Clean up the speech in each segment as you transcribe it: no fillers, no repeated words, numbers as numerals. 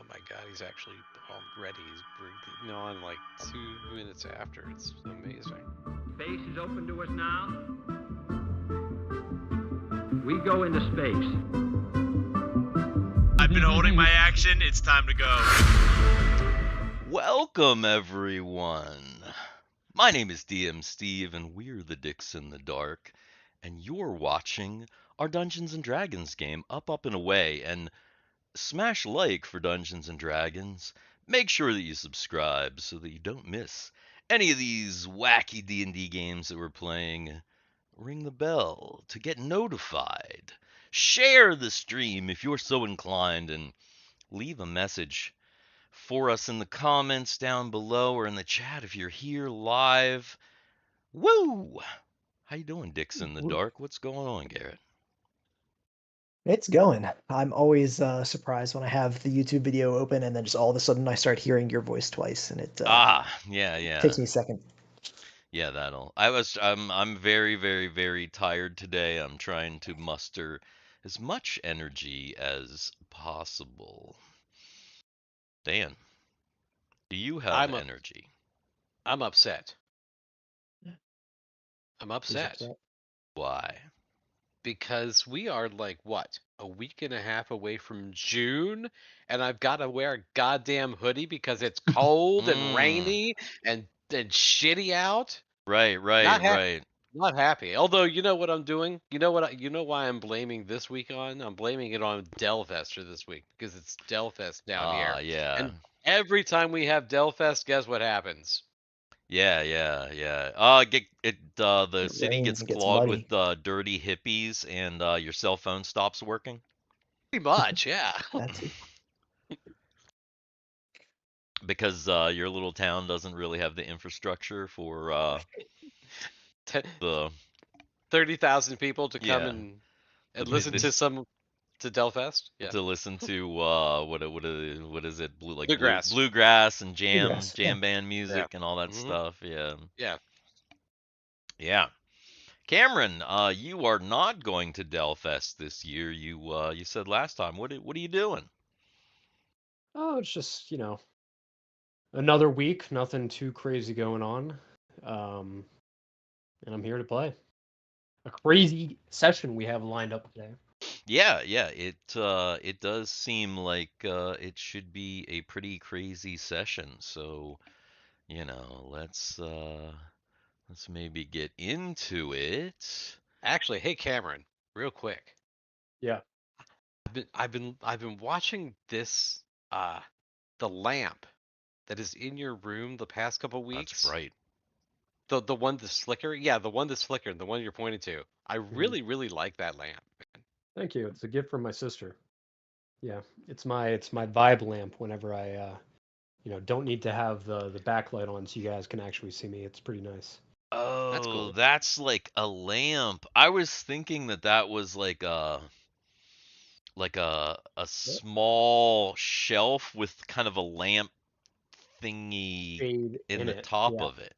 my god, he's actually already. He's on like 2 minutes after. It's amazing. Space is open to us now. We go into space. I've been holding my action. It's time to go. Welcome, everyone. My name is DM Steve, and we're the Dicks in the Dark, and you're watching our Dungeons & Dragons game, Up, and Away, and smash like for Dungeons & Dragons. Make sure that you subscribe so that you don't miss any of these wacky D&D games that we're playing. Ring the bell to get notified. Share the stream if you're so inclined, and leave a message for us in the comments down below or in the chat if you're here live. Woo! How you doing, Dicks in the Dark? What's going on, Garrett? It's going. I'm always surprised when I have the YouTube video open and then just all of a sudden I start hearing your voice twice, and it yeah. takes me a second. Yeah, that'll. I'm very, very, very tired today. I'm trying to muster as much energy as possible. Dan, do you have energy? I'm upset. I'm upset. Why? Because we are like, what, a week and a half away from June, and I've got to wear a goddamn hoodie because it's cold and rainy and shitty out. Right. Not happy. Although, you know what I'm doing? You know why I'm blaming this week on? I'm blaming it on Delfest for this week because it's Delfest down here. Yeah. And every time we have Delfest, guess what happens? Yeah. The city gets clogged with dirty hippies, and your cell phone stops working. Pretty much, yeah. Because your little town doesn't really have the infrastructure for the 30,000 people to come and listen to Delfest. Yeah. To listen to what is it? Bluegrass and jam band music and all that stuff. Yeah. Cameron, you are not going to Delfest this year. You said last time. What are you doing? Oh, it's just, another week, nothing too crazy going on. And I'm here to play. A crazy session we have lined up today. Yeah, it does seem like it should be a pretty crazy session. So, let's maybe get into it. Actually, hey Cameron, real quick. Yeah. I've been watching this the lamp that is in your room the past couple weeks. That's right. The one that's flickering? Yeah, the one that's flickering, the one you're pointing to. I really, really like that lamp. Thank you. It's a gift from my sister. Yeah, it's my vibe lamp whenever I don't need to have the backlight on so you guys can actually see me. It's pretty nice. Oh, that's cool. That's like a lamp. I was thinking that was like a small shelf with kind of a lamp thingy in the top of it.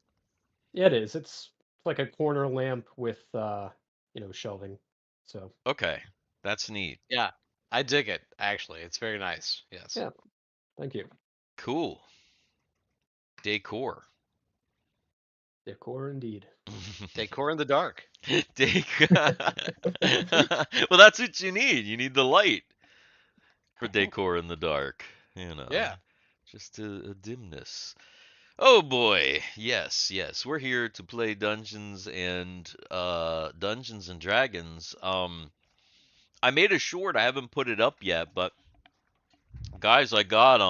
Yeah, it is. It's like a corner lamp with shelving. So okay, that's neat. Yeah, I dig it. Actually, it's very nice. Yes. Yeah. Thank you. Cool. Decor indeed. Decor in the dark. Well, that's what you need. You need the light for decor in the dark. Yeah. Just a dimness. Oh boy, yes, we're here to play Dungeons and Dragons. I made a short. I haven't put it up yet, but guys, I got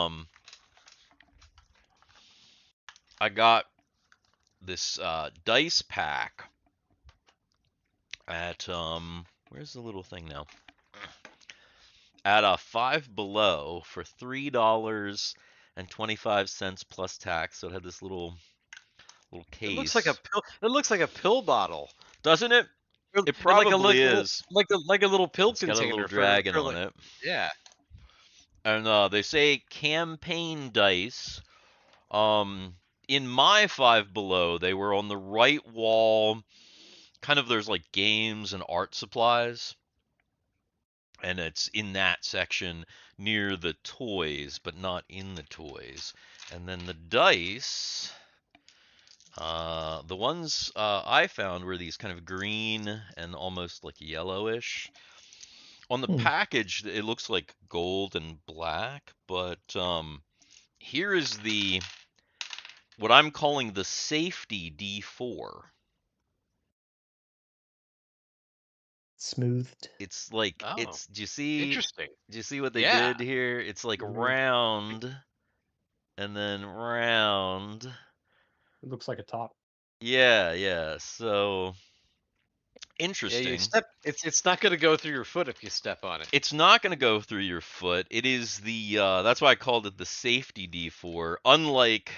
this dice pack at where's the little thing now? At Five Below for $3.25 plus tax. So it had this little case. It looks like a pill bottle, doesn't it? It probably is. Like a little pill container. Got a little dragon on it. Yeah. And they say campaign dice. In my Five Below, they were on the right wall. Kind of, there's like games and art supplies. And it's in that section near the toys, but not in the toys. And then the dice, the ones I found were these kind of green and almost like yellowish. On the package, it looks like gold and black, but here is what I'm calling the safety D4. Smoothed. It's like Oh, do you see? interesting. Do you see what they Yeah. did here? It's like Mhm. round and then round. It looks like a top. Yeah. So Yeah, interesting. you step. It's not going to go through your foot if you step on it. It's not going to go through your foot. It is that's why I called it the safety D4. Unlike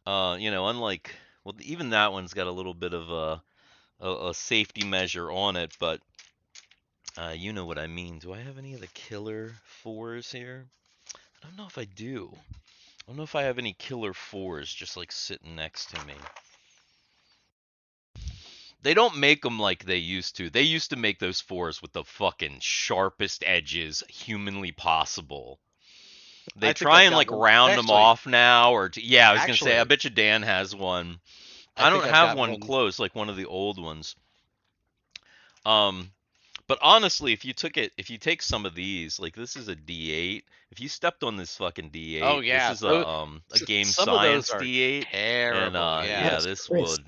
unlike, well, even that one's got a little bit of a safety measure on it, but you know what I mean. Do I have any of the killer 4s here? I don't know if I do. I don't know if I have any killer 4s just like sitting next to me. They don't make them like they used to. They used to make those 4s with the fucking sharpest edges humanly possible. They try and like round them off now, or yeah, I was gonna say, I bet you Dan has one. I don't have one close, like one of the old ones. But honestly, if you take some of these, like this is a D8. If you stepped on this fucking D8, Oh yeah, this is a game some science of those are D8, terrible. and yeah. That's this crisp.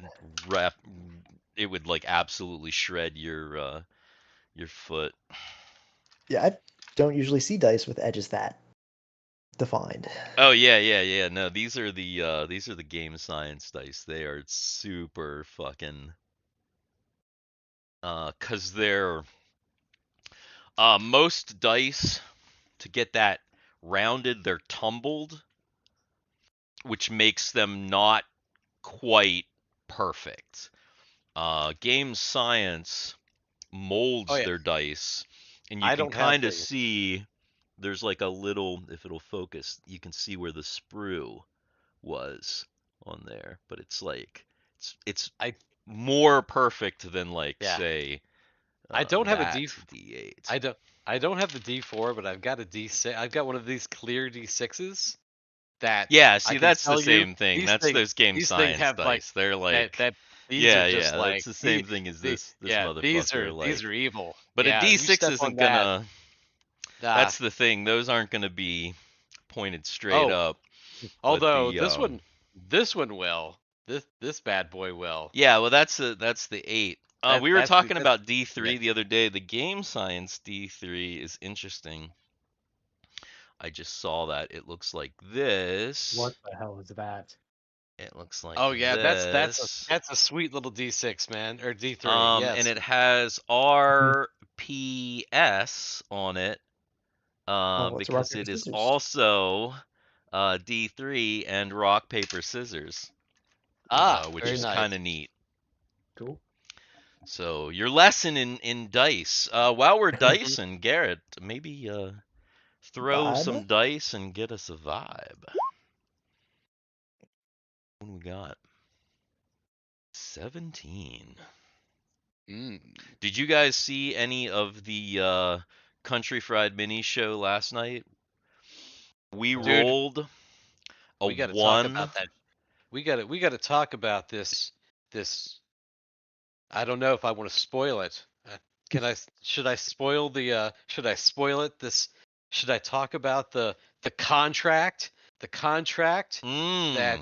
it would like absolutely shred your foot. Yeah, I don't usually see dice with edges that defined. Oh yeah. No, these are the game science dice. They are super fucking 'cause they're most dice, to get that rounded, they're tumbled, which makes them not quite perfect. Game science molds their dice, and you can kind of see there's like a little, if it'll focus, you can see where the sprue was on there, but it's like it's more perfect than like say I don't have a D8. I don't have the D4, but I've got a D6. I've got one of these clear D6s that see, that's the same thing. That's those game science dice. Like, they're like these are just like, that's the same thing as this motherfucker. These are evil. But yeah, a D6 isn't gonna. That's the thing. Those aren't gonna be pointed straight up. Although this one will. This bad boy will. Yeah, well, that's the 8. We were talking about D3 the other day. The game science D3 is interesting. I just saw that. It looks like this. What the hell is that? It looks like that's a sweet little D6, man, or D3. Yes. And it has RPS on it because it is also D3 and rock paper scissors. Which is kind of neat. Cool. So your lesson in dice. While we're dicing, Garrett, maybe throw some dice and get us a vibe. What do we got? 17. Did you guys see any of the Country Fried Mini show last night? We rolled a 1. Talk about that. We got to talk about this. I don't know if I want to spoil it. Should I spoil the? Should I spoil it? Should I talk about the contract? The contract that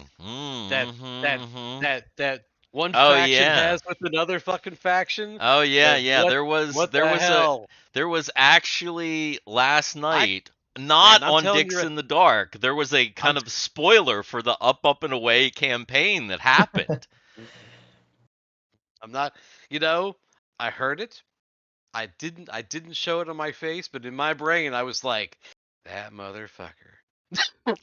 one faction has with another fucking faction. Oh yeah. There was actually last night. Not on Dicks in the Dark. There was a kind of spoiler for the Up and Away campaign that happened. I'm not, I heard it. I didn't show it on my face, but in my brain I was like, that motherfucker.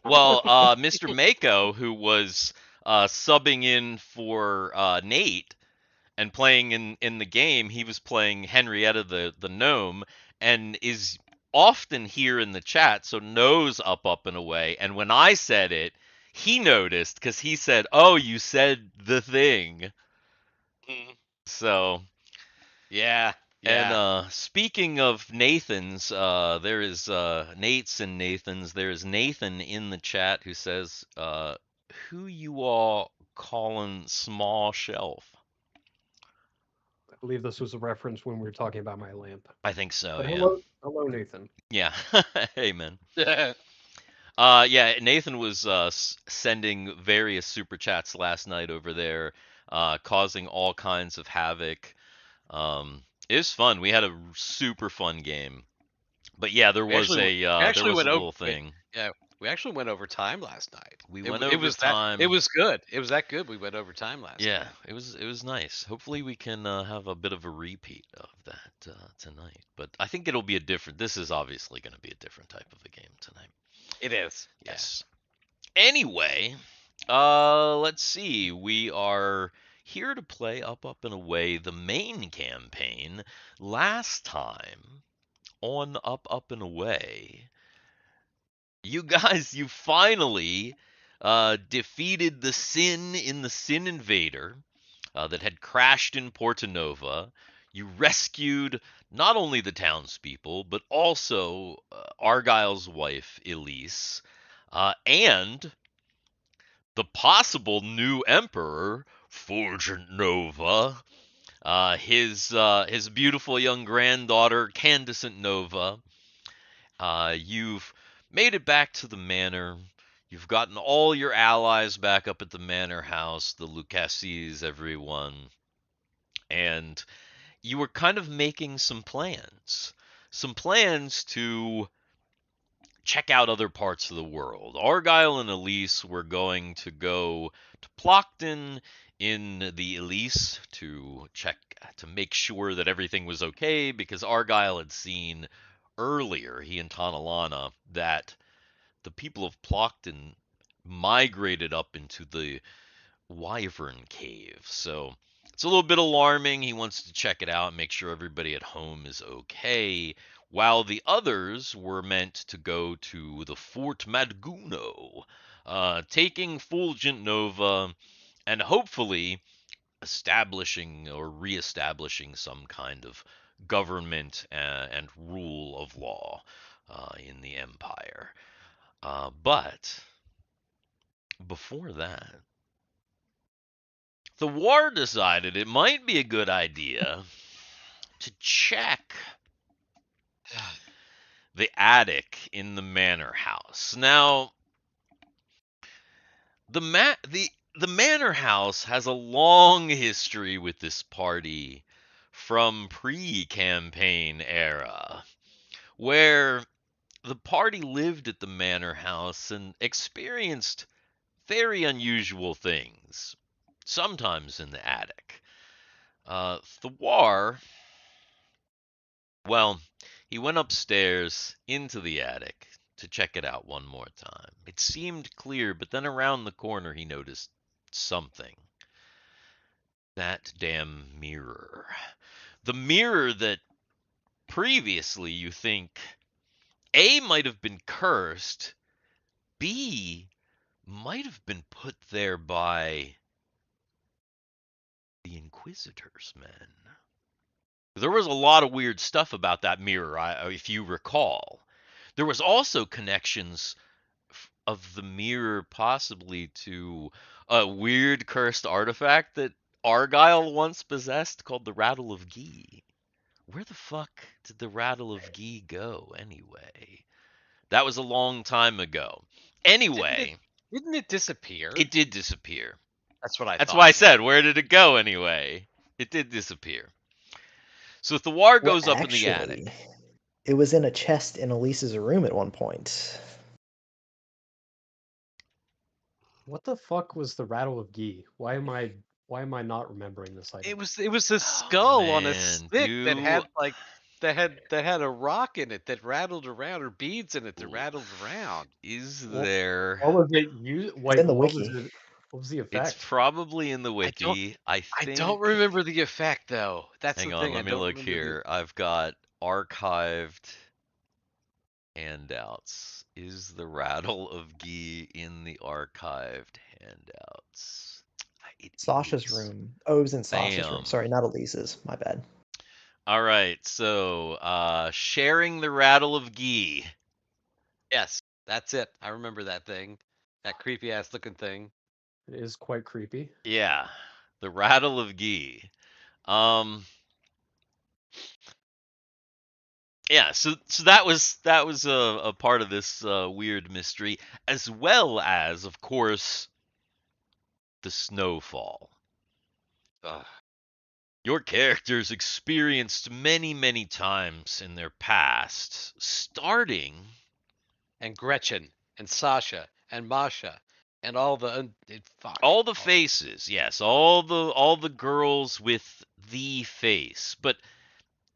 Well, Mr. Mako, who was subbing in for Nate and playing in the game, he was playing Henrietta the gnome, and is often here in the chat, so knows Up and Away. And when I said it, he noticed because he said, "Oh, you said the thing." So, yeah, And Yeah. speaking of Nathans, there is Nates and Nathans. There is Nathan in the chat who says, "Who you all calling small shelf?" I believe this was a reference when we were talking about my lamp. I think so. But Yeah. hello, Nathan. Yeah. Hey, man. Yeah. Yeah, Nathan was sending various super chats last night over there, causing all kinds of havoc. It was fun. We had a super fun game. But yeah, there We was actually a there was a went over. little thing. Yeah, we actually went over time last night. We It went w- it over was that it time. was good. It was that good. We went over time last Yeah, night. it was nice. Hopefully we can have a bit of a repeat of that tonight. But I think it'll be a different. This is obviously going to be a different type of a game tonight. It is. Yeah. Yes. Anyway, let's see. We are here to play Up and Away, the main campaign. Last time on Up and Away, you guys, you finally defeated the Sin in the Sin Invader that had crashed in Porta Nova. You rescued not only the townspeople, but also Argyle's wife, Elise, and the possible new emperor, Fulgent Nova, his beautiful young granddaughter, Candescent Nova. You've made it back to the manor. You've gotten all your allies back up at the manor house, the Lucasses, everyone. And you were kind of making some plans. Some plans to check out other parts of the world. Argyle and Elise were going to go to Plockton in the Elise to make sure that everything was okay, because Argyle had seen earlier, he and Tanalana, that the people of Plockton migrated up into the Wyvern Cave. So it's a little bit alarming. He wants to check it out and make sure everybody at home is okay, while the others were meant to go to the Fort Madguno, taking Fulgent Nova and hopefully establishing or reestablishing some kind of government and rule of law in the Empire. But before that, Thiwar decided it might be a good idea to check the attic in the manor house. Now, the manor house has a long history with this party from pre-campaign era, where the party lived at the manor house and experienced very unusual things, sometimes in the attic. Thiwar, well, he went upstairs into the attic to check it out one more time. It seemed clear, but then around the corner he noticed something. That damn mirror. The mirror that previously you think A might have been cursed, B might have been put there by the Inquisitor's men. There was a lot of weird stuff about that mirror, if you recall. There was also connections of the mirror possibly to a weird cursed artifact that Argyle once possessed called the Rattle of Ghee. Where the fuck did the Rattle of Ghee go anyway? That was a long time ago. Anyway, Didn't it disappear? it did disappear. That's what I That's thought. why I said, where did it go anyway? It did disappear. So Thiwar goes up in the attic. It was in a chest in Elise's room at one point. What the fuck was the Rattle of Ghee? Why am I not remembering this item? It was a skull on a man, stick that had like that had a rock in it that rattled around, or beads in it that rattled around. Is there? What was it used? Wait, in the what wiki. was it? What was the It's effect? probably in the wiki. I don't remember the effect though. That's Hang the on, thing. let me look here. I've got archived handouts. Is the Rattle of Ghee in the archived handouts? It Sasha's is. room. Oh, it was in Sasha's Bam. room. Sorry, not Elise's. My bad. All right, so sharing the rattle of ghee. Yes, that's it. I remember that thing. That creepy ass looking thing. It is quite creepy. Yeah, the rattle of ghee. Um, yeah, so that was a part of this weird mystery, as well as, of course, the snowfall. Ugh. Your characters experienced many times in their past, starting And Gretchen and Sasha and Masha and all the fuck. all the faces, yes, all the girls with the face, but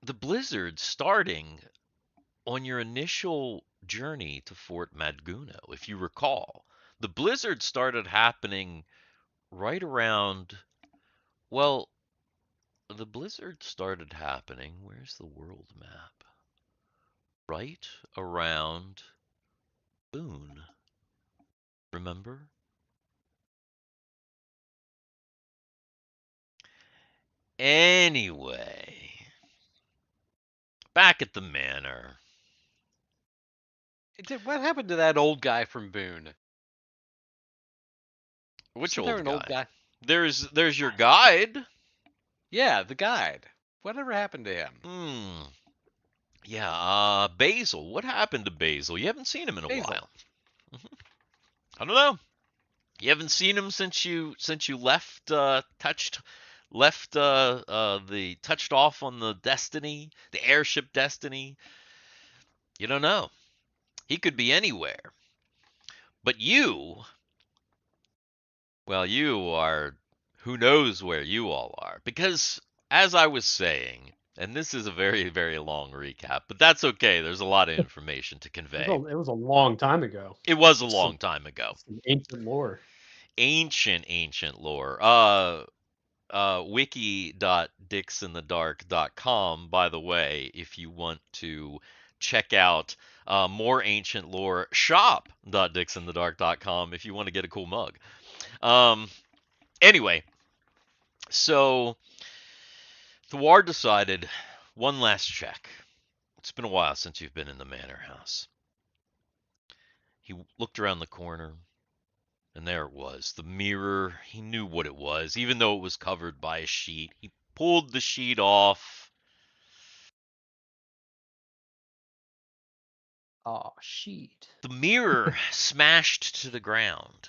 the blizzard starting on your initial journey to Fort Madguno, if you recall. The blizzard started happening right around, well, the blizzard started happening, where's the world map? Right around Boone. Remember? Anyway, back at the manor. What happened to that old guy from Boone? Which Isn't there old an old guy? guy? There's your guide. Yeah, the guide. Whatever happened to him? Yeah, Basil. What happened to Basil? You haven't seen him in a Basil. while. I don't know. You haven't seen him since you left touched off on the Destiny, the airship Destiny. You don't know. He could be anywhere. But you, well, you are, who knows where you all are. Because, as I was saying, and this is a very long recap, but that's okay. There's a lot of information to convey. It was a long time ago. It was a long time ago. Some ancient lore. Ancient lore. Wiki.dixinthedark.com, by the way, if you want to check out more ancient lore. Shop.dixinthedark.com if you want to get a cool mug. Anyway, so Thiwar decided one last check. It's been a while since you've been in the Manor House. He looked around the corner, and there it was, the mirror. He knew what it was, even though it was covered by a sheet. He pulled the sheet off. Oh, sheet. The mirror smashed to the ground.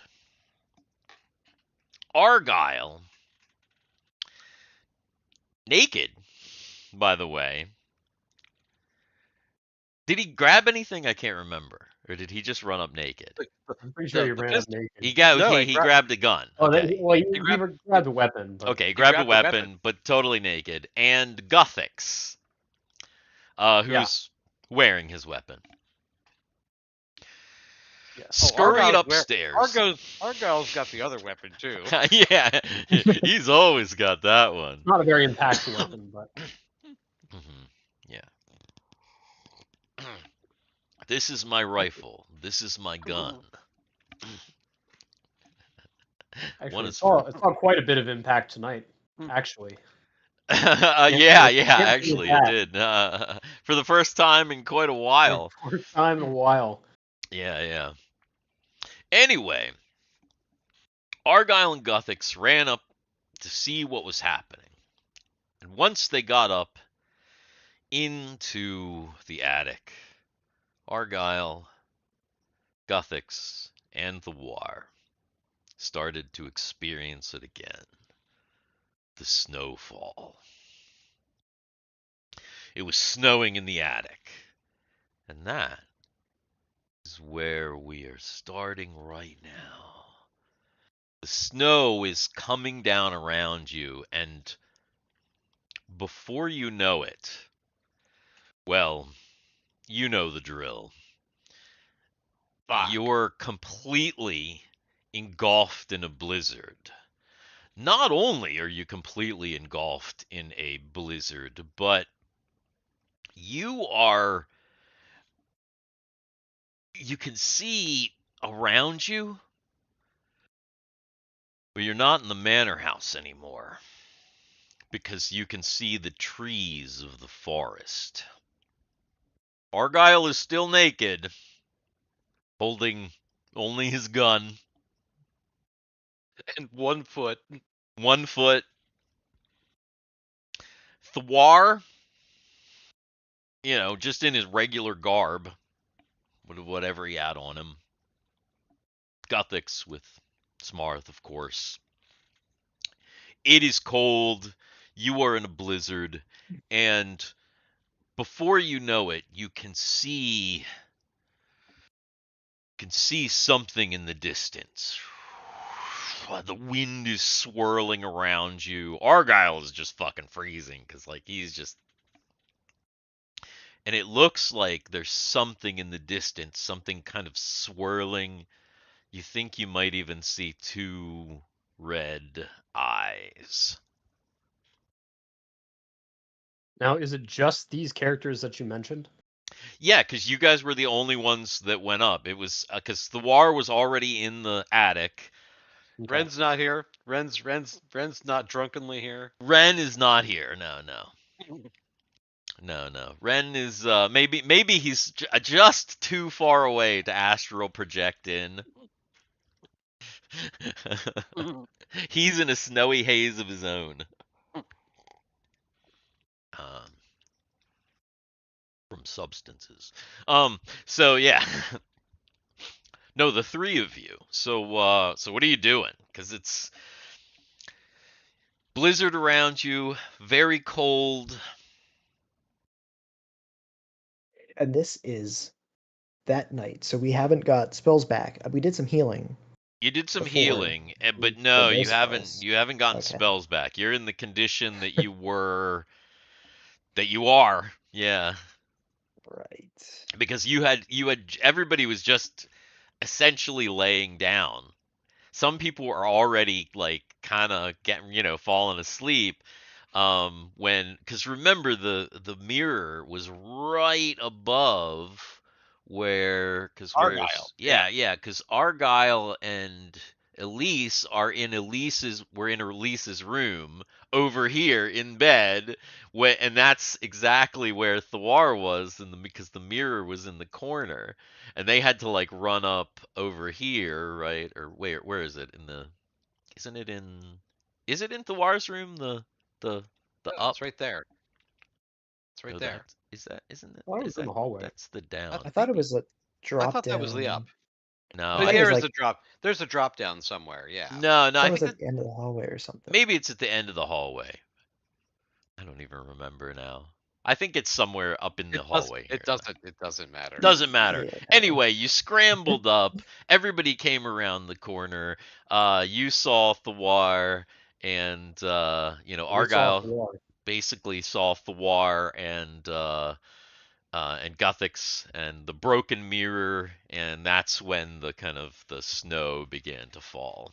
Argyle, naked, by the way. Did he grab anything? I can't remember. Or did he just run up naked? I'm pretty sure he the ran up pistol. naked. He grabbed a gun. Oh, Okay. he grabbed a weapon. But... Okay, grabbed a grabbed weapon, but totally naked. And Guthix, who's wearing his weapon. Yeah. Scurried upstairs. Argyle's got the other weapon too. Yeah, he's always got that one. Not a very impactful weapon, but Yeah. This is my rifle. This is my gun. actually, it saw quite a bit of impact tonight. Actually. Actually, it did. For the first time in quite a while. First time in a while. Yeah. Anyway, Argyle and Guthix ran up to see what was happening. And once they got up into the attic, Argyle, Guthix, and Thiwar started to experience it again. The snowfall. It was snowing in the attic. And that is where we are starting right now. The snow is coming down around you, and before you know it, well, you know the drill. Fuck. You're completely engulfed in a blizzard. Not only are you completely engulfed in a blizzard, but you can see around you, but you're not in the Manor House anymore. because you can see the trees of the forest. Argyle is still naked, holding only his gun, And 1 foot. 1 foot. Thiwar, just in his regular garb, whatever he had on him. Guthix with Smarth, of course. It is cold. You are in a blizzard, and before you know it, you can see something in the distance. The wind is swirling around you. Argyle is just fucking freezing because he's just, and it looks like there's something in the distance, something kind of swirling. You think you might even see 2 red eyes. Now, is it just these characters that you mentioned? Yeah, because you guys were the only ones that went up. It was because Thiwar was already in the attic. Okay. Ren's not here. Ren's not drunkenly here. Ren is not here. No. Ren is maybe he's just too far away to astral project in. He's in a snowy haze of his own. From substances. So yeah. No, the 3 of you. So what are you doing? Because it's blizzard around you, very cold. And this is that night, so we haven't got spells back. We did some healing. You did some Before healing, but we no, did you those haven't. spells. You haven't gotten Okay. spells back. You're in the condition that you were. That you are. Yeah. Right. Because you had everybody was just essentially laying down. Some people are already kind of getting falling asleep. Because remember the mirror was right above because Argyle. because Argyle and Elise we're in Elise's room over here in bed, and that's exactly where Thiwar was, because the mirror was in the corner, and they had to run up over here, right? Or where is it isn't it in? Is it in Thiwar's room? The No, up? it's right there. It's right No, there. isn't it? I thought it was in the hallway. That's the down. I thought it was a I drop thought down. that was the up. No, I But thought it was there is like- a drop. There's a drop down somewhere. Yeah. no. I I thought it was think at the end of the hallway or something. maybe it's at the end of the hallway. I don't even remember now. I think it's somewhere up in the hallway. It doesn't matter. Doesn't matter. Yeah. Anyway, you scrambled up. Everybody came around the corner. You saw Thiwar, and We saw Argyle Thiwar. basically saw Thiwar and Guthix and the broken mirror, and that's when the snow began to fall,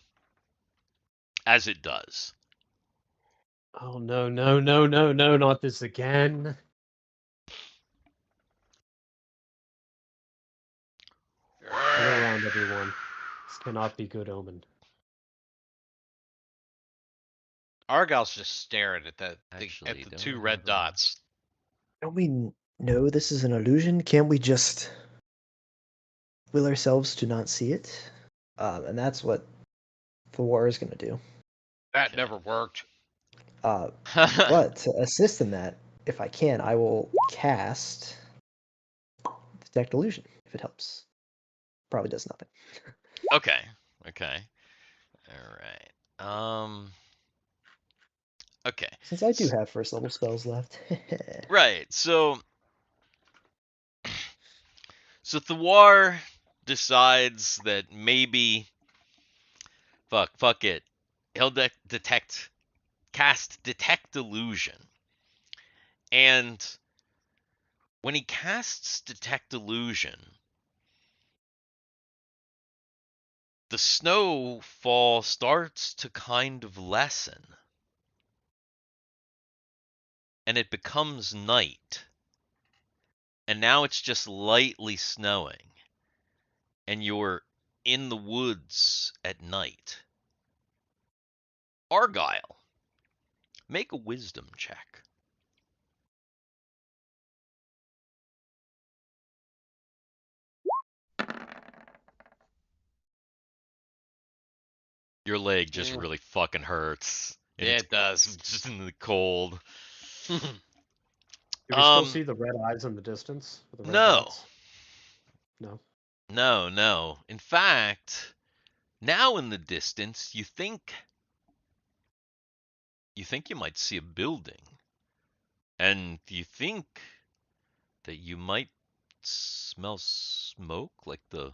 as it does. Oh no, not this again. Turn around, everyone. This cannot be good omen. Argyle's just staring at Actually, the don't 2 I red have a- dots. Don't we know this is an illusion? Can't we just will ourselves to not see it? And that's what Thiwar is going to do. That Okay. never worked. But to assist in that, if I can, I will cast Detect Illusion, if it helps. Probably does nothing. Okay. All right. Okay. Since I do have first level spells left. Right. So Thiwar decides that maybe fuck it. He'll cast Detect Illusion. And when he casts Detect Illusion, the snowfall starts to kind of lessen. And it becomes night. And now it's just lightly snowing. And you're in the woods at night. Argyle, Make a wisdom check. Your leg just really fucking hurts. And Yeah, it's it does. just in the cold. Do we still see the red eyes in the distance? Or the red No. dots? No. No. In fact, now in the distance, you think you might see a building. And you think that you might smell smoke, like the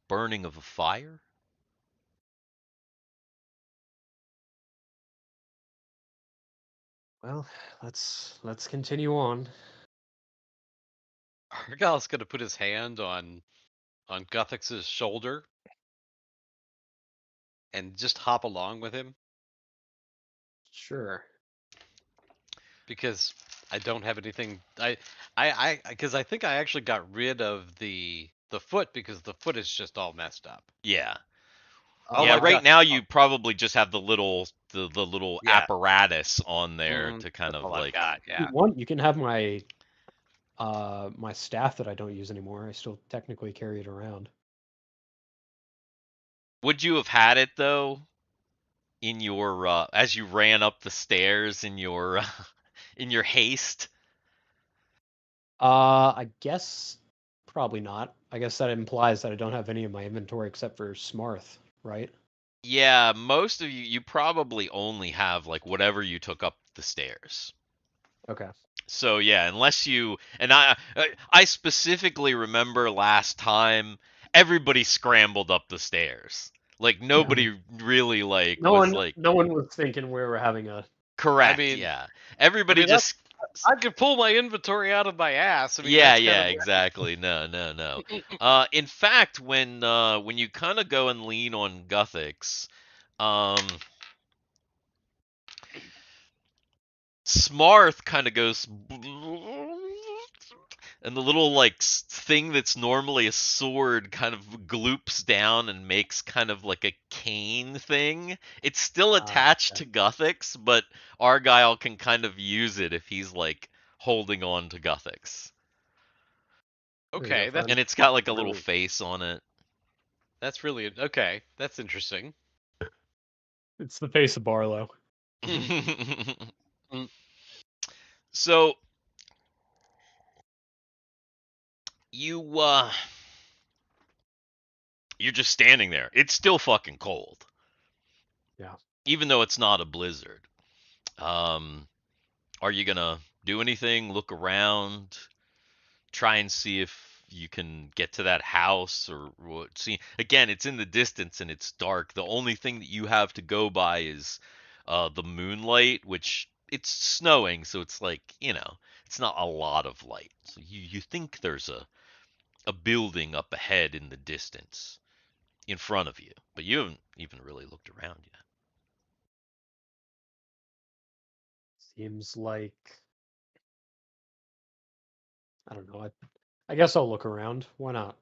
burning of a fire. Well, let's continue on. Argyle's gonna put his hand on Guthix's shoulder and just hop along with him Sure. because I don't have anything. Because I think I actually got rid of the foot because the foot is just all messed up. Yeah. Oh Yeah, my right God. now you probably just have the little Yeah. apparatus on there Mhm. to kind That's of all I've like got. Yeah. You can have my my staff that I don't use anymore. I still technically carry it around. Would you have had it though in your as you ran up the stairs in your in your haste? I guess probably not. I guess that implies that I don't have any of my inventory except for Smarth, right? Yeah, most of you probably only have like whatever you took up the stairs. Okay. So yeah, unless you and I specifically remember last time everybody scrambled up the stairs. Like nobody really like was like No one was thinking we were having a. correct, mean- yeah. Everybody that's- just I could pull my inventory out of my ass. I mean, yeah, that's kind yeah, of exactly. No. In fact, when you kind of go and lean on Guthix, Smarth kind of goes, and the little like thing that's normally a sword kind of gloops down and makes kind of like a cane thing. It's still attached to Guthix, but Argyle can kind of use it if he's like holding on to Guthix. okay. And it's got like a little face on it. That's really okay. That's interesting. It's the face of Barlow. So you you're just standing there. It's still fucking cold. Yeah. Even though it's not a blizzard. Are you gonna do anything? Look around, try and see if you can get to that house or what? See, again, it's in the distance and it's dark. The only thing that you have to go by is the moonlight, which it's snowing, so it's like it's not a lot of light. So you think there's a building up ahead in the distance in front of you, but you haven't even really looked around yet. Seems like I don't know. I guess I'll look around. Why not?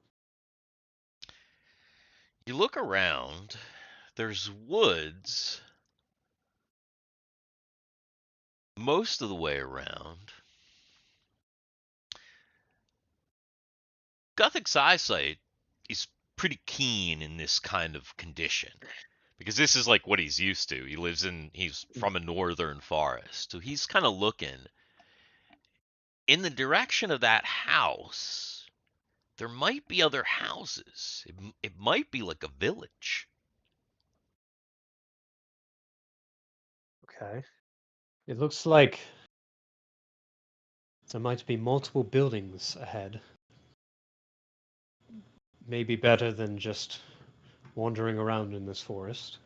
You look around, there's woods most of the way around. Guthix's eyesight is pretty keen in this kind of condition because this is like what he's used to. He's from a northern forest, so he's kind of looking in the direction of that house. There might be other houses. It might be like a village. Okay. It looks like there might be multiple buildings ahead. Maybe better than just wandering around in this forest.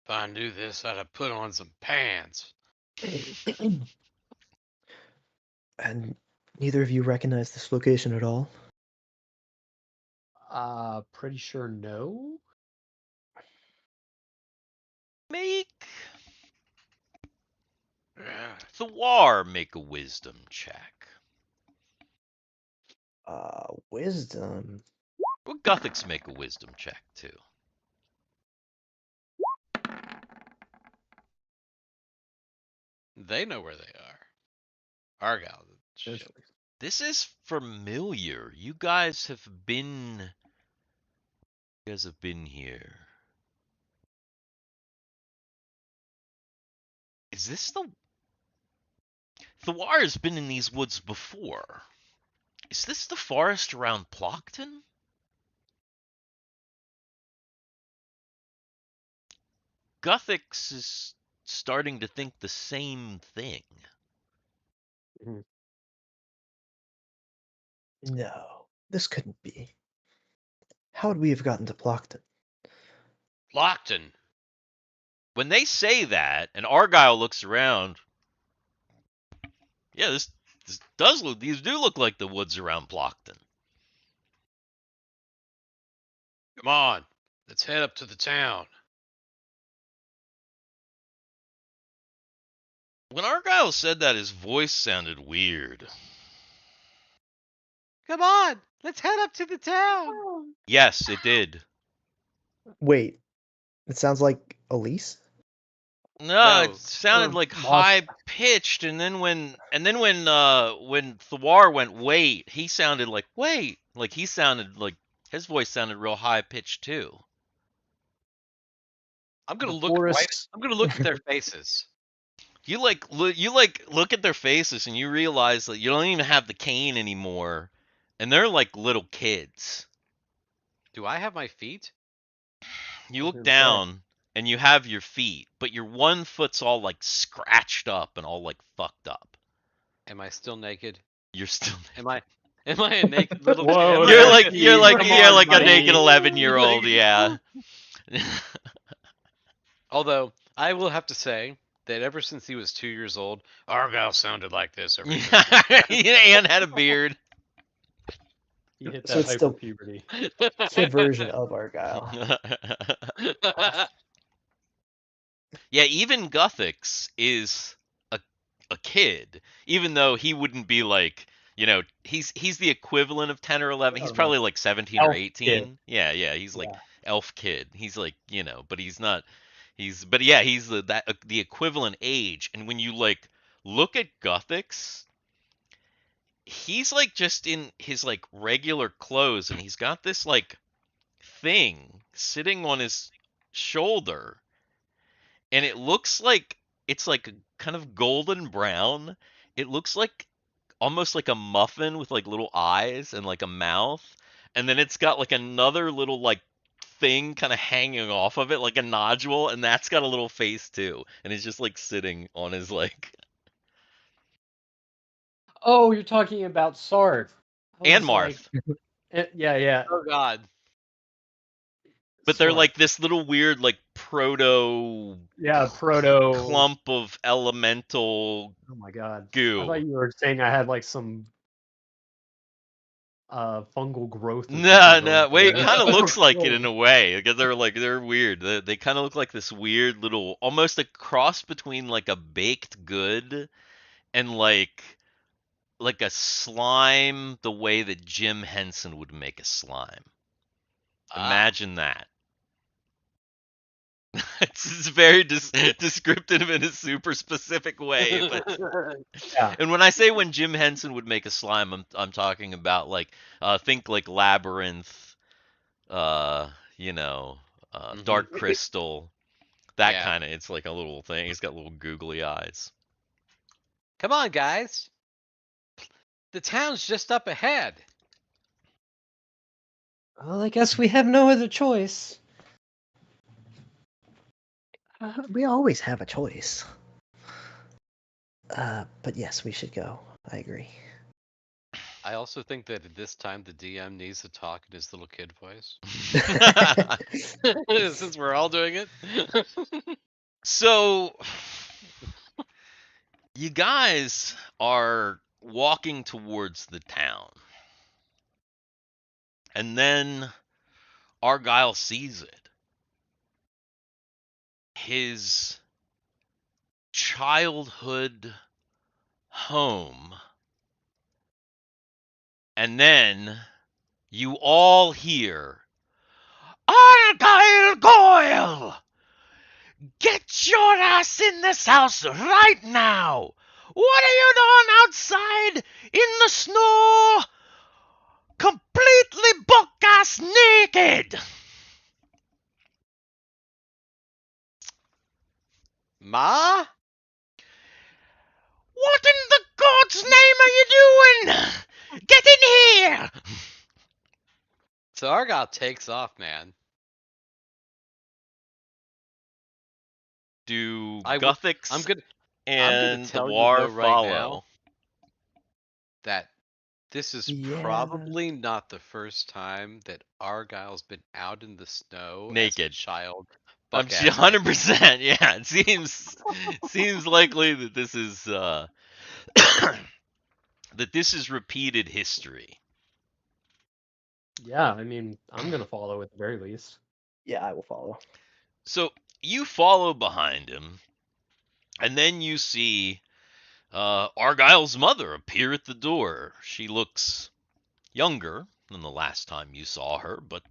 If I knew this, I'd have put on some pants. And neither of you recognize this location at all? Pretty sure no. Make Thiwar make a wisdom check. Wisdom. Well, Guthix make a wisdom check too. They know where they are. Argyle. Shit. This is familiar. You guys have been here. Is this the Thiwar has been in these woods before. Is this the forest around Plockton? Guthix is starting to think the same thing. No, this couldn't be. How would we have gotten to Plockton? Lockton. When they say that, and Argyle looks around, yeah, this does look. These do look like the woods around Plockton. Come on, let's head up to the town. When Argyle said that, his voice sounded weird. Come on, let's head up to the town. Yes, it did. Wait, it sounds like Elise? No, No, it sounded or like Moss- high pitched, and then when Thiwar went wait, he sounded like wait, like he sounded like his voice sounded real high pitched too. I'm gonna The look right. forest- I'm gonna look at their faces. You look at their faces and you realize that you don't even have the cane anymore, and they're like little kids. Do I have my feet? You I look was gonna say. down and you have your feet, but your one foot's all like scratched up and all like fucked up. Am I still naked? You're still Am I a naked little Whoa, kid? You're that's like the- you're like come you're on, like a buddy. naked 11-year-old, yeah. Although I will have to say that ever since he was 2 years old, Argyle sounded like this every time. And had a beard. He hit So that it's still- hyper puberty. Kid version of Argyle. Yeah, even Guthix is a kid, even though he wouldn't be like, he's the equivalent of 10 or 11. He's Oh, probably like 17 or elf 18. kid. Yeah, he's like Yeah. elf kid. He's like, but he's not. But yeah, he's the equivalent age. And when you like look at Guthix, he's like just in his like regular clothes, and he's got this like thing sitting on his shoulder, and it looks like it's like kind of golden brown. It looks like almost like a muffin with like little eyes and like a mouth, and then it's got like another little like thing kind of hanging off of it like a nodule, and that's got a little face too, and it's just like sitting on his like. Oh, you're talking about Sark. I And was like, Marth. yeah. Oh God. But they're Sark. like this little weird like proto proto clump of elemental Oh my god. goo. I thought you were saying I had like some fungal growth. or No, something no. going Wait, it through kind of there. looks like it in a way. Because they're weird. They kind of look like this weird little, almost a cross between like a baked good and like a slime, the way that Jim Henson would make a slime. Imagine that. It's very descriptive in a super specific way, but Yeah. and when I say when Jim Henson would make a slime, I'm talking about like think like Labyrinth, Dark Crystal, that Yeah. kind of. It's like a little thing. He's got little googly eyes. Come on, guys. The town's just up ahead. Well, I guess we have no other choice. We always have a choice. But yes, we should go. I agree. I also think that at this time the DM needs to talk in his little kid voice. Since we're all doing it. So you guys are walking towards the town. And then Argyle sees it. His childhood home. And then you all hear, Argyle Goyle! Get your ass in this house right now! What are you doing outside in the snow? Completely buck-ass naked! Ma? What in the God's name are you doing? Get in here! So Argyle takes off, man. Do I'm Guthix gonna and tell you though Thiwar right now follow? that this is Yeah. probably not the first time that Argyle's been out in the snow as a Naked. child. I'm Buck ass naked. 100%. Yeah, it seems likely that this is that this is repeated history. Yeah, I mean, I'm gonna follow at the very least. Yeah, I will follow. So you follow behind him, and then you see Argyle's mother appear at the door. She looks younger than the last time you saw her, but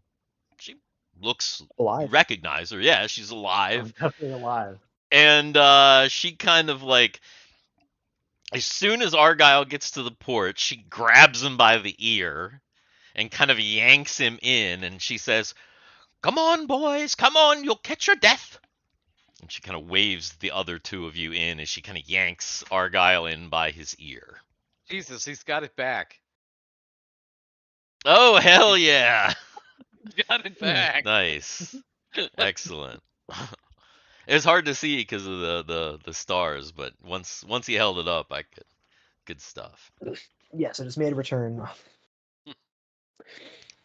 she looks, you Alive. recognize her. Yeah, she's I'm alive. definitely alive. And she kind of like, as soon as Argyle gets to the porch, she grabs him by the ear and kind of yanks him in, and she says, "Come on, boys, come on, you'll catch your death." And she kind of waves the other two of you in as she kind of yanks Argyle in by his ear. Jesus, he's got it back. Oh, hell yeah. He's got it back. Nice. Excellent. It's hard to see because of the stars, but once he held it up, I could. Good stuff. Yes, it has made a return.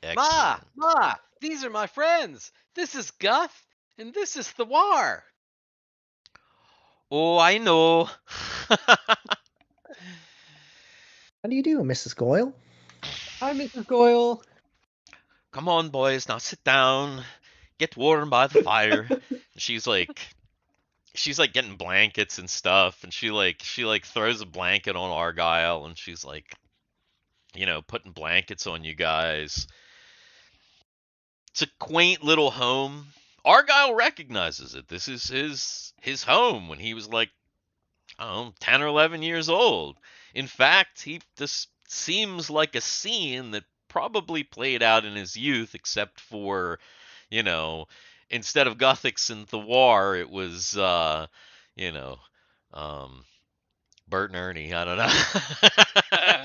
Excellent. Ma, these are my friends. This is Guth, and this is Thiwar. Oh, I know. How do you do, Mrs. Goyle? Hi, Mrs. Goyle. Come on, boys, now sit down. Get warm by the fire. she's like getting blankets and stuff, and she throws a blanket on Argyle, and she's like, putting blankets on you guys. It's a quaint little home. Argyle recognizes it. This is his home when he was like, I don't know, 10 or 11 years old. In fact, this seems like a scene that probably played out in his youth, except for, instead of Guthix and Thiwar, it was, Bert and Ernie. I don't know.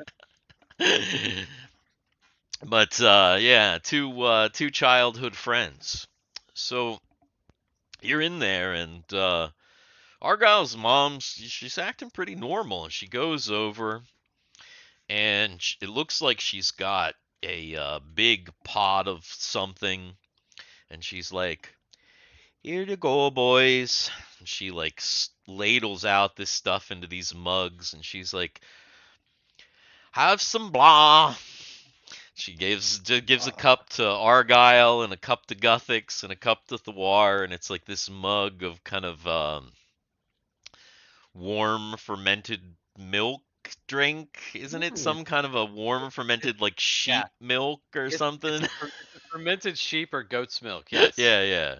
But yeah, two childhood friends. So you're in there, and Argyle's mom, she's acting pretty normal, and she goes over, and it looks like she's got a big pot of something, and she's like, "Here you go, boys." And she like ladles out this stuff into these mugs, and she's like, "Have some blah." She gives a cup to Argyle and a cup to Guthix and a cup to Thiwar, and it's like this mug of kind of warm fermented milk drink, isn't it? Some kind of a warm fermented like sheep milk or something. It's a fermented sheep or goat's milk. Yes. Yeah.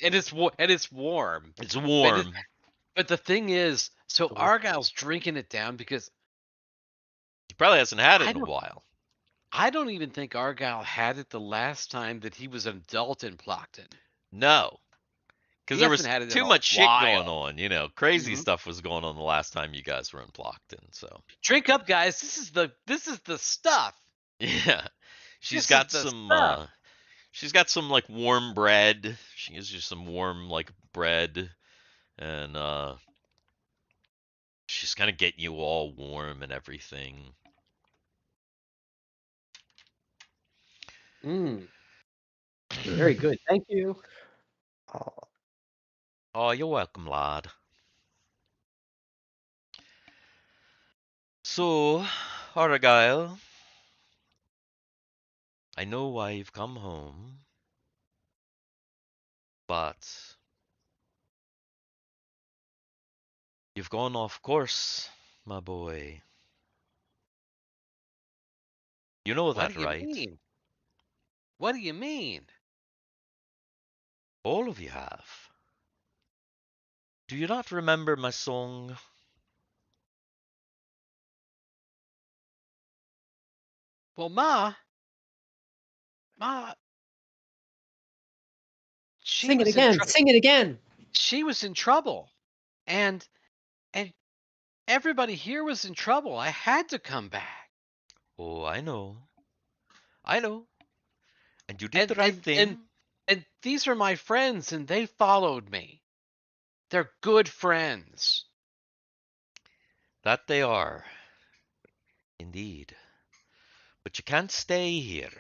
And it's warm. It's warm. But the thing is, so Argyle's drinking it down because he probably hasn't had it in a while. I don't even think Argyle had it the last time that he was an adult in Plockton. No. Because there was too much shit going on, crazy stuff was going on the last time you guys were in Plockton. So drink up, guys. This is the stuff. Yeah, she's got some like warm bread. She gives you some warm like bread, and she's kind of getting you all warm and everything. Very good. Thank you. Oh, you're welcome, lad. So, Argyle, I know why you've come home, but you've gone off course, my boy. You know that, right? Mean? What do you mean? All of you have. Do you not remember my song? Well, Ma, she Sing it was in again. trouble. Sing it again. She was in trouble, and everybody here was in trouble. I had to come back. Oh, I know. I know. And you did And the right and and thing. and these are my friends, and they followed me. They're good friends. That they are. Indeed. But you can't stay here.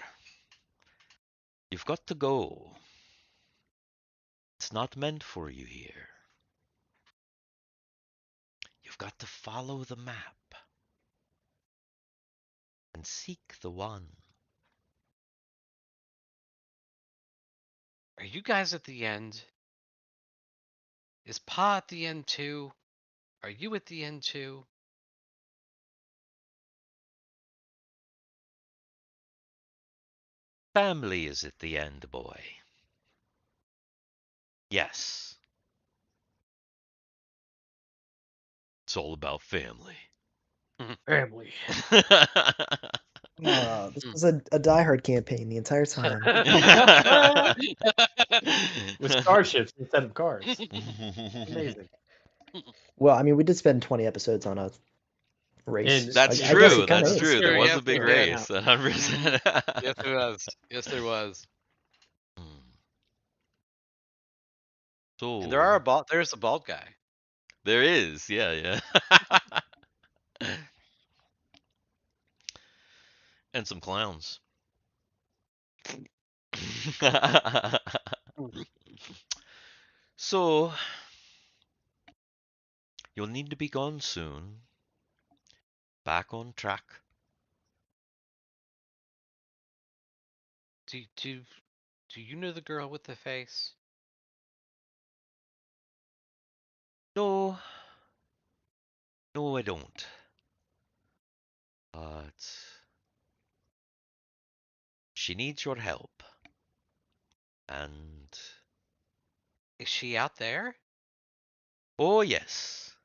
You've got to go. It's not meant for you here. You've got to follow the map and seek the one. Are you guys at the end? Is Pa at the end too? Are you at the end too? Family is at the end, boy. Yes. It's all about family. Family. This was a diehard campaign the entire time. With starships instead of cars. Amazing. Well, I mean, we did spend 20 episodes on a race. And So That's I guess true. it kind of That's is. true. There Sure, was yes, a big there race. is. 100%. Yes, there was. Yes, there was. So And there's a bald guy. there is, yeah. And some clowns. So you'll need to be gone soon. Back on track. Do you know the girl with the face? No. No, I don't. But she needs your help. And Is she out there? oh yes.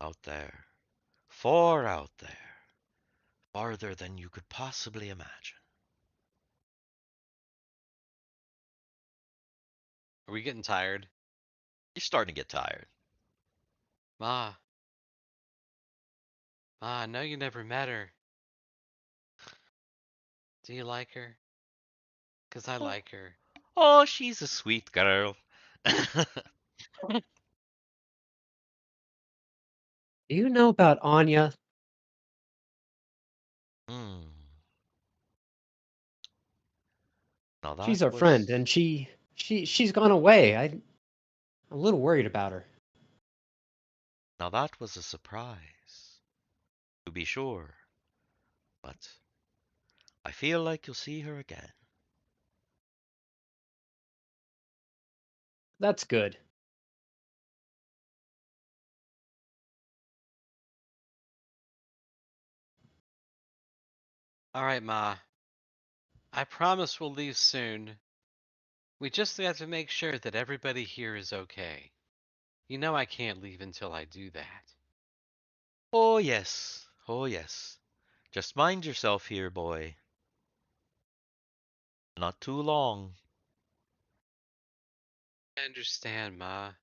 Out there. Far out there. Farther than you could possibly imagine. Are we getting tired? You're starting to get tired. Ma, I know you never met her. Do you like her? 'Cause I like her. Oh, she's a sweet girl. Do you know about Anya? Hmm. Now that She's our was friend, and she's gone away. I'm a little worried about her. now that was a surprise, to be sure. But I feel like you'll see her again. That's good. All right, Ma. I promise we'll leave soon. We just have to make sure that everybody here is okay. You know I can't leave until I do that. Oh yes, oh yes. Just mind yourself here, boy. Not too long. I understand, Ma.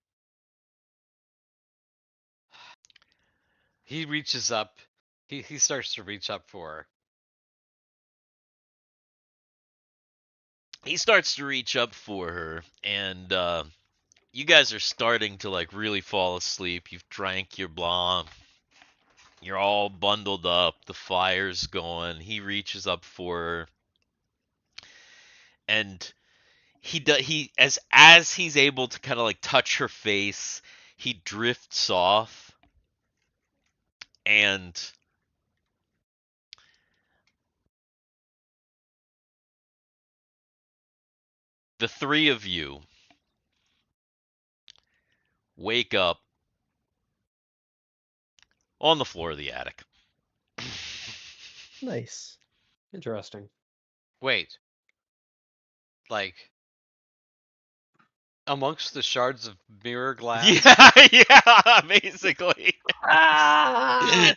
He reaches up. He starts to reach up for her. He starts to reach up for her, and you guys are starting to like really fall asleep. You've drank your blah. You're all bundled up. The fire's going. He reaches up for her, and as he's able to kind of like touch her face, he drifts off, and the three of you wake up on the floor of the attic. Nice. Interesting. Wait. like amongst the shards of mirror glass. Yeah, basically. Ah!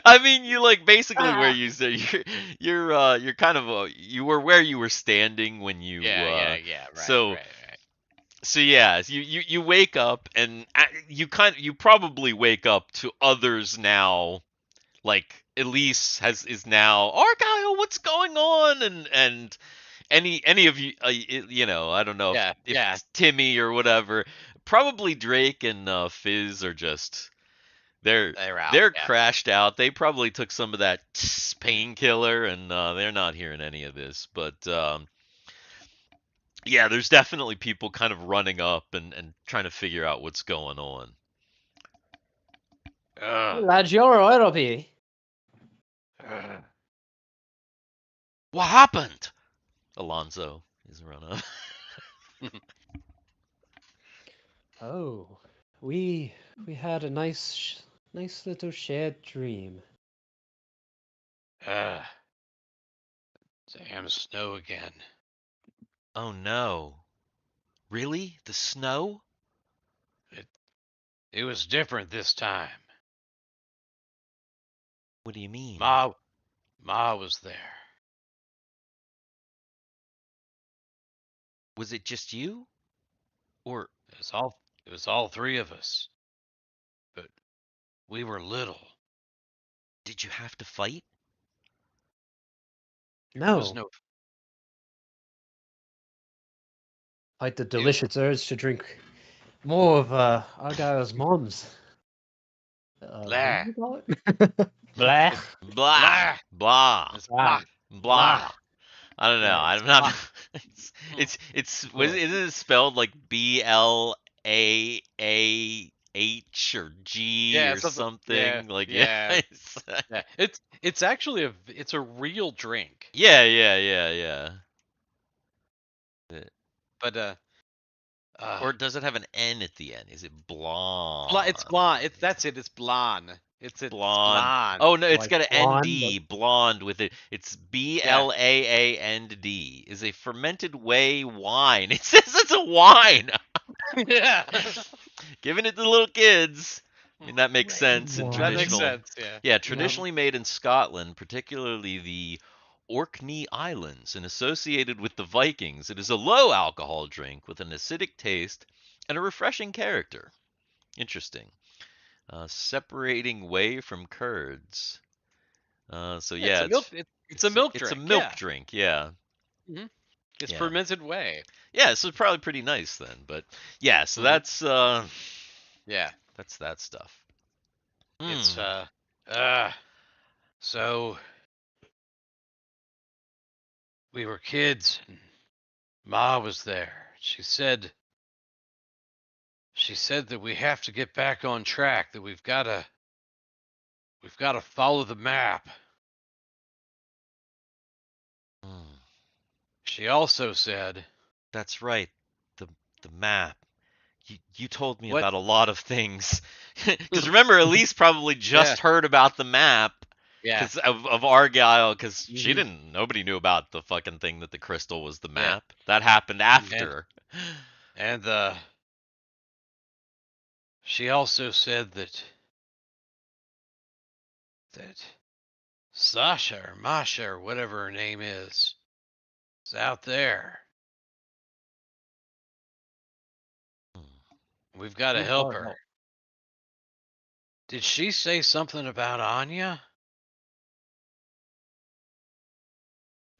I mean, you like basically where you said you're kind of you were where you were standing when you Yeah. Right. so Right. so yeah, you wake up and you probably wake up to others now, like Elise is now Argyle, what's going on, and any of you you know, I don't know Yeah. if Yeah. Timmy or whatever, probably Drake and Fizz are just They're out. they're Yeah. crashed out. They probably took some of that painkiller, and they're not hearing any of this. But yeah, there's definitely people kind of running up and trying to figure out what's going on. Lads, you're alright up here. What happened? Alonzo is run up. Oh, we had a nice little shared dream. Damn snow again. Oh no. Really? The snow? It was different this time. What do you mean? Ma was there. Was it just you? Or It was all three of us. But we were little. did you have to fight? There was No, no like the delicious urge to drink more of Argyle's mom's. What blah. do you call it? Blah. Blah. Blah. It's Blah. Blah. I don't know. Yeah, I'm it's not. blah. Isn't it spelled like BLAAH or G yeah, or something? Like yeah. it's, Yeah. It's actually it's a real drink. yeah. But Or does it have an N at the end? Is it blonde? it's blonde. That's it. It's blonde. It's Blonde. blonde. Oh no, it's Like got an blonde, ND, blonde with it. It's BLAAND. Is a fermented whey wine. It says it's a wine. Yeah. Giving it to little kids. I mean that makes sense in wine. That makes traditional. sense. Yeah. Yeah, traditionally made in Scotland, particularly the Orkney Islands, and associated with the Vikings. It is a low alcohol drink with an acidic taste and a refreshing character. Interesting. Separating whey from curds. So Yeah, yeah, it's a milk it's a drink. milk drink. Yeah, It's yeah, fermented whey. yeah. So it's probably pretty nice then. But yeah, so Yeah. that's that stuff. It's Hmm. so we were kids and Ma was there. She said that we have to get back on track, that we've got to follow the map. Hmm. She also said, That's right. The the map. You told me what? about a lot of things. Because remember, Elise probably just heard about the map. Yeah. Because of Argyle, because she Mhm. didn't. Nobody knew about the fucking thing that the crystal was the Yeah. map. That happened after. And she also said that Sasha or Masha or whatever her name is out there. We've got to Need help our her. help. Did she say something about Anya?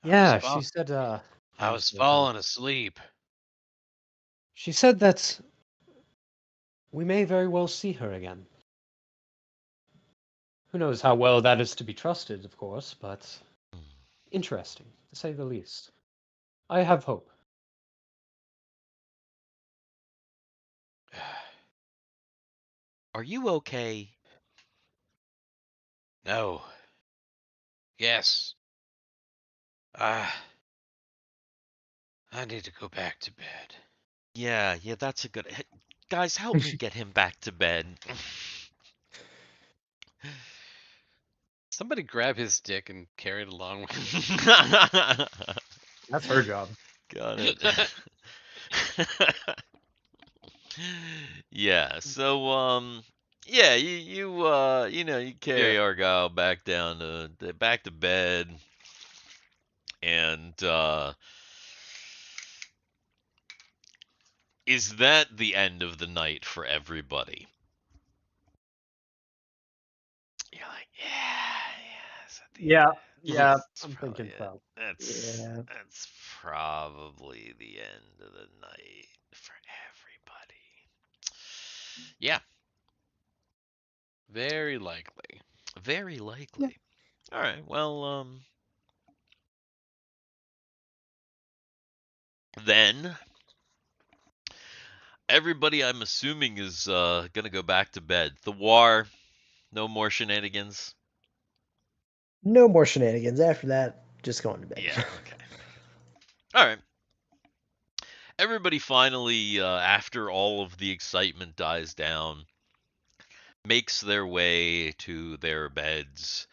Yeah, she said. I was falling asleep. She said that we may very well see her again. Who knows how well that is to be trusted, of course, but interesting, to say the least. I have hope. Are you okay? No. Yes. I need to go back to bed. Yeah, that's a good. Guys, help me get him back to bed. Somebody grab his dick and carry it along with him. That's her job. Got it. Yeah. So yeah, you carry Yeah. Argyle back down back to bed, and is that the end of the night for everybody? You're like, yeah, is that the Yeah, end? yeah, That's I'm probably thinking it. so. Yeah. That's probably the end of the night for everybody. Yeah, Very likely. very Yeah. likely. All right. Well, then everybody, I'm assuming, is gonna go back to bed. Thiwar, no more shenanigans. No more shenanigans. After that, just going to bed. Yeah. Okay. All right. Everybody finally, after all of the excitement dies down, makes their way to their beds,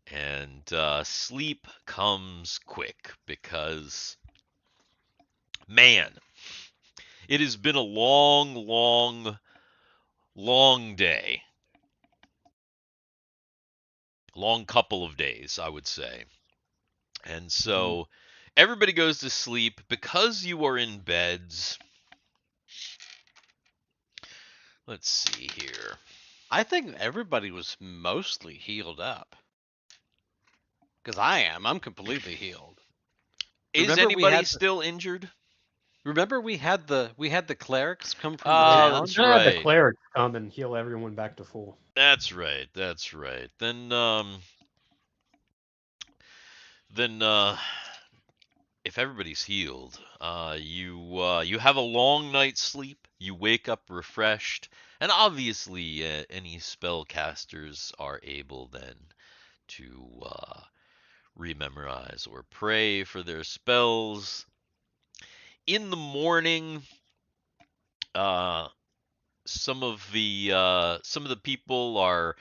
and sleep comes quick because, man, it has been a long, long, long day. Long couple of days, I would say. And so everybody goes to sleep because you are in beds. Let's see here. I think everybody was mostly healed up. Because I am. I'm completely healed. Is Remember we anybody had still injured? we had the clerics come from the Oh, town? that's I had the right. cleric come and heal everyone back to full. That's right. That's right. Then if everybody's healed, you have a long night's sleep. You wake up refreshed, and obviously, any spellcasters are able then to rememorize or pray for their spells. In the morning, uh, some of the people are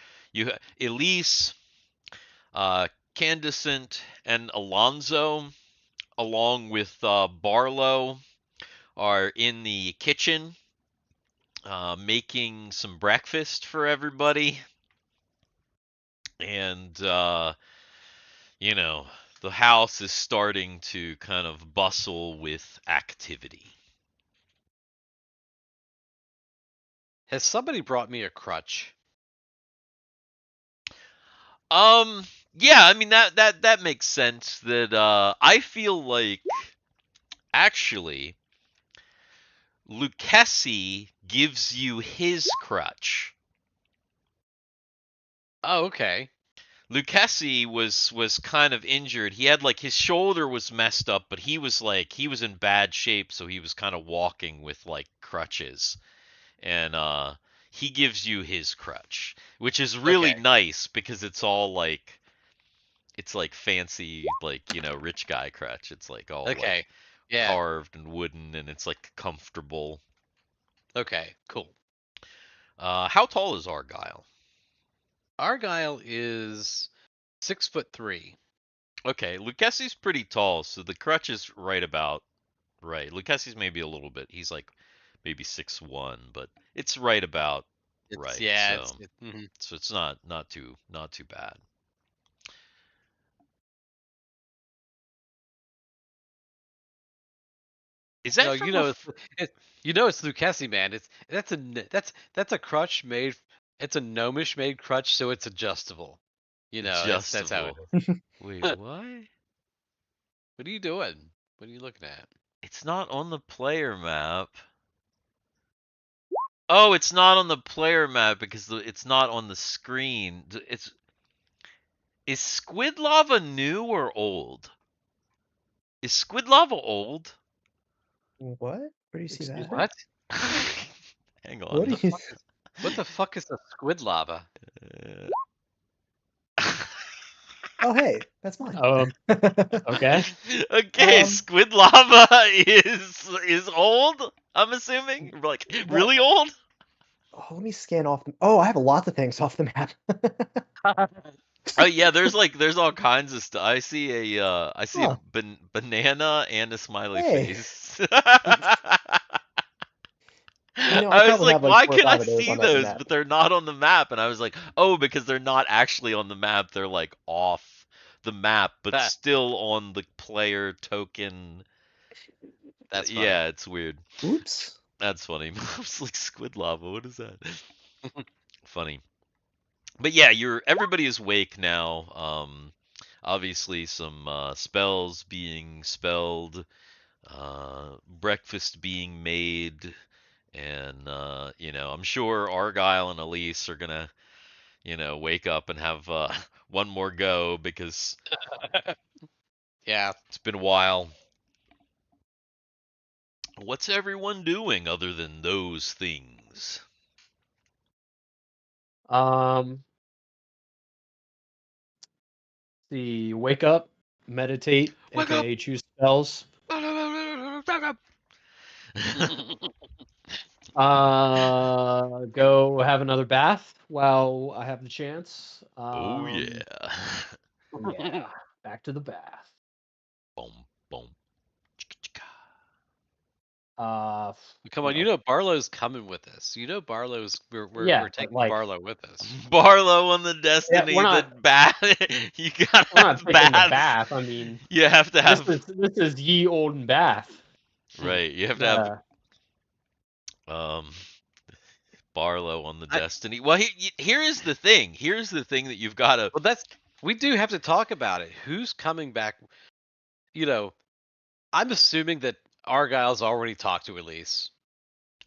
Elise, Candescent, and Alonzo, along with Barlow, are in the kitchen making some breakfast for everybody, and you know the house is starting to kind of bustle with activity. Has somebody brought me a crutch? Um, yeah, I mean that makes sense. That I feel like actually Lucchesi gives you his crutch. Oh, okay. Lucchesi was kind of injured. He had like his shoulder was messed up, but he was in bad shape, so he was kind of walking with like crutches. And he gives you his crutch, which is really Okay. nice because it's like fancy, like, rich guy crutch. It's like all like Okay. Yeah. carved and wooden, and it's like comfortable. Okay. Cool. How tall is Argyle? Argyle is 6'3". Okay, Lucchesi's pretty tall, so the crutch is right about right. Lucchesi's maybe a little bit. He's like maybe 6'1", but it's right about It's right. yeah. So Mhm. so it's not too bad. Is that No, from a it's Lucchesi, man. That's a crutch made. It's a gnomish made crutch, so it's adjustable. That's how it adjustable? is. Wait, what? What are you doing? What are you looking at? It's not on the player map. Oh, it's not on the player map because it's not on the screen. Is Squid Lava new or old? Is Squid Lava old? What? Where do you see Excuse that? me? What? Hang What on. do you? What the fuck is a squid lava? Uh, Oh, hey, that's mine. Okay. okay, Um, Squid Lava is old. I'm assuming, like, That. really old. Oh, let me scan off. Oh, I have lots of things off the map. Oh yeah, there's all kinds of stuff. I see a Huh. banana and a smiley Hey. face. I I was probably like, have like why 4 or can I 5 of those see on that those, map. but they're not on the map? And I was like, oh, because they're not actually on the map. They're like off the map, but That still on the player token. that's funny. Yeah, it's weird. Oops. That's funny. It's like squid lava. What is that? Funny. But yeah, everybody is awake now. Obviously some spells being spelled, breakfast being made, and I'm sure Argyle and Elise are gonna, wake up and have one more go because Yeah. it's been a while. What's everyone doing other than those things? Um, wake up, meditate, Wake up! aka choose spells. Go have another bath while I have the chance. Oh yeah. Yeah, back to the bath. Boom, boom. Chicka, chicka. Uh, Come what on, you else? know Barlow's coming with us. You know Barlow's Yeah, we're but taking like, Barlow with us. Barlow on the yeah, Destiny, the you gotta we're not have taking the baths. bath. I mean, You have to have this is ye olden bath. right. You have to have Uh, um Barlow on the I, Destiny. Well, here is the thing. Here's the thing that you've got to. well, we do have to talk about it. Who's coming back? You know, I'm assuming that Argyle's already talked to Elise,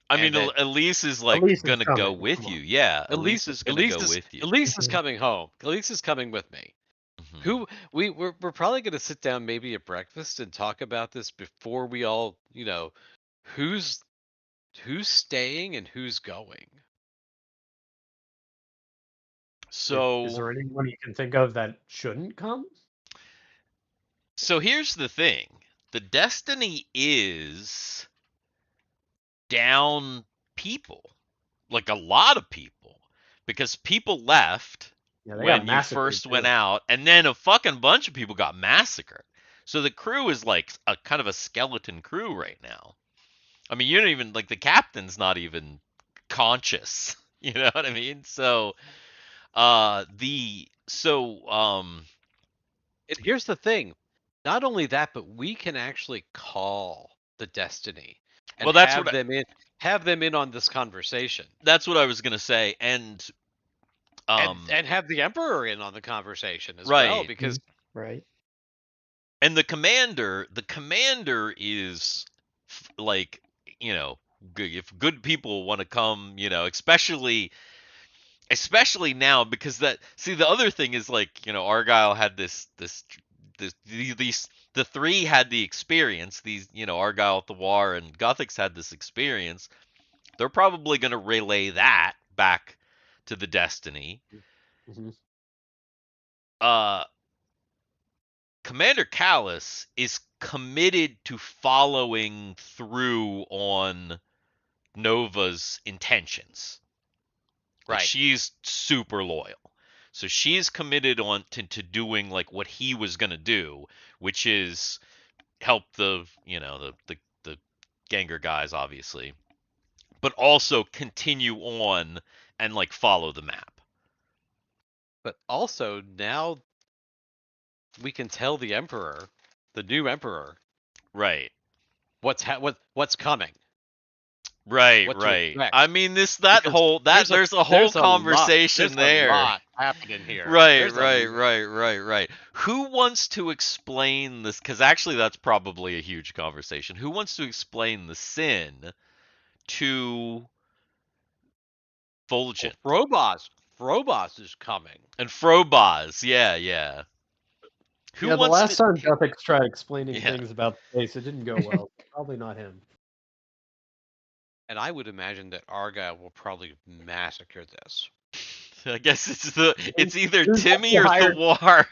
I mean, and that Elise is like Elise is gonna go coming. with Come you. on. Yeah, Elise is gonna go with you. Elise is Mhm. coming home. Elise is coming with me. Mhm. Who we're probably going to sit down maybe at breakfast and talk about this before we all who's who's staying and who's going. Is So, there anyone you can think of that shouldn't come? so here's the thing. The Destiny is down people, like a lot of people, because people left Yeah, they got when you massacred first went too. out, and then a fucking bunch of people got massacred. So the crew is like a kind of a skeleton crew right now. I mean, you don't even like the captain's not even conscious. You know what I mean? So, the so And here's the thing, not only that, but we can actually call the Destiny and well, have them in on this conversation. that's what I was gonna say, and And have the Emperor in on the conversation as well, right, because Right. and the commander is like, if good people want to come, especially now, because that see the other thing is like, Argyle had these the three had the experience, these, Argyle, Thiwar, and Guthix had this experience. They're probably going to relay that back to the Destiny. Hmm. uh Commander Callus is committed to following through on Nova's intentions. Like, right. she's super loyal. So she's committed to doing like what he was gonna do, which is help the Ganger guys, obviously, but also continue on and like follow the map. But also now we can tell the Emperor, the new Emperor, Right. what's coming, Right, what to right. expect. I mean, Because there's a whole there's conversation a there. lot happening here. Right, There's a right, right, right, right. Who wants to explain this? Because actually, that's probably a huge conversation. Who wants to explain the sin to well, Fulgent Frobos is coming. and Frobos? Yeah, yeah. Who Yeah, the wants last to? time Guthix tried explaining Yeah. things about the base, it didn't go well. Probably not him. And I would imagine that Argyle will probably massacre this. I guess it's either Who's got Timmy the or higher, Thawar.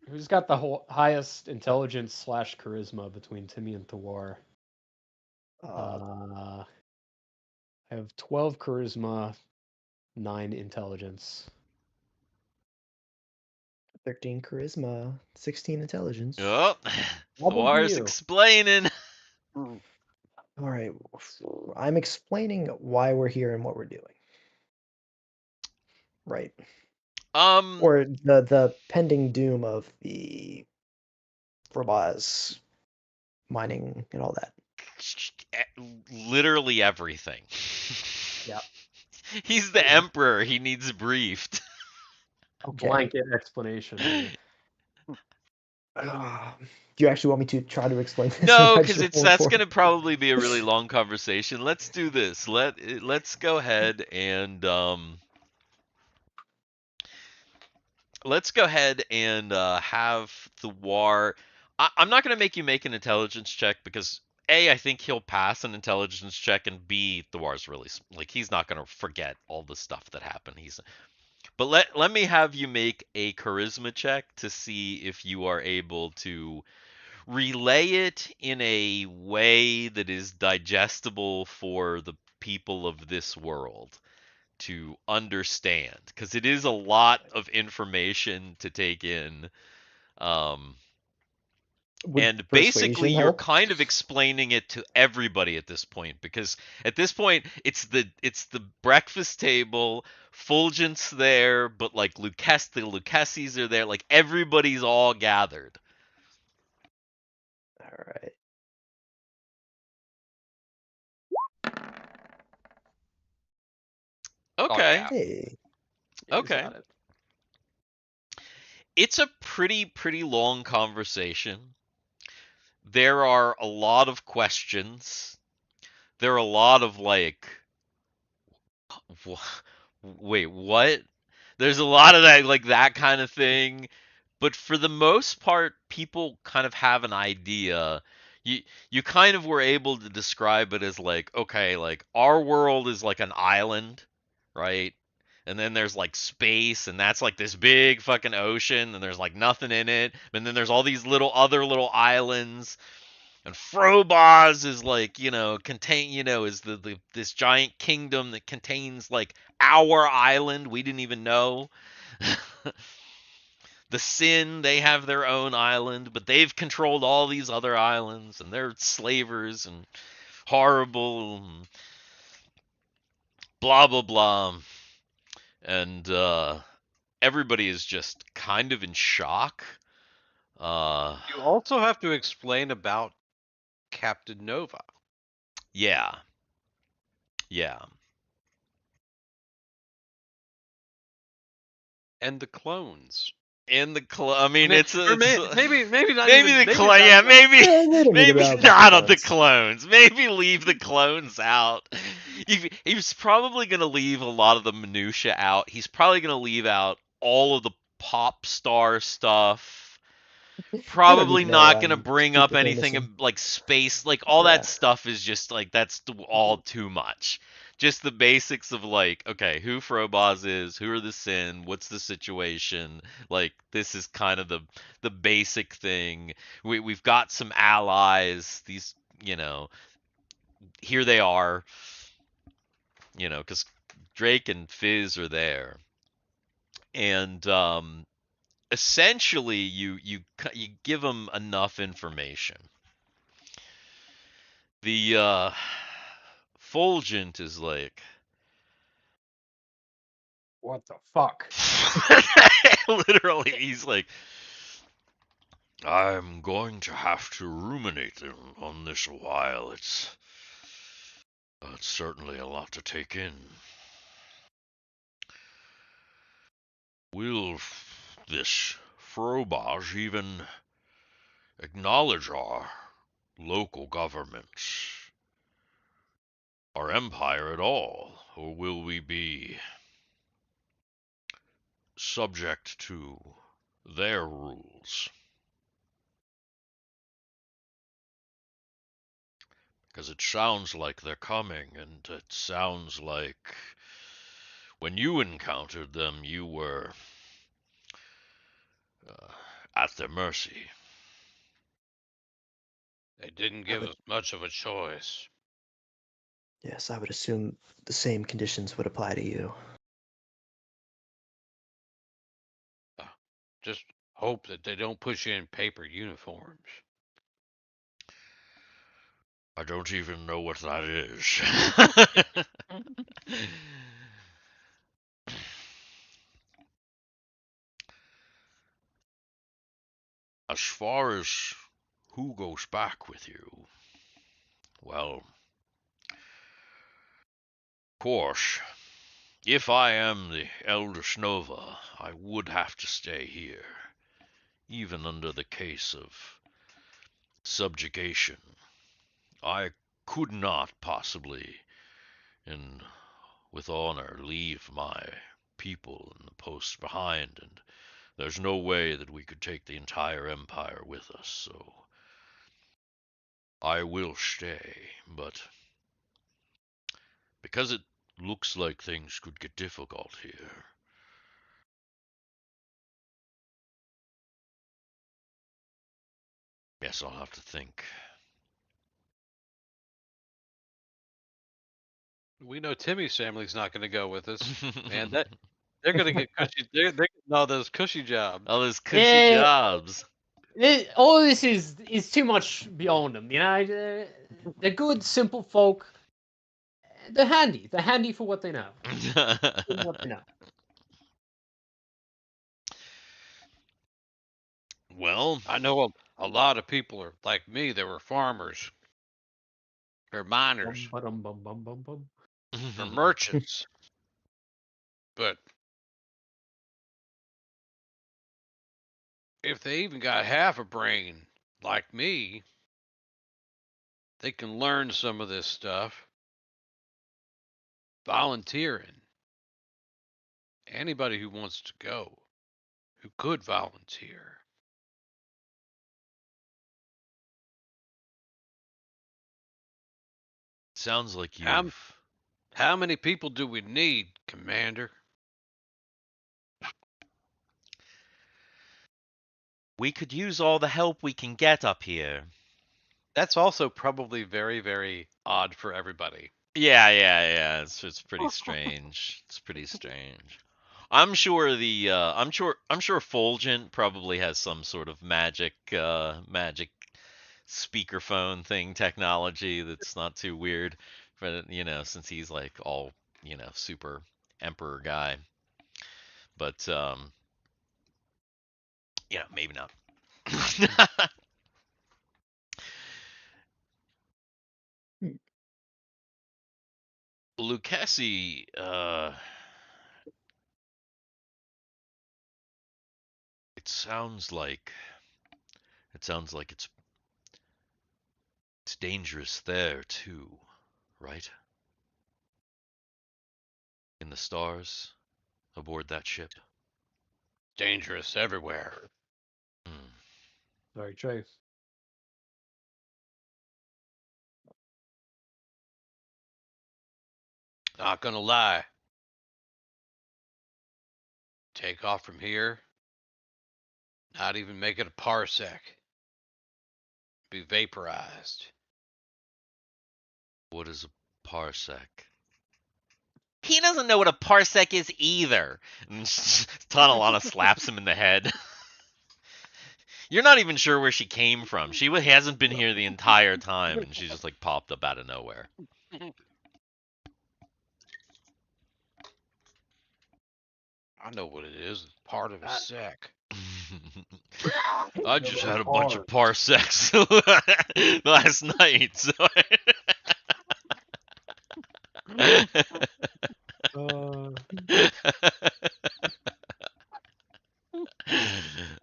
who's got the highest intelligence / charisma between Timmy and Thiwar? Uh, I have 12 charisma, 9 intelligence. 13 charisma, 16 intelligence. Oh, Double Thiwar's you. explaining. All right, I'm explaining why we're here and what we're doing. Right. Or the pending doom of the robots mining and all that. Literally everything. Yep. He's the emperor. He needs briefed. Okay. Blanket explanation. Here. Do you actually want me to try to explain this? No, because that's going to probably be a really long conversation. Let's do this. Let's go ahead and have Thiwar. I'm not going to make you make an intelligence check because A, I think he'll pass an intelligence check, and B, Thiwar's really like he's not going to forget all the stuff that happened. But let me have you make a charisma check to see if you are able to relay it in a way that is digestible for the people of this world to understand, because it is a lot of information to take in. And basically you're kind of explaining it to everybody at this point, because at this point it's the breakfast table. Fulgent's there, but like the Luccheses are there, like everybody's all gathered. All right. Okay. yeah. Hey. Okay. It's a pretty long conversation. There are a lot of questions. There are a lot of like, wait, what? There's a lot of that, like that kind of thing. But for the most part, people kind of have an idea. You kind of were able to describe it as like, okay, like our world is like an island, right? And then there's like space, and that's like this big fucking ocean, and there's like nothing in it. And then there's all these other little islands. And Frobaz is like, is this giant kingdom that contains like our island. We didn't even know. The Sin, they have their own island, but they've controlled all these other islands, and they're slavers and horrible and blah blah blah. And everybody is just kind of in shock. You also have to explain about Captain Nova. Yeah. And the clones. In the I mean, it's maybe not maybe even the clone. Yeah, maybe not the clones. Maybe leave the clones out. He's probably gonna leave a lot of the minutia out. He's probably gonna leave out all of the pop star stuff. Probably not gonna bring up anything like space, like all that stuff is just like that's all too much. Just the basics of like, okay, who Frobaz is, who are the Sin, what's the situation, like this is kind of the basic thing. We've got some allies, these, here they are, because Drake and Fizz are there, and essentially you give them enough information. The Fulgent is like, what the fuck? Literally, he's like, I'm going to have to ruminate on this a while. It's certainly a lot to take in. Will this Frobaj even acknowledge our local governments, our empire at all, or will we be subject to their rules? Because it sounds like they're coming, and it sounds like when you encountered them, you were at their mercy. They didn't give us much of a choice. Yes, I would assume the same conditions would apply to you. Just Hope that they don't push in paper uniforms. I don't even know what that is. As far as who goes back with you, well, of course, if I am the eldest Nova, I would have to stay here, even under the case of subjugation. I could not possibly, and with honor, leave my people and the posts behind, and there's no way that we could take the entire empire with us, so I will stay, but because it looks like things could get difficult here, yes, I'll have to think. We know Timmy's family's not going to go with us, man. They're going to get cushy. They're getting all those cushy jobs. All those cushy Yeah. jobs. All this is too much beyond them. You know, they're good, simple folk. They're handy. They're handy for what they know. For what they know. Well, I know a lot of people are like me. They were farmers, or miners, Bum, bum, bum, bum, bum. or merchants, but if they even got half a brain like me, they can learn some of this stuff. Volunteering. Anybody who wants to go, who could volunteer. sounds like How, you've... how many people do we need, Commander? We could use all the help we can get up here. That's also probably very, very odd for everybody. Yeah. It's pretty strange. It's pretty strange. I'm sure I'm sure Fulgent probably has some sort of magic speakerphone thing technology that's not too weird, for since he's like all super emperor guy. But maybe not. Lucchesi, it sounds like it's dangerous there too, right? In the stars, aboard that ship. Dangerous everywhere. Hmm. Very true. Not gonna lie. Take off from here. Not even make it a parsec. Be vaporized. What is a parsec? He doesn't know what a parsec is either. And Tanalana slaps him in the head. You're not even sure where she came from. She hasn't been here the entire time, and she just like popped up out of nowhere. I know what it is. It's part of a sec. I just had a bunch of parsecs last night. So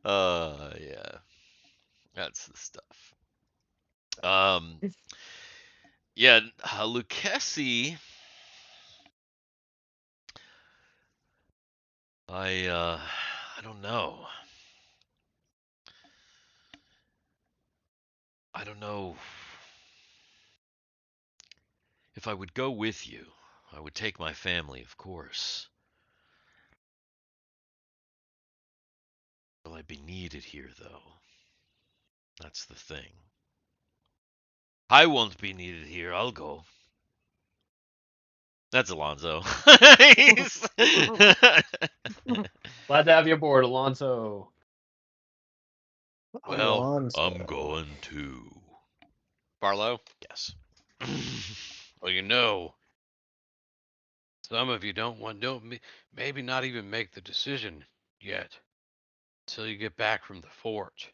yeah, that's the stuff. Yeah, Lucchesi. I don't know. I don't know if I would go with you. I would take my family, of course. Will I be needed here, though? That's the thing. I won't be needed here. I'll go. That's Alonzo. Glad to have you aboard, Alonso. Well, Alonso. I'm going to. Barlow, Yes. well, some of you don't maybe not even make the decision yet until you get back from the fort.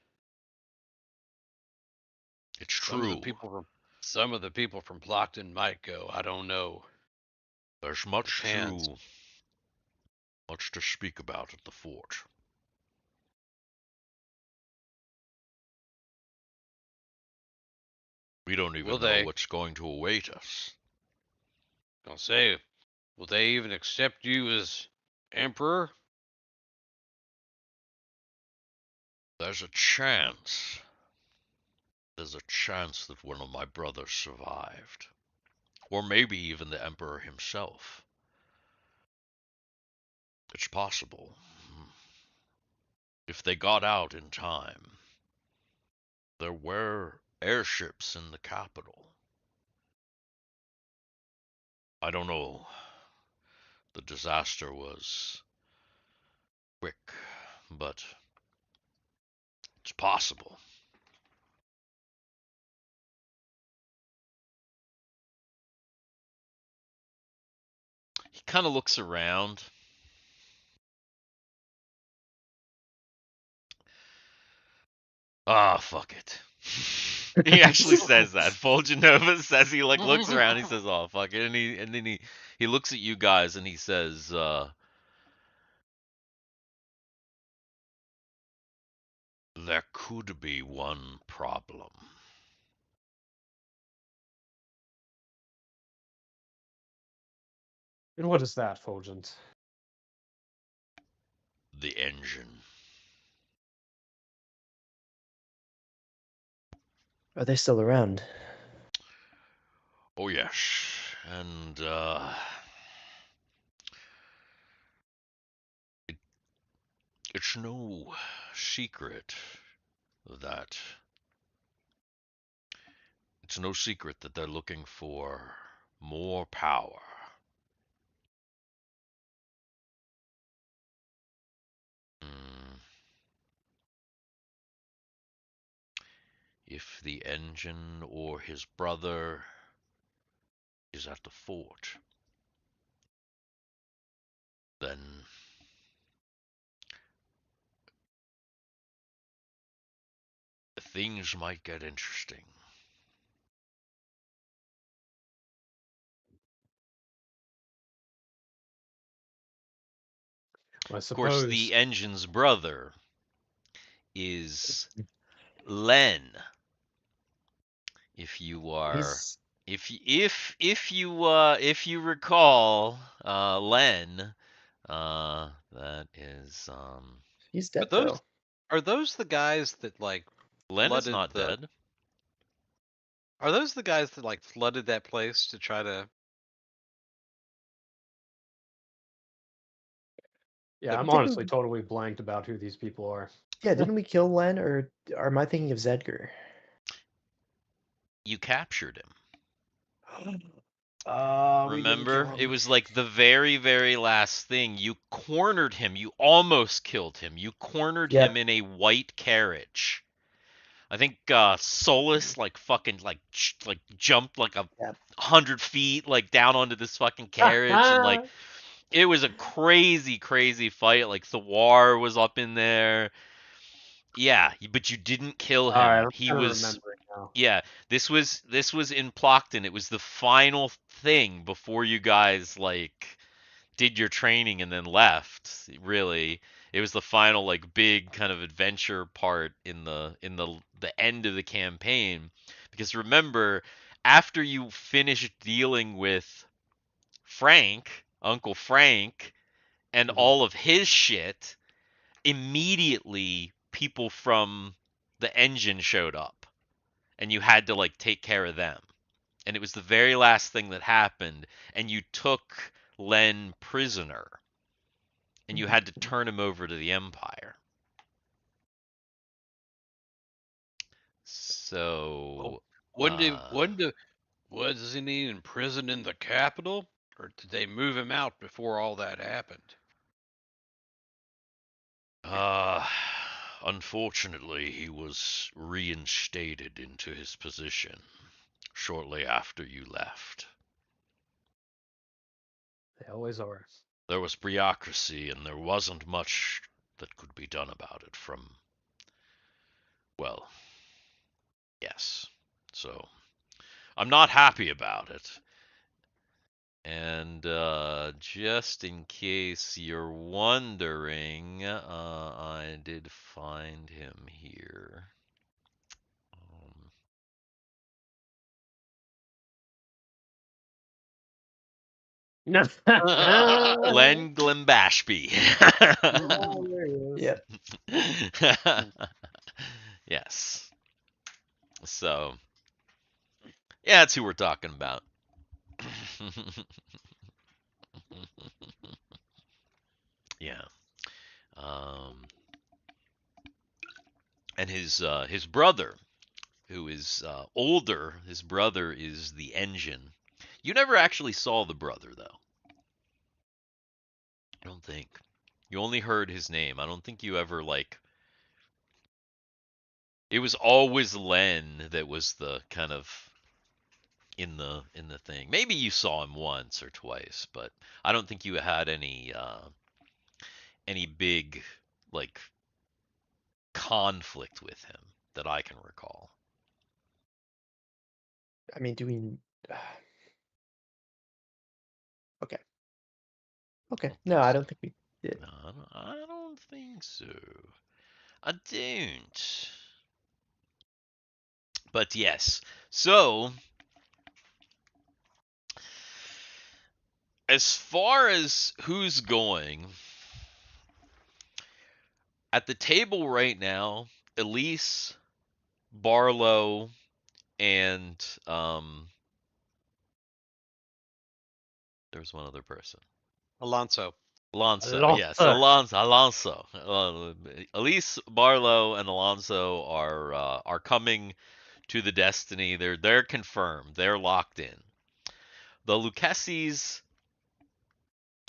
It's Some of the true. people from Plockton might go. I don't know. There's much Depends. to speak about at the fort. We don't Will even know they? what's going to await us. I'll say, will they even accept you as emperor? There's a chance. There's a chance that one of my brothers survived. Or maybe even the Emperor himself. It's possible. If they got out in time. There were airships in the capital. I don't know. The disaster was quick, but it's possible. He kind of looks around. Ah, fuck it. He actually says that. Fulgenova says he looks around. He says, "Oh fuck it," and then he looks at you guys and he says, "There could be one problem. And what is that, Fulgent? The engine." Are they still around? Oh yes, and it's no secret that they're looking for more power. Mm, if the engine or his brother is at the fort, then things might get interesting. Well, I Of course, suppose. the engine's brother is Len. If you are, He's if you recall, Len, that is he's Are dead those though. are those the guys that like Len is flooded not the? dead. Are those the guys that like flooded that place to try to? Yeah, The, I'm honestly Didn't totally blanked about who these people are. didn't we kill Len, or am I thinking of Zedgar? You captured him. We didn't kill Remember? It him. was like the very, very last thing. You cornered him. You almost killed him. You cornered him Yep. in a white carriage. I think Solus like fucking like jumped like Yep. 100 feet like down onto this fucking carriage and like it was a crazy, crazy fight. Like Thiwar was up in there. Yeah, but you didn't kill All right, him. I'm He kind of was remembering now. yeah. This was in Plockton. It was the final thing before you guys like did your training and then left. Really, it was the final like big kind of adventure part in the end of the campaign. Because remember, after you finished dealing with Frank, Uncle Frank, and Mhm. all of his shit, immediately people from the engine showed up and you had to like take care of them. And it was the very last thing that happened and you took Len prisoner and you had to turn him over to the Empire. well, So, uh, wasn't he in prison in the capital, or did they move him out before all that happened? uh, unfortunately, he was reinstated into his position shortly after you left. They always are. There was bureaucracy, and there wasn't much that could be done about it from, well, yes. So, I'm not happy about it. And just in case you're wondering, I did find him here. Len Glimbashby. Oh, there he is. Yeah. Yes. So, yeah, that's who we're talking about. Yeah. And his brother, who is older, his brother is the engine. You never actually saw the brother, though. I don't think. You only heard his name. I don't think you ever like. It was always Len that was the kind of in the thing. Maybe you saw him once or twice, but I don't think you had any big like conflict with him that I can recall. I mean, do we? Okay. Okay. No, I don't think we did. No, I don't think so. I don't. But yes. So, as far as who's going, at the table right now, Elise, Barlow, and there's one other person. Alonso. Alonso, yes, Alonso. Elise, Barlow, and Alonso are coming to the Destiny. They're confirmed. They're locked in. The Luccheses,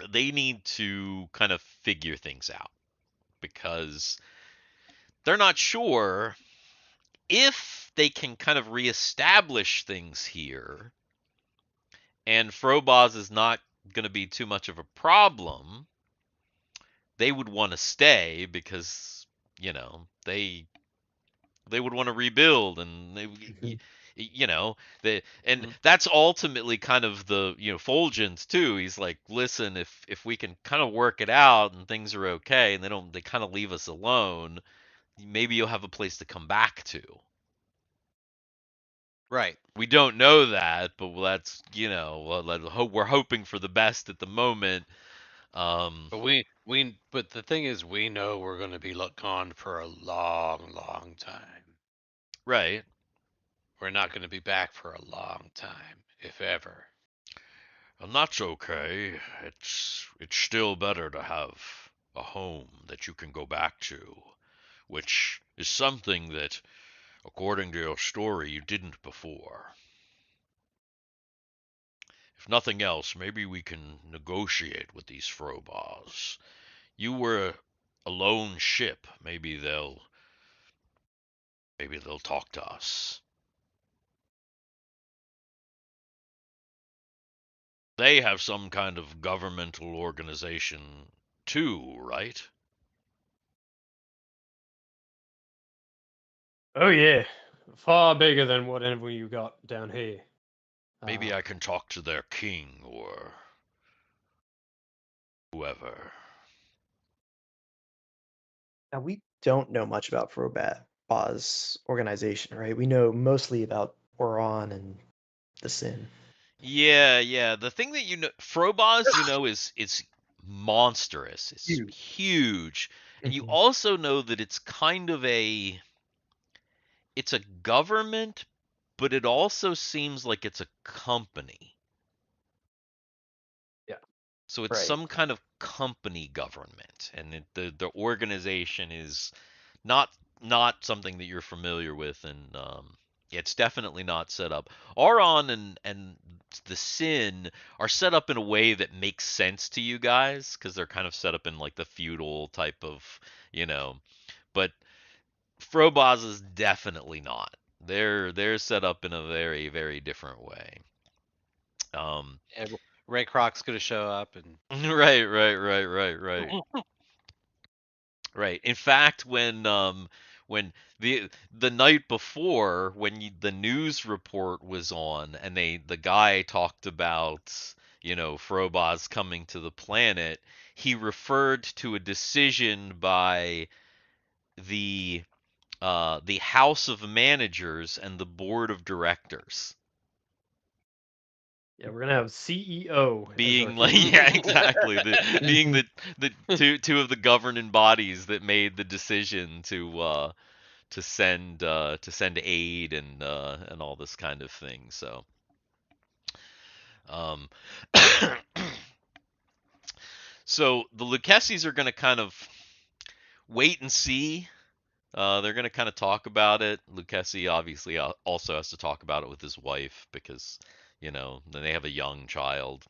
they need to kind of figure things out because they're not sure if they can kind of reestablish things here, and Frobos is not going to be too much of a problem. They would want to stay because they would want to rebuild, and that's ultimately kind of the Fulgence too. He's like, listen, if we can kind of work it out and things are okay, and they kind of leave us alone, maybe you'll have a place to come back to. Right. We don't know that, but that's we're hoping for the best at the moment. But the thing is, we know we're going to be gone for a long, long time. Right. We're not going to be back for a long time, if ever. And that's okay. It's still better to have a home that you can go back to, which is something that, according to your story, you didn't before. If nothing else, maybe we can negotiate with these Frobos. You were a lone ship. Maybe they'll talk to us. They have some kind of governmental organization too, right? Oh yeah, far bigger than whatever you got down here. Maybe I can talk to their king or whoever. Now we don't know much about Frobaz's organization, right? We know mostly about Oron and the Sin. Yeah. The thing that Frobos, is monstrous. It's huge. And you also know that it's kind of it's a government, but it also seems like it's a company. Yeah. So it's some kind of company government, and the organization is not something that you're familiar with, and it's definitely not set up. Auron and the Sin are set up in a way that makes sense to you guys because they're kind of set up in like the feudal type of, but Frobos is definitely not. They're set up in a very, very different way. And Ray Kroc's gonna show up and Right. Right. In fact, when the night before, when the news report was on, and the guy talked about, Frobos coming to the planet, he referred to a decision by the the House of Managers and the Board of Directors. Yeah, we're gonna have CEO as Being our like, king. yeah, exactly. Being the two of the governing bodies that made the decision to send aid and all this kind of thing. So, um, so the Lucchesis are going to kind of wait and see. They're going to kind of talk about it. Lucchesi obviously also has to talk about it with his wife because, then they have a young child.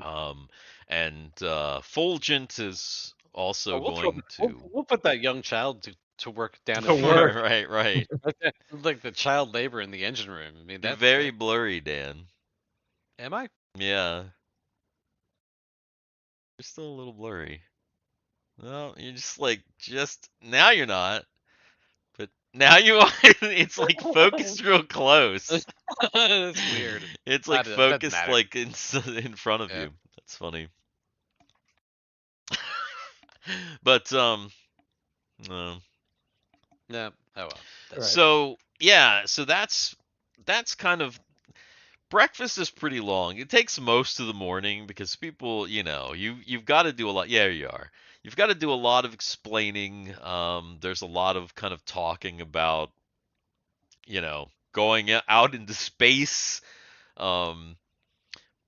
Um, and Fulgent is also going to we'll put that young child to work down To at work. right. like the child labor in the engine room. I mean, You're that's very blurry, Dan. am I? Yeah, you're still a little blurry. No, you're just now you're not, but now you are. It's like focused real close. That's weird. It's like Doesn't focused matter. like in front of Yeah. you. That's funny. But uh, No. Oh well. Right. so yeah, so that's kind of breakfast is pretty long. It takes most of the morning because people, you've got to do a lot. Yeah, you are. You've got to do a lot of explaining. There's a lot of kind of talking about, going out into space.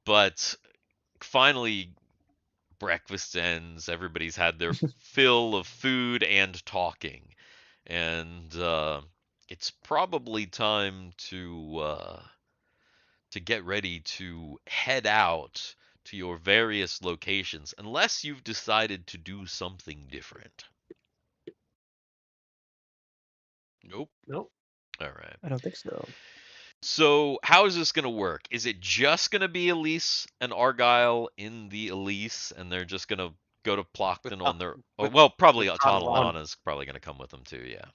But finally, breakfast ends. Everybody's had their fill of food and talking, and it's probably time to get ready to head out to your various locations, unless you've decided to do something different. Nope. Nope. All right. I don't think so. So, how is this going to work? Is it just going to be Elise and Argyle in the Elise, and they're just going to go to Plockton on their? Well, probably with Tatalana's probably going to come with them too. Yeah.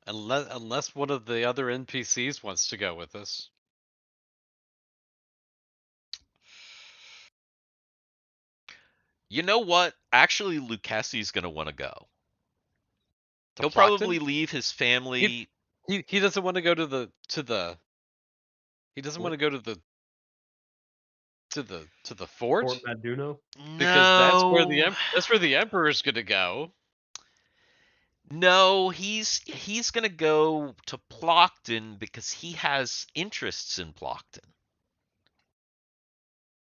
Unless one of the other NPCs wants to go with us. You know what? Actually, Lucchesi's going to want to go. To He'll Plockton? probably leave his family. He doesn't want to go to the he doesn't want to go to the fort Fort Maduno. because No. that's where the emperor's gonna go. No, he's gonna go to Plockton because he has interests in Plockton.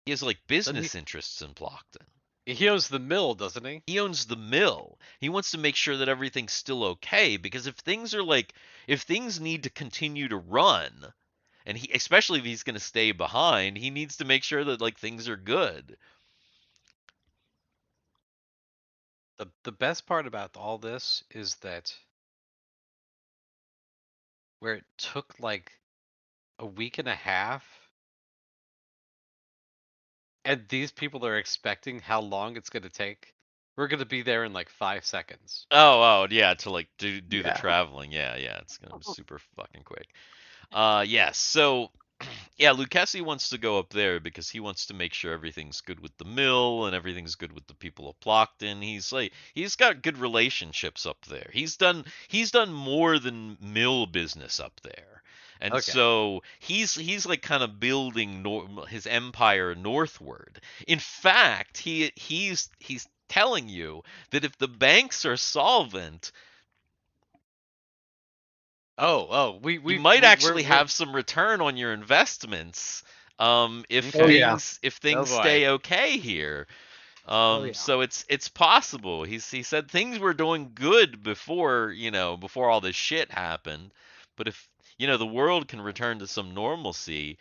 He has like business interests in Plockton. He owns the mill, doesn't he? He owns the mill. He wants to make sure that everything's still okay because if things need to continue to run, and especially if he's gonna stay behind, he needs to make sure that like things are good. The best part about all this is that where it took like a week and a half, and these people are expecting how long it's gonna take. We're gonna be there in like 5 seconds. Oh, yeah, to like do the Yeah. traveling. Yeah, it's gonna be super fucking quick. Yes. So, yeah, Lucchesi wants to go up there because he wants to make sure everything's good with the mill and everything's good with the people of Plockton. He's got good relationships up there. He's done more than mill business up there. And Okay. so he's like kind of building his empire northward. In fact, he's telling you that if the banks are solvent, we you might actually have some return on your investments if Okay. Oh, yeah. things boy. stay okay here. Yeah. So it's possible. He said things were doing good before all this shit happened, but if the world can return to some normalcy,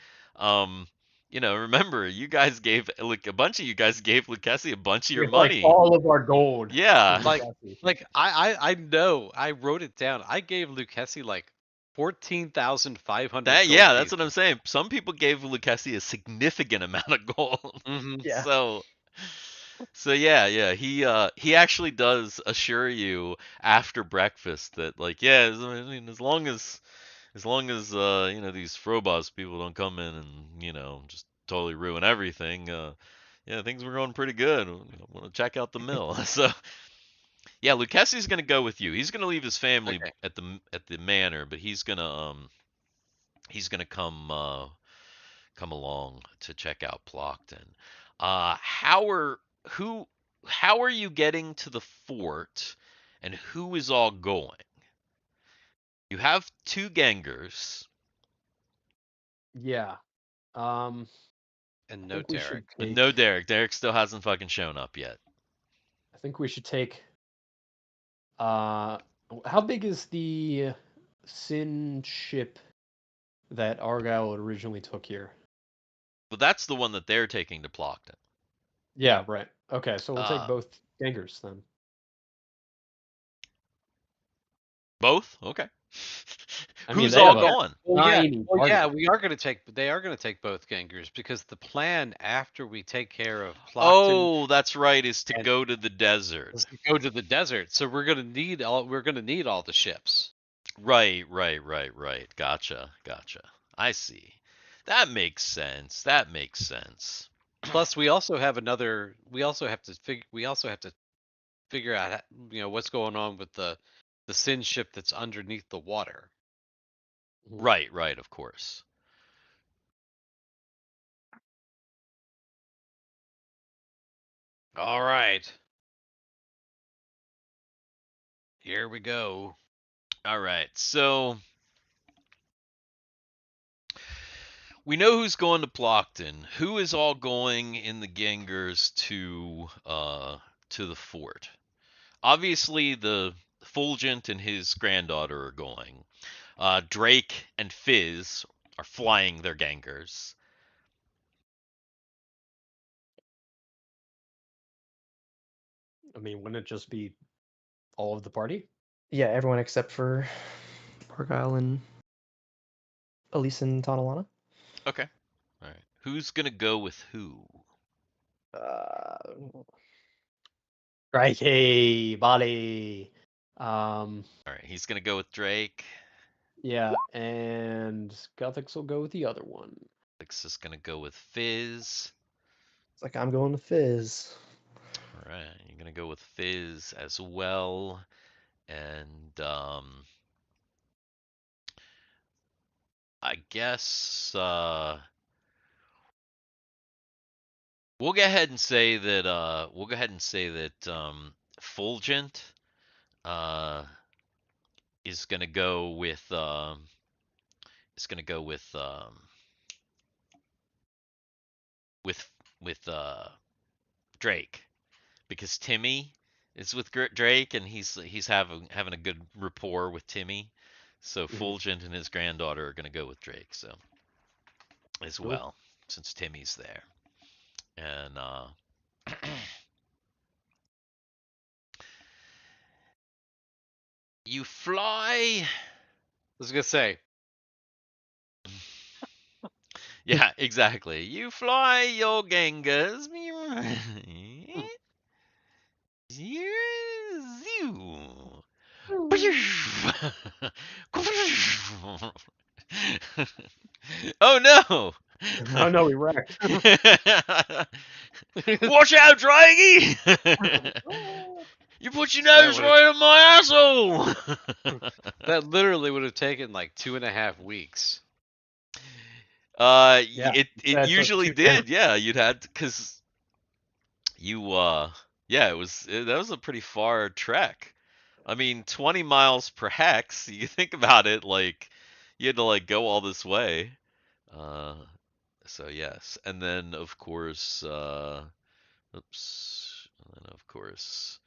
remember, you guys gave like a bunch of you guys gave Lucchesi a bunch of your With, like, money. all of our gold. Yeah. Like, Lucchesi. I know. I wrote it down. I gave Lucchesi like 14,500 That gold that's what I'm pieces. saying. Some people gave Lucchesi a significant amount of gold. Mm-hmm. Yeah. So yeah, he actually does assure you after breakfast that like I mean as long as these Frobos people don't come in and just totally ruin everything, yeah, things were going pretty good. I want to check out the mill. So yeah, Lucchesi's gonna go with you. He's gonna leave his family Okay. at the manor, but he's gonna come along to check out Plockton. Who how are you getting to the fort, and who is all going? You have two gangers. Yeah. I And no think we should Derek. But take. no Derek. Derek still hasn't fucking shown up yet. I think we should take. How big is the Sin ship that Argyle originally took here? But that's the one that they're taking to Plockton. Yeah, right. Okay, so we'll take Uh, both gangers then. Both? Okay. I mean, Who's they all have a going? tiny Well, yeah, party. we are going to take. They are going to take both gangers because the plan after we take care of Plockton Oh, that's right, is to and go to the desert. is to go to the desert. So we're going to need all. We're going to need all the ships. Right. Gotcha. I see. That makes sense. Plus, we also have another. We also have to figure. We also have to figure out, what's going on with the Sin ship that's underneath the water. Right, of course. All right. Here we go. All right. So we know who's going to Plockton. Who is all going in the gangers to the fort? Obviously, the Fulgent and his granddaughter are going. Drake and Fizz are flying their gangers. I mean, wouldn't it just be all of the party? Yeah, everyone except for Argyle and Elise and Tonalana. Okay. All right. Who's gonna go with who? Crikey, Bali. Um, All right. He's gonna go with Drake. yeah, and Guthix will go with the other one. Alex is gonna go with Fizz. It's like I'm going to Fizz. All right. You're gonna go with Fizz as well, and I guess we'll go ahead and say that Fulgent uh, is gonna go with with Drake, because Timmy is with Drake, and he's having a good rapport with Timmy. So Fulgent and his granddaughter are gonna go with Drake, so as Cool. well, since Timmy's there. And you fly. I was gonna say. Yeah, exactly. You fly your gangers. Oh no! Oh no, we wrecked. Watch out, Draggy! You put your nose right in my asshole! That literally would have taken like 2.5 weeks. Yeah, it that's usually what did. Yeah, you'd had because you yeah, that was a pretty far trek. I mean, 20 miles per hex. You think about it, like you had to like go all this way. Uh, so yes, and then of course, oops, and then of course.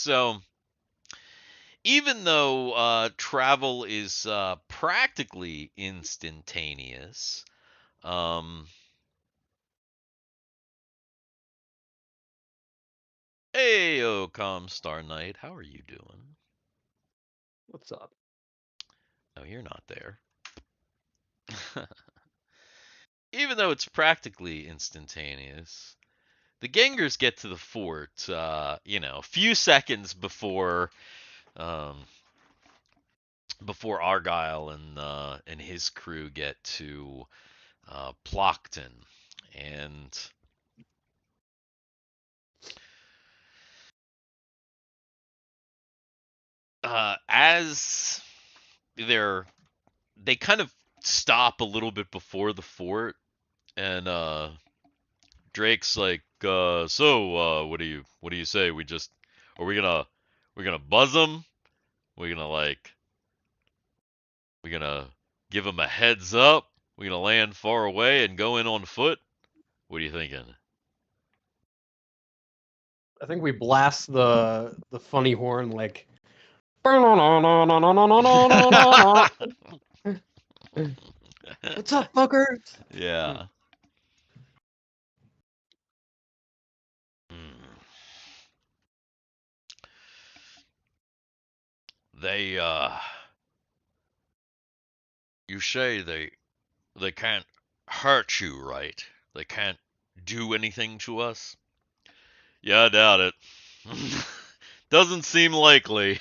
So even though travel is practically instantaneous, hey, Star Knight, how are you doing? What's up? Oh, you're not there. Even though it's practically instantaneous, the Gengars get to the fort, a few seconds um, before Argyle and his crew get to Plockton, and as they kind of stop a little bit before the fort, and Drake's like, so what do you say? Are we gonna buzz them? We gonna we gonna give them a heads up? We gonna land far away and go in on foot? What are you thinking? I think we blast the funny horn like. What's up, fuckers? Yeah. Hmm. They you say they can't hurt you, right? They can't do anything to us? Yeah, I doubt it. Doesn't seem likely.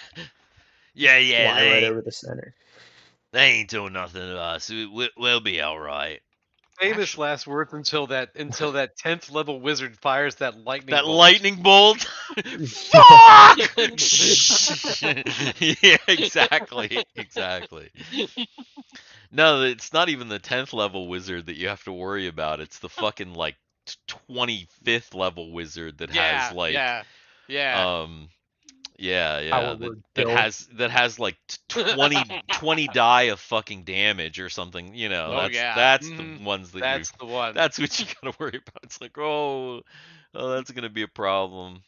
Yeah, Fly right over the center. they ain't doing nothing to us. We'll be all right. Famous Actually, last words until that 10th level wizard fires that lightning that bolt. lightning bolt. Fuck! Yeah, exactly. No, it's not even the 10th level wizard that you have to worry about. It's the fucking like 25th level wizard that has like yeah. um yeah, Power that word kill. like 20 die of fucking damage or something, Oh yeah. that's the ones that That's the one. that's what you got to worry about. It's like, "Oh, that's going to be a problem."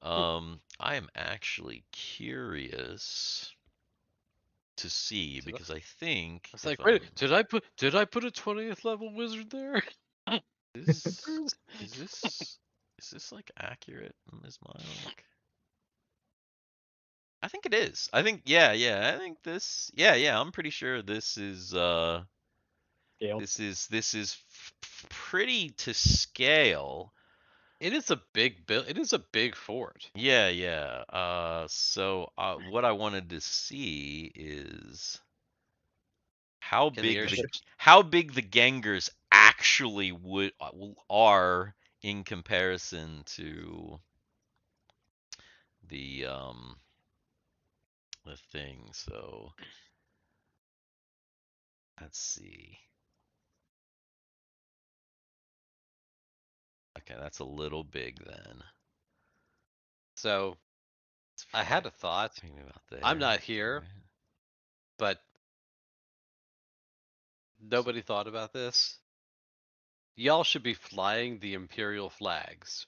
I am actually curious to see because I think It's if like, wait, did I put a 20th level wizard there? this is this like accurate? Is my like I think it is. I think yeah. I think this yeah. I'm pretty sure this is Gale. this is pretty to scale. It is a big build. It is a big fort. Yeah. So what I wanted to see is how Can the big airships? the Gengars actually are in comparison to the the thing. So let's see. Okay, that's a little big then. So I had a thought. Maybe about there. I'm not here, Right. but nobody thought about this. Y'all should be flying the Imperial flags.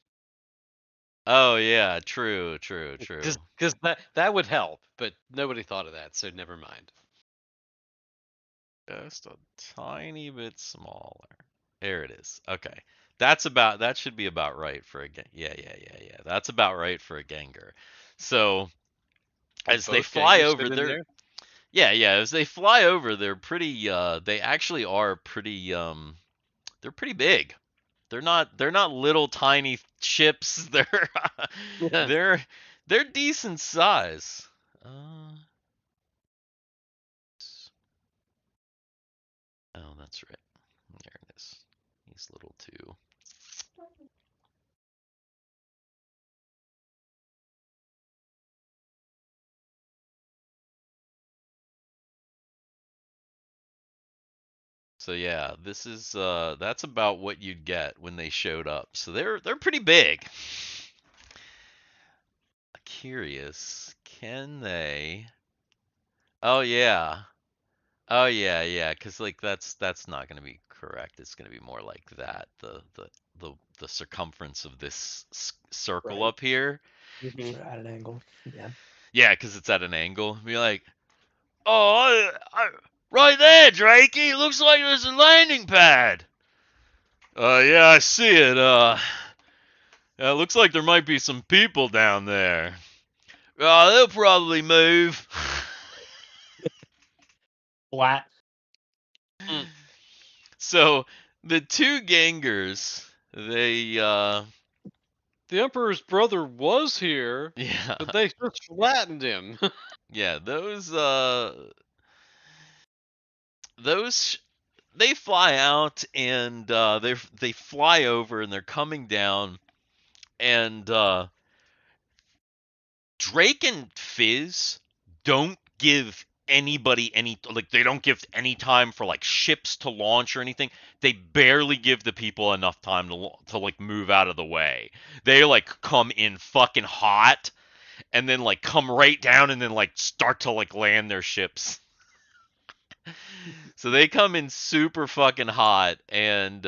Oh yeah, true. Because that would help, but nobody thought of that, so never mind. Just a tiny bit smaller. There it is. Okay. That should be about right for a yeah. That's about right for a Gengar. So as they Both fly Gengars over, fit in there. as they fly over, they're pretty they actually are pretty they're pretty big. They're not little tiny ships. They're they're decent size. Oh, that's right. There it is. He's little too. So yeah, this is that's about what you'd get when they showed up. So they're pretty big. Curious, can they? Oh yeah. Cuz like that's not going to be correct. It's going to be more like that. The the circumference of this circle Right. up here. Mhm. Sure, at an angle. Yeah. Yeah, because it's at an angle. Be like, oh, right there, Drakey. Looks like there's a landing pad. Yeah, I see it. Yeah, looks like there might be some people down there. They'll probably move. Flat. So the two gangers, they The Emperor's brother was here, yeah, but they just flattened him. yeah, those they fly out and they fly over and they're coming down and Drake and Fizz don't give anybody any, like, they don't give any time for like ships to launch or anything. They barely give the people enough time to like move out of the way. They like come in fucking hot and then like come right down and then like start to like land their ships. So they come in super fucking hot and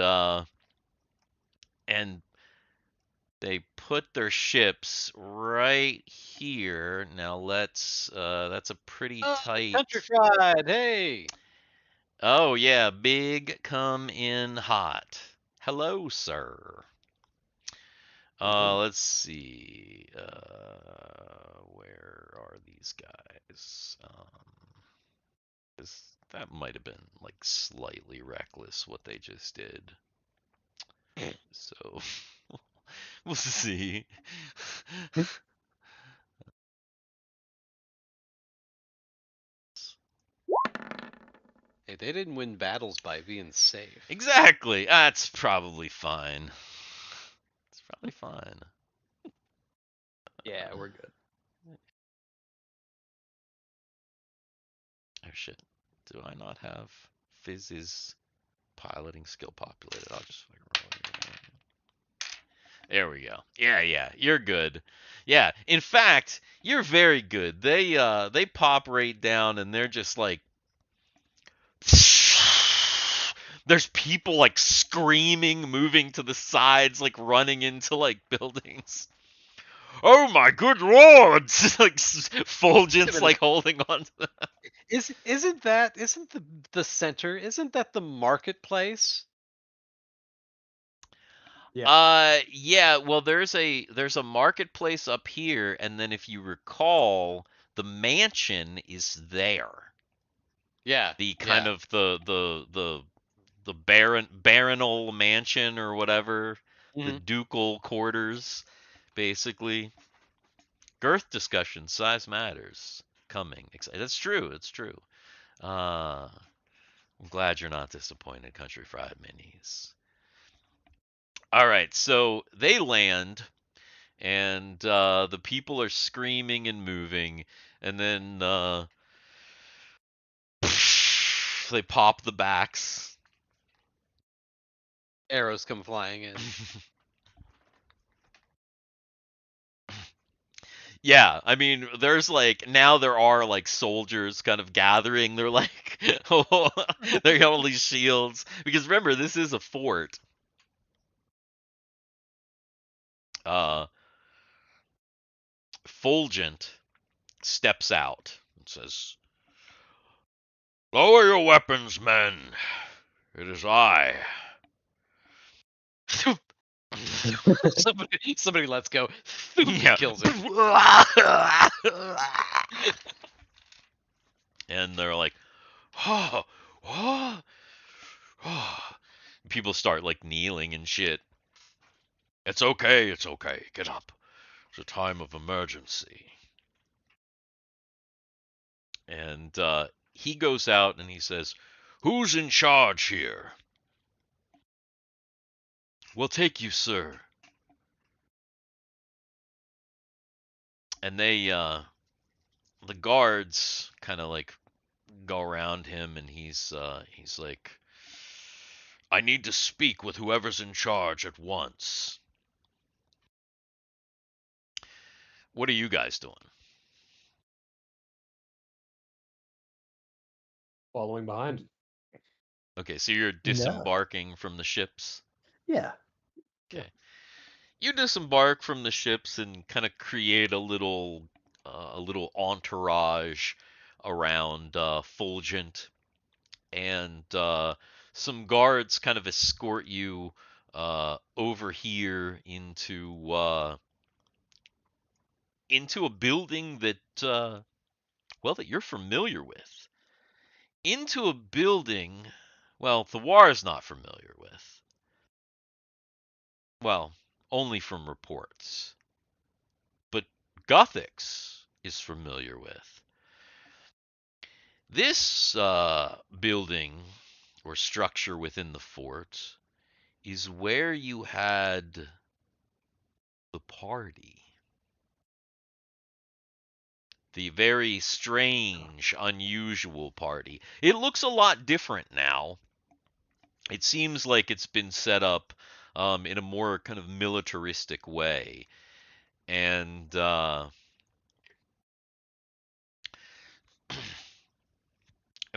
they put their ships right here. Now that's a pretty Oh, tight. countrified, hey! Oh yeah, big come in hot. Hello, sir. Let's see. Where are these guys? That might have been like slightly reckless what they just did. So we'll see. Hey, they didn't win battles by being safe. Exactly. That's probably fine. It's probably fine. Yeah, we're good. Oh shit. Do I not have Fizz's piloting skill populated? I'll just roll it. There we go. Yeah, you're good. Yeah, in fact, you're very good. They pop right down and they're just like there's people like screaming, moving to the sides, like running into like buildings. Oh my good lord! Like Fulgent's like holding on to them. Isn't the center? Isn't that the marketplace? Yeah, well there's a marketplace up here, and then if you recall, the mansion is there. Yeah. The kind of the baronal mansion or whatever, the Mhm. ducal quarters, basically. Girth discussion, size matters. Coming. That's true. It's true. I'm glad you're not disappointed, Country Fried Minis. All right, so they land, and the people are screaming and moving, and then they pop the backs. Arrows come flying in. Yeah, I mean, there are like soldiers kind of gathering. They're like, they got all these shields because remember, this is a fort. Uh, Fulgent steps out and says, "Lower your weapons, men. It is I." somebody lets go. Yeah. Kills him. And they're like, oh, oh, oh. People start like kneeling and shit. It's okay. Get up. It's a time of emergency. And he goes out and he says, "Who's in charge here?" "We'll take you, sir." And the guards kind of like go around him, and he's like, "I need to speak with whoever's in charge at once." What are you guys doing? Following behind. Okay, so you're No. disembarking from the ships. Yeah. Okay. You disembark from the ships and kind of create a little entourage around Fulgent, and some guards kind of escort you over here into a building that that you're familiar with. Into a building, well, Thiwar's not familiar with. Well, only from reports. But Guthix is familiar with. This building or structure within the fort is where you had the party. The very strange, unusual party. It looks a lot different now. It seems like it's been set up in a more kind of militaristic way. And and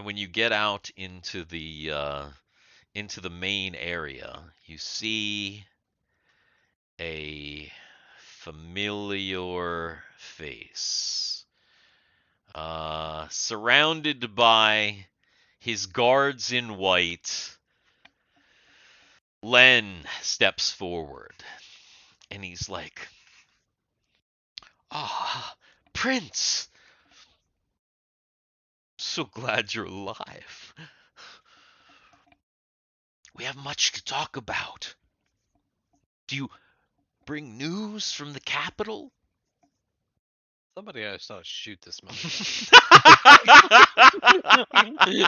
when you get out into the main area, you see a familiar face, surrounded by his guards in white. Len steps forward, and he's like, "Ah, Prince! So glad you're alive. We have much to talk about. Do you bring news from the capital?" Somebody I saw shoot this motherfucker.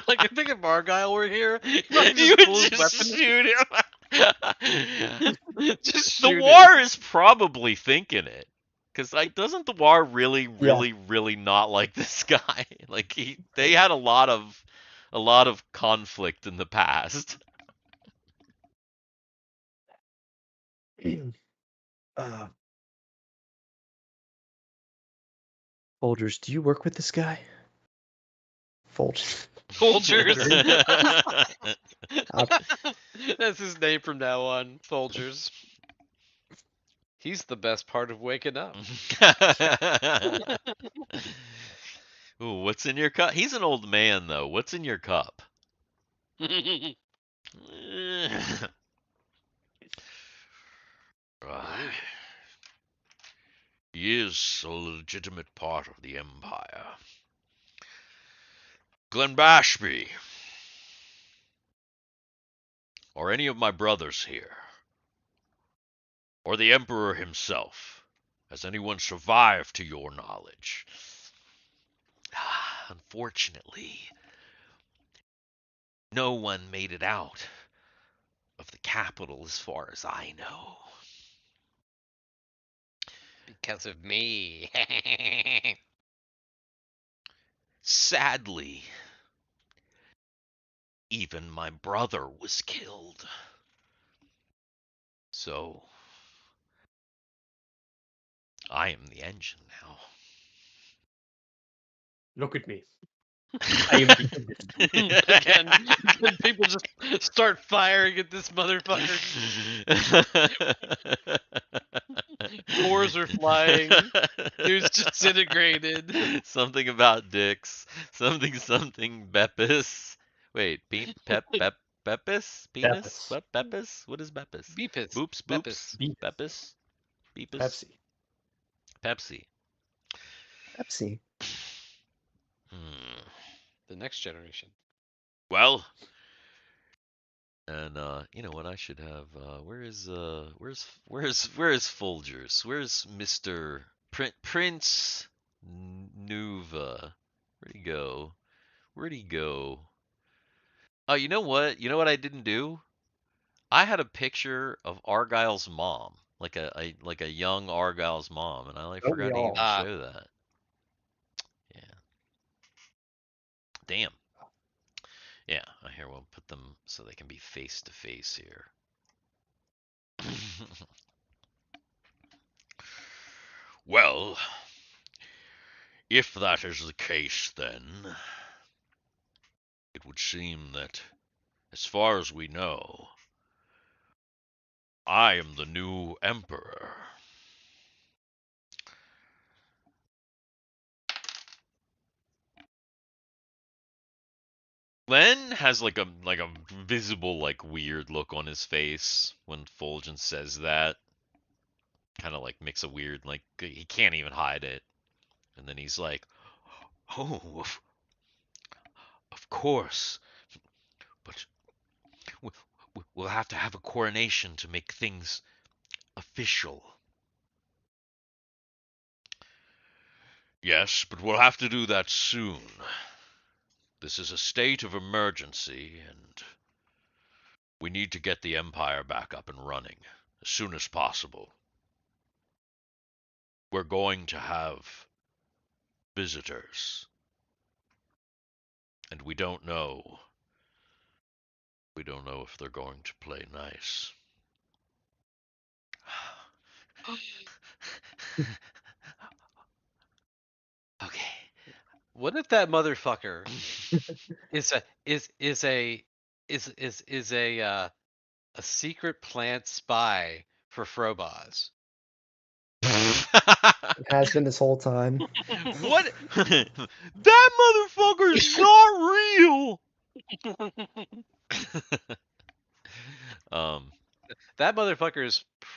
Like, I think if Argyle were here, he might You just pull would his just weapon. shoot him. Just shoot Thiwar is probably thinking it. Because doesn't Thiwar really, Yeah. really not like this guy? Like they had a lot of conflict in the past. Folgers, do you work with this guy? Folgers. Folgers. Uh, That's his name from now on. Folgers. He's the best part of waking up. Ooh, what's in your cup? He's an old man though. What's in your cup? Right. He is a legitimate part of the Empire. Glenbashby, or any of my brothers here, or the Emperor himself, has anyone survived to your knowledge? Unfortunately, no one made it out of the capital as far as I know. Because of me. Sadly, even my brother was killed. So, I am the engine now. Look at me. I am the engine. Again, people just start firing at this motherfucker. Cores are flying. Dude's disintegrated. Something about dicks. Something Beppis. Wait, Beepis? Penis? Beppis. What Beppis? What is Beppis? Beepis. Boops. Beppis. Beppis. Beepis. Pepsi. Pepsi. Pepsi. The next generation. Well, and you know what I should have? Where's Folgers? Where's Mr. Prince Nuva? Where'd he go? Where'd he go? Oh, you know what? You know what I didn't do? I had a picture of Argyle's mom, like a young Argyle's mom, and I Don't we forgot to all? even show that. Yeah. Damn. Yeah, here we'll put them so they can be face to face here. Well, if that is the case, then it would seem that, as far as we know, I am the new emperor. Len has like a visible like weird look on his face when Fulgen says that. Kind of like makes a weird like he can't even hide it. And then he's like, "Oh, of course, but we'll have to have a coronation to make things official." Yes, but we'll have to do that soon. This is a state of emergency, and we need to get the Empire back up and running as soon as possible. We're going to have visitors, and we don't know. We don't know if they're going to play nice. Okay. What if that motherfucker is a secret plant spy for Frobos? It has been this whole time. What? That motherfucker's not real. um. That motherfucker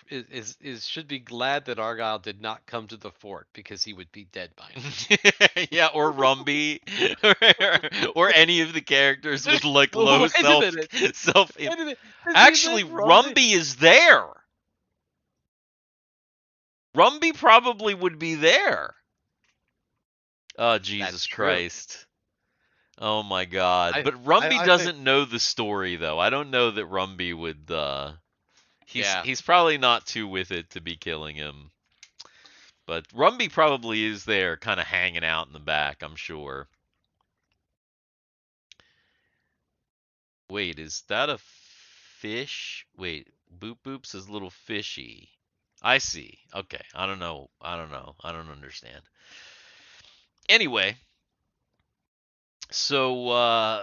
is should be glad that Argyle did not come to the fort because he would be dead by now. Yeah, or Rumbe, or any of the characters with like Oh, low wait a minute. self. Wait a minute. Is Actually, that Rumbe? Rumbe is there. Rumbe probably would be there. Oh, Jesus That's true. Christ. Oh my God. I- But Rumbe I doesn't think- know the story though. I don't know that Rumbe would Yeah. he's probably not too with it to be killing him. But Rumbe probably is there kind of hanging out in the back, I'm sure. Wait, is that a fish? Wait, Boop Boop's is a little fishy. I see. Okay. I don't know. I don't understand. Anyway, so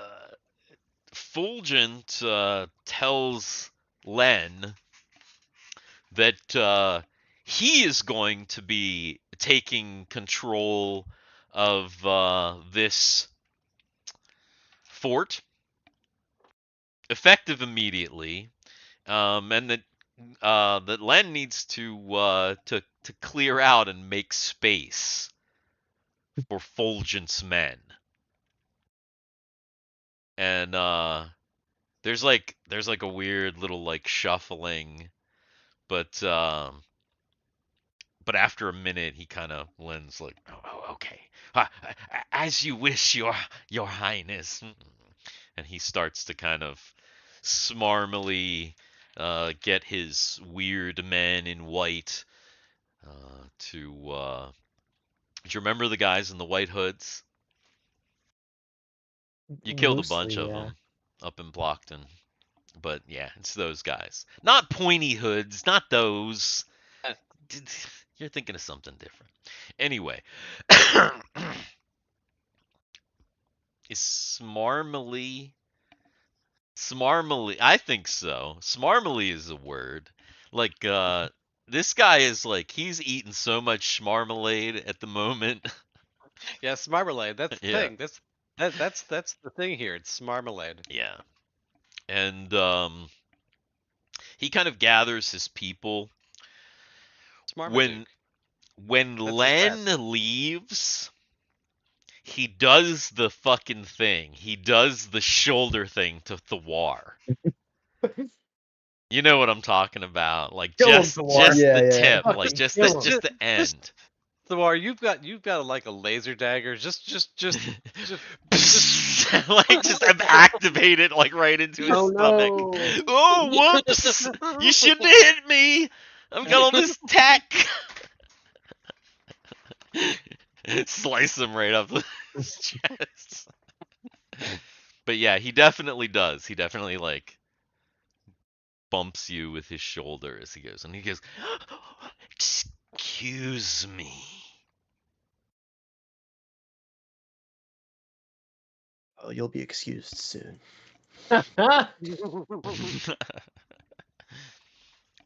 Fulgent tells Len that he is going to be taking control of this fort, effective immediately, and that Len needs to clear out and make space for Fulgent's men. And there's like a weird little like shuffling, but after a minute he kind of Len's like, oh, okay, as you wish, your highness. And he starts to kind of smarmily get his weird men in white to do you remember the guys in the white hoods? You killed a bunch Mostly, of yeah. them up in Blockton. But yeah, it's those guys. Not pointy hoods, not those. You're thinking of something different. Anyway. Is Smarmily? Smarmily, I think so. Smarmily is a word. Like, this guy is like, he's eating so much marmalade at the moment. Yeah, Smarmalade. That's the Yeah. thing. That's the thing here. It's Smarmalade. Yeah. And, he kind of gathers his people. Smarmaduke. When That's his Len leaves, he does the fucking thing. He does the shoulder thing to Thiwar. You know what I'm talking about? Like Kill him, just Thiwar. Yeah, the yeah. tip, Fucking like just kill him. the end. Thawar, you've got like a laser dagger. Just Like just activate it like right into his Oh, stomach. no. Oh whoops! You shouldn't have hit me. I've got all this tech. Slice him right up his chest. But yeah, he definitely does. He definitely like bumps you with his shoulder as he goes, and he goes, "Excuse me." Oh, you'll be excused soon.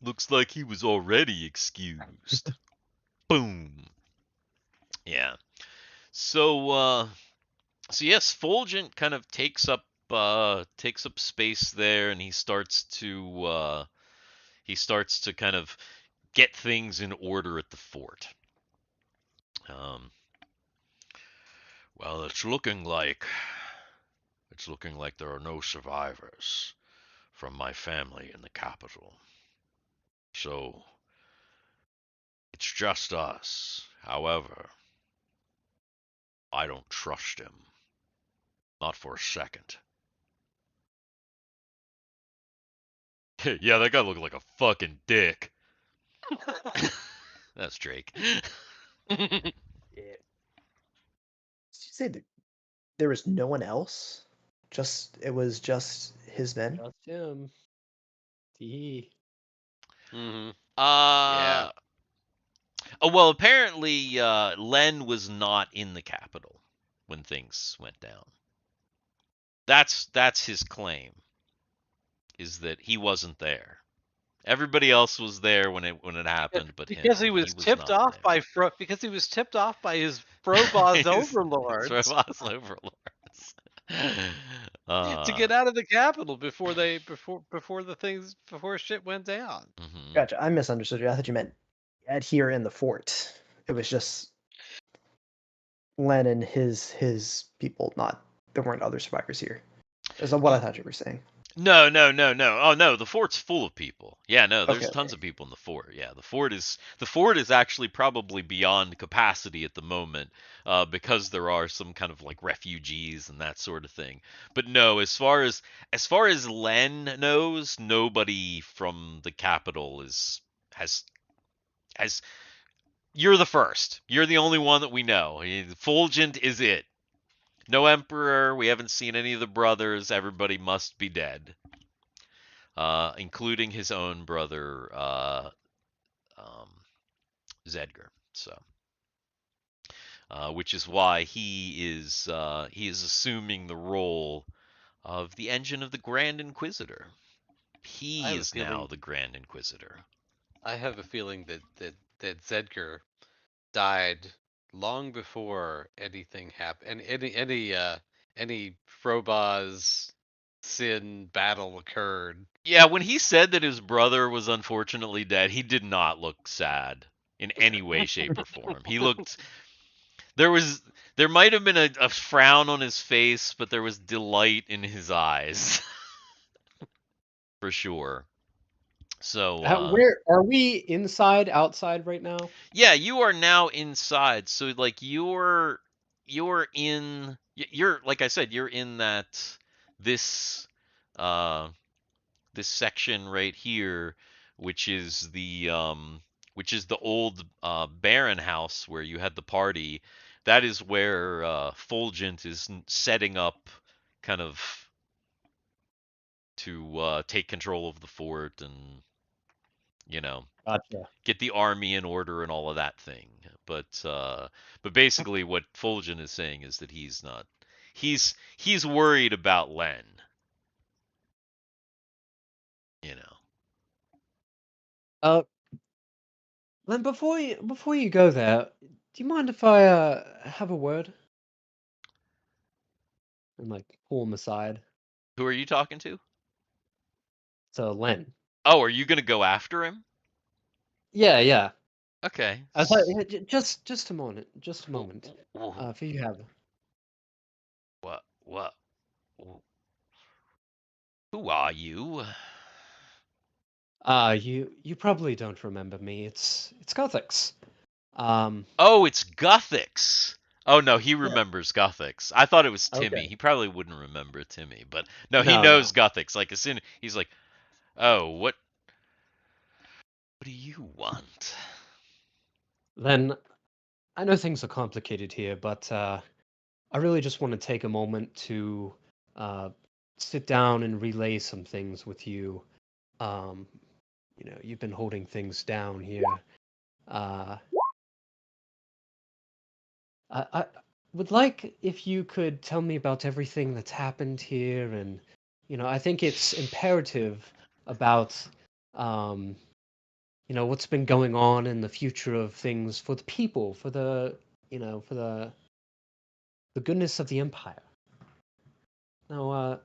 Looks like he was already excused. Boom. Yeah. So yes, Fulgent kind of takes up space there, and he starts to kind of get things in order at the fort. Well, it's looking like there are no survivors from my family in the capital. So it's just us. However, I don't trust him. Not for a second. Yeah, that guy looked like a fucking dick. That's Drake. Yeah. Did you say that there was no one else? It was just his men? Just him. Tee. Mm-hmm. Oh, well, apparently Len was not in the capital when things went down. That's his claim, is that he wasn't there. Everybody else was there when it happened, but because he was tipped off there. because he was tipped off by his Frobos overlords Frobos overlords. to get out of the capital before shit went down. Mhm. Gotcha. I misunderstood you. I thought you meant here in the fort. It was just Len and his people. There weren't other survivors here. Is what I thought you were saying. No. Oh no, the fort's full of people. Yeah, no, there's Okay, tons of people in the fort. Yeah, the fort is actually probably beyond capacity at the moment, because there are some kind of like refugees and that sort of thing. But no, as far as Len knows, nobody from the capital has. You're the first. You're the only one that we know. Fulgent is it. No emperor. We haven't seen any of the brothers. Everybody must be dead. Including his own brother, Zedgar. So, which is why he is assuming the role of the engine of the Grand Inquisitor. He is now the Grand Inquisitor. I have a feeling that Zedgar died long before anything happened. Any Frobos sin battle occurred. Yeah, when he said that his brother was unfortunately dead, he did not look sad in any way, shape, or form. He looked. There might have been a frown on his face, but there was delight in his eyes, for sure. So, Where are we? Inside, outside right now? yeah, you are now inside. So, like, you're like I said, you're in this uh this section right here, which is the old Baron house where you had the party. That is where Fulgent is setting up, kind of, to take control of the fort and Gotcha. get the army in order and all of that thing. But basically, what Fulgent is saying is that he's not. He's worried about Len. You know. Len, before you go there, do you mind if I have a word? And like pull him aside. Who are you talking to? So Len. Oh, are you gonna go after him? Yeah. Okay. I thought just a moment, for you have. What? Who are you? You probably don't remember me. It's Guthix. Oh, it's Guthix. Oh no, he Yeah. remembers Guthix. I thought it was Timmy. Okay. He probably wouldn't remember Timmy, but no, he No, knows no. Guthix. Like, as soon he's like, "Oh, what do you want?" Len, I know things are complicated here, but I really just want to take a moment to sit down and relay some things with you. You've been holding things down here. I would like if you could tell me about everything that's happened here, and I think it's imperative about what's been going on in the future of things for the people, for the for the goodness of the Empire. Now,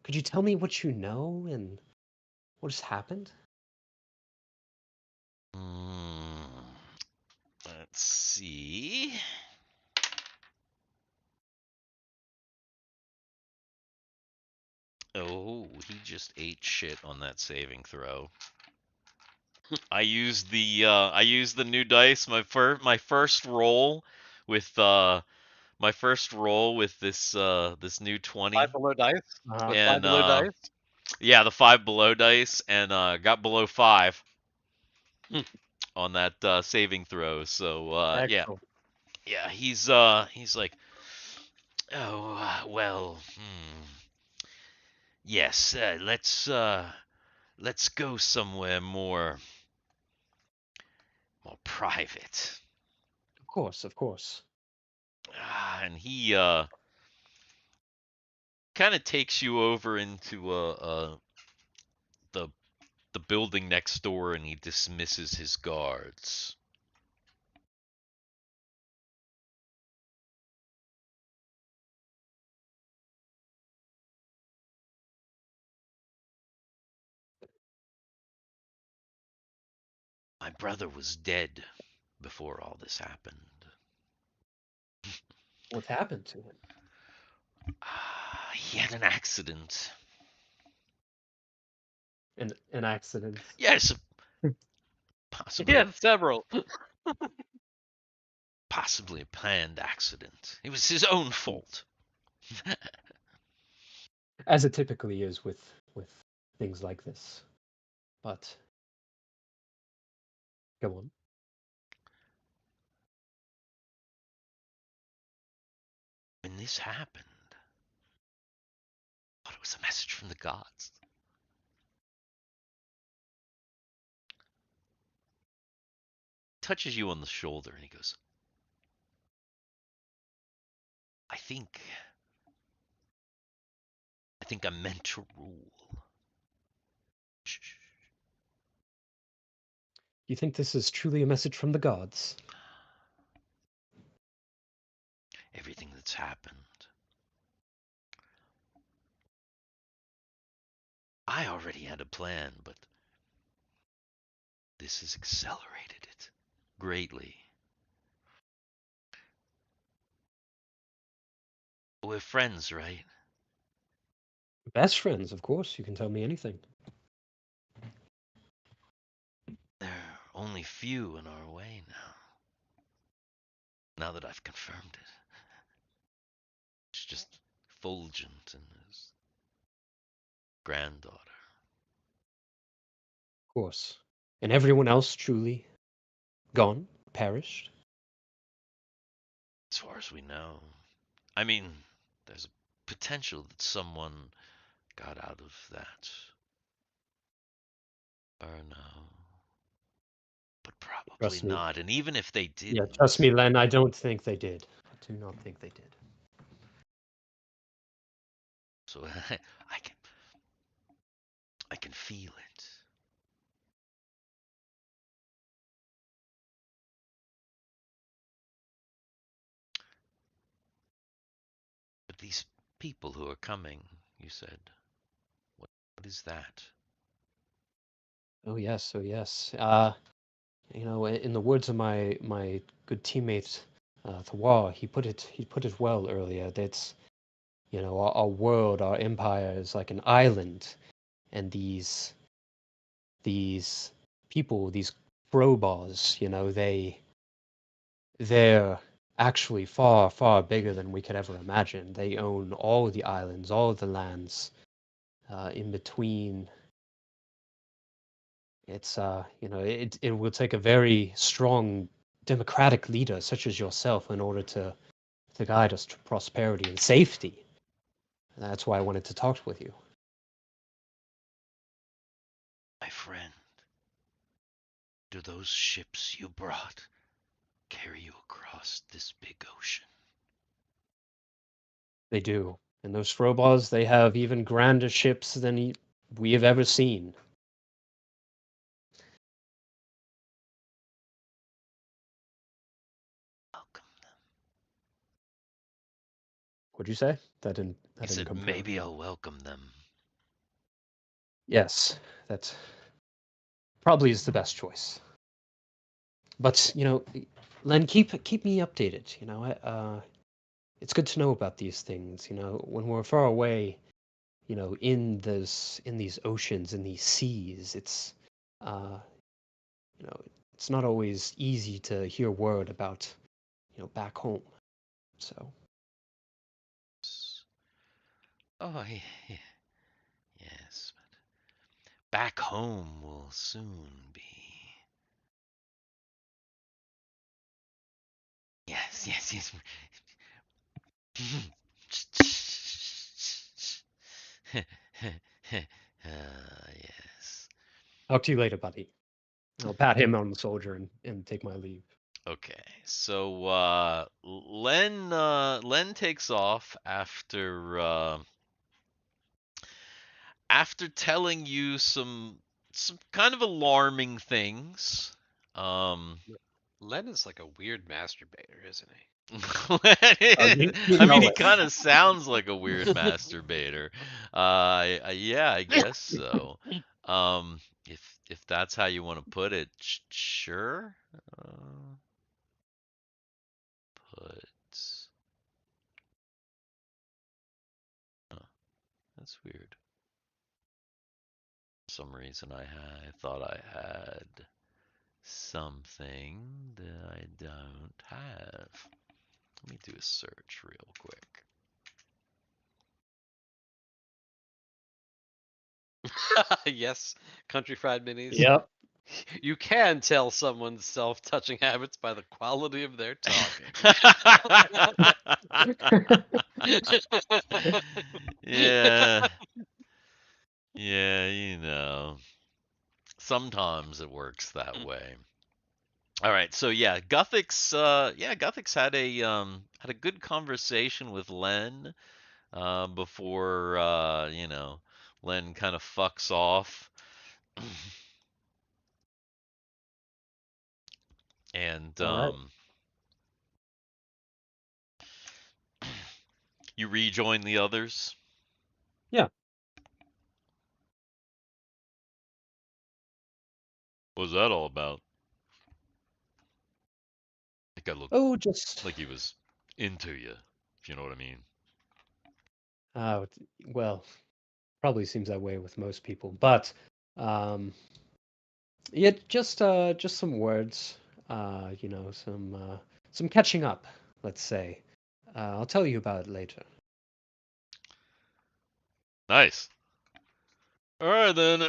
could you tell me what you know and what has happened? Let's see. Oh, he just ate shit on that saving throw. I used the new dice. My first roll with this new 20. 5 below dice? With 5 And below dice? yeah, the 5 below dice, and got below 5 Hmm. on that saving throw. So Excellent. yeah, he's like, oh well, yes, let's go somewhere more private. Of course. And he kind of takes you over into the building next door, and he dismisses his guards. My brother was dead before all this happened. What happened to him? He had an accident. An accident. Yes, possibly. Yeah, several. Possibly a planned accident. It was his own fault. As it typically is with things like this. But go on. When this happened, I thought it was a message from the gods. Touches you on the shoulder and he goes, I think I'm meant to rule. Shh. You think this is truly a message from the gods? Everything that's happened. I already had a plan, but this has accelerated it greatly. We're friends, right? Best friends, of course. You can tell me anything. There are only few in our way now. Now that I've confirmed it. It's just Fulgent and his granddaughter. Of course. And everyone else truly gone, perished? As far as we know. I mean, there's a potential that someone got out of that. Or no. But probably Trust me. not. And even if they did. Yeah, trust me, Len, I don't think they did. I do not think they did. So I can feel it. But these people who are coming, you said, what is that? Oh yes, oh yes. In the words of my good teammate Thiwar, he put it well earlier. That's our world, our empire is like an island, and these people, these crowbars, they're actually far, far bigger than we could ever imagine. They own all the islands, all the lands in between. It's it will take a very strong democratic leader such as yourself in order to guide us to prosperity and safety. And that's why I wanted to talk with you. My friend, do those ships you brought carry you across this big ocean? They do. And those Frobars, they have even grander ships than we have ever seen. What'd you say? That He didn't said, come through. maybe I'll welcome them. Yes, that probably is the best choice. But Len, keep me updated. It's good to know about these things. When we're far away, in these oceans, in these seas, uh, it's not always easy to hear word about, back home. So. Oh, yes, but back home will soon be. Yes, yes, yes. Yes. Talk to you later, buddy. I'll pat him on the shoulder and take my leave. Okay, so Len takes off after telling you some kind of alarming things. Len is like a weird masturbator, isn't he? You I mean, know he it. kind of sounds like a weird masturbator. Yeah, I guess so. If that's how you want to put it, sure. Put. Oh, that's weird. For some reason, I thought I had something that I don't have. Let me do a search real quick. Yes, country fried minis. Yep. You can tell someone's self-touching habits by the quality of their talking. Yeah. Yeah, sometimes it works that way. All right, so yeah, Guthix had a good conversation with Len before Len kind of fucks off. And All right. you rejoin the others. Yeah. What was that all about? I think I looked Oh, just like he was into you, if you know what I mean. well, probably seems that way with most people, but yeah, just some words, some catching up, let's say. I'll tell you about it later. Nice. All right then.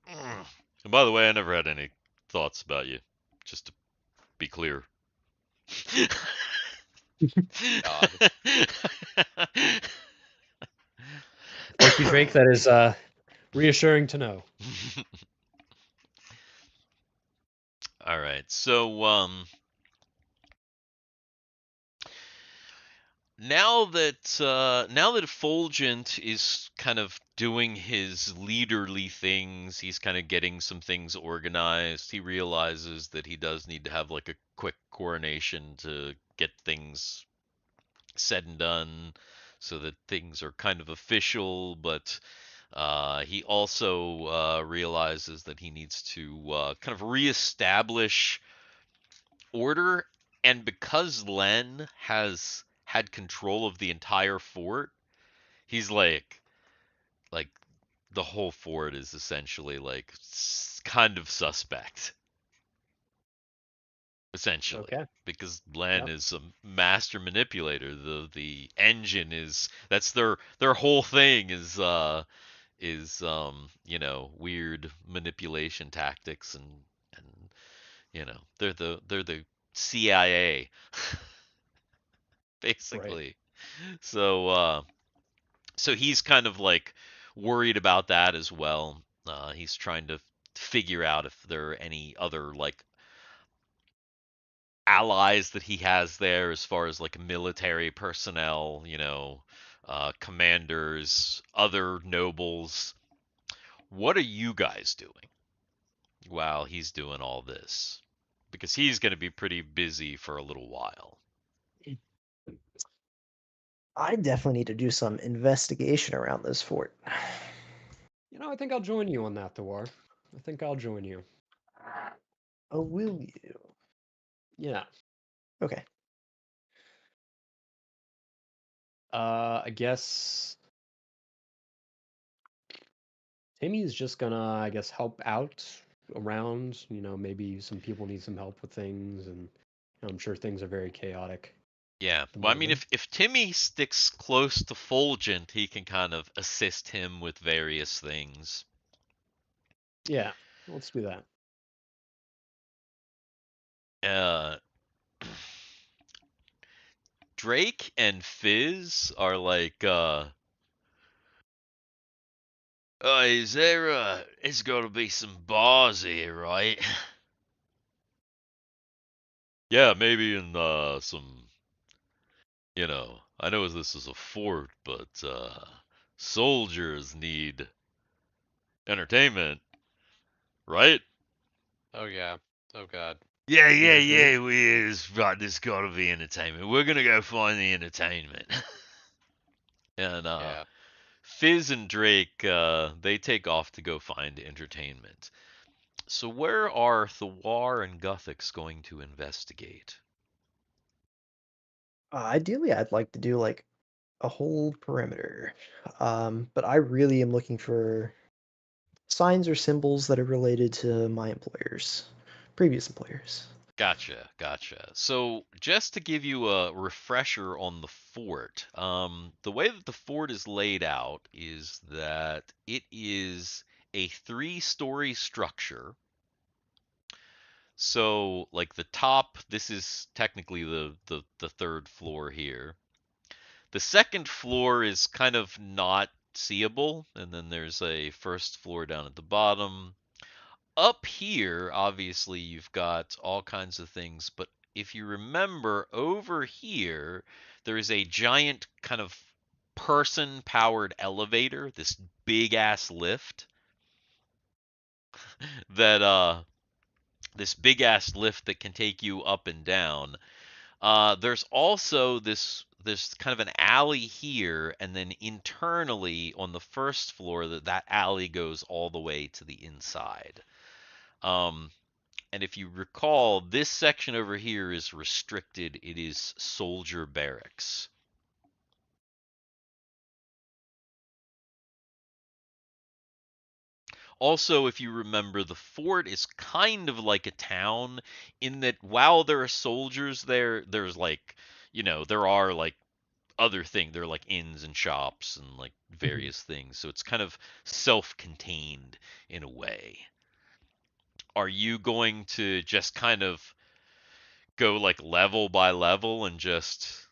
And by the way, I never had any thoughts about you. Just to be clear. God. Thank you, Drake. That is reassuring to know. All right. So now that Fulgent is kind of doing his leaderly things, he's kind of getting some things organized. He realizes that he does need to have like a quick coronation to get things said and done so that things are kind of official, but he also realizes that he needs to kind of reestablish order. And because Len has had control of the entire fort, he's like the whole fort is essentially like kind of suspect. Essentially, Okay. because Len Yep. is a master manipulator. The engine that's their whole thing is weird manipulation tactics, and they're the CIA Right. basically. So he's kind of like worried about that as well. He's trying to figure out if there are any other like allies that he has there as far as like military personnel, commanders, other nobles. What are you guys doing while he's doing all this? Because he's going to be pretty busy for a little while. I definitely need to do some investigation around this fort. I think I'll join you on that, Thiwar. I think I'll join you. Oh, will you? Yeah. Okay. I guess Timmy's just gonna, help out around. Maybe some people need some help with things, and I'm sure things are very chaotic Yeah. at the Well, I mean, moment. if Timmy sticks close to Fulgent, he can kind of assist him with various things. Yeah, let's do that. Drake and Fizz are like, is there, it's gotta be some bars here, right? Yeah, maybe in, some, I know this is a fort, but, soldiers need entertainment, right? Oh yeah. Oh god. Yeah, yeah, Yeah, Drake. yeah, right, there's gotta be entertainment. We're gonna go find the entertainment. And, Yeah. Fizz and Drake, they take off to go find entertainment. So where are Thiwar and Guthix going to investigate? Ideally, I'd like to do like a whole perimeter. But I really am looking for signs or symbols that are related to my employers, previous employers. Gotcha. So just to give you a refresher on the fort, the way that the fort is laid out is that it is a 3-story structure. So like the top, this is technically the third floor here. The second floor is kind of not seeable, and then there's a first floor down at the bottom. Up here, obviously, you've got all kinds of things, but if you remember, over here, there is a giant kind of person-powered elevator, this big-ass lift that that can take you up and down. There's also this kind of an alley here, and then internally on the first floor, that alley goes all the way to the inside. Um, and if you recall, this section over here is restricted. It is soldier barracks. Also, if you remember, the fort is kind of like a town in that while there are soldiers there, there's like, there are like other things. There are like inns and shops and like various things. So it's kind of self-contained in a way. Are you going to just kind of go like level by level and just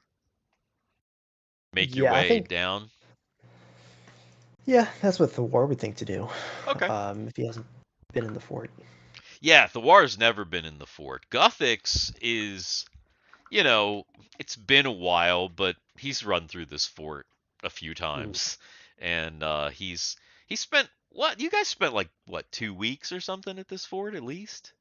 make your Yeah, I way think down? yeah, that's what the war would think to do. Okay. If he hasn't been in the fort. Yeah, Thiwar's never been in the fort. Guthix is, you know, it's been a while, but he's run through this fort a few times, and he spent what? You guys spent like what 2 weeks or something at this fort at least?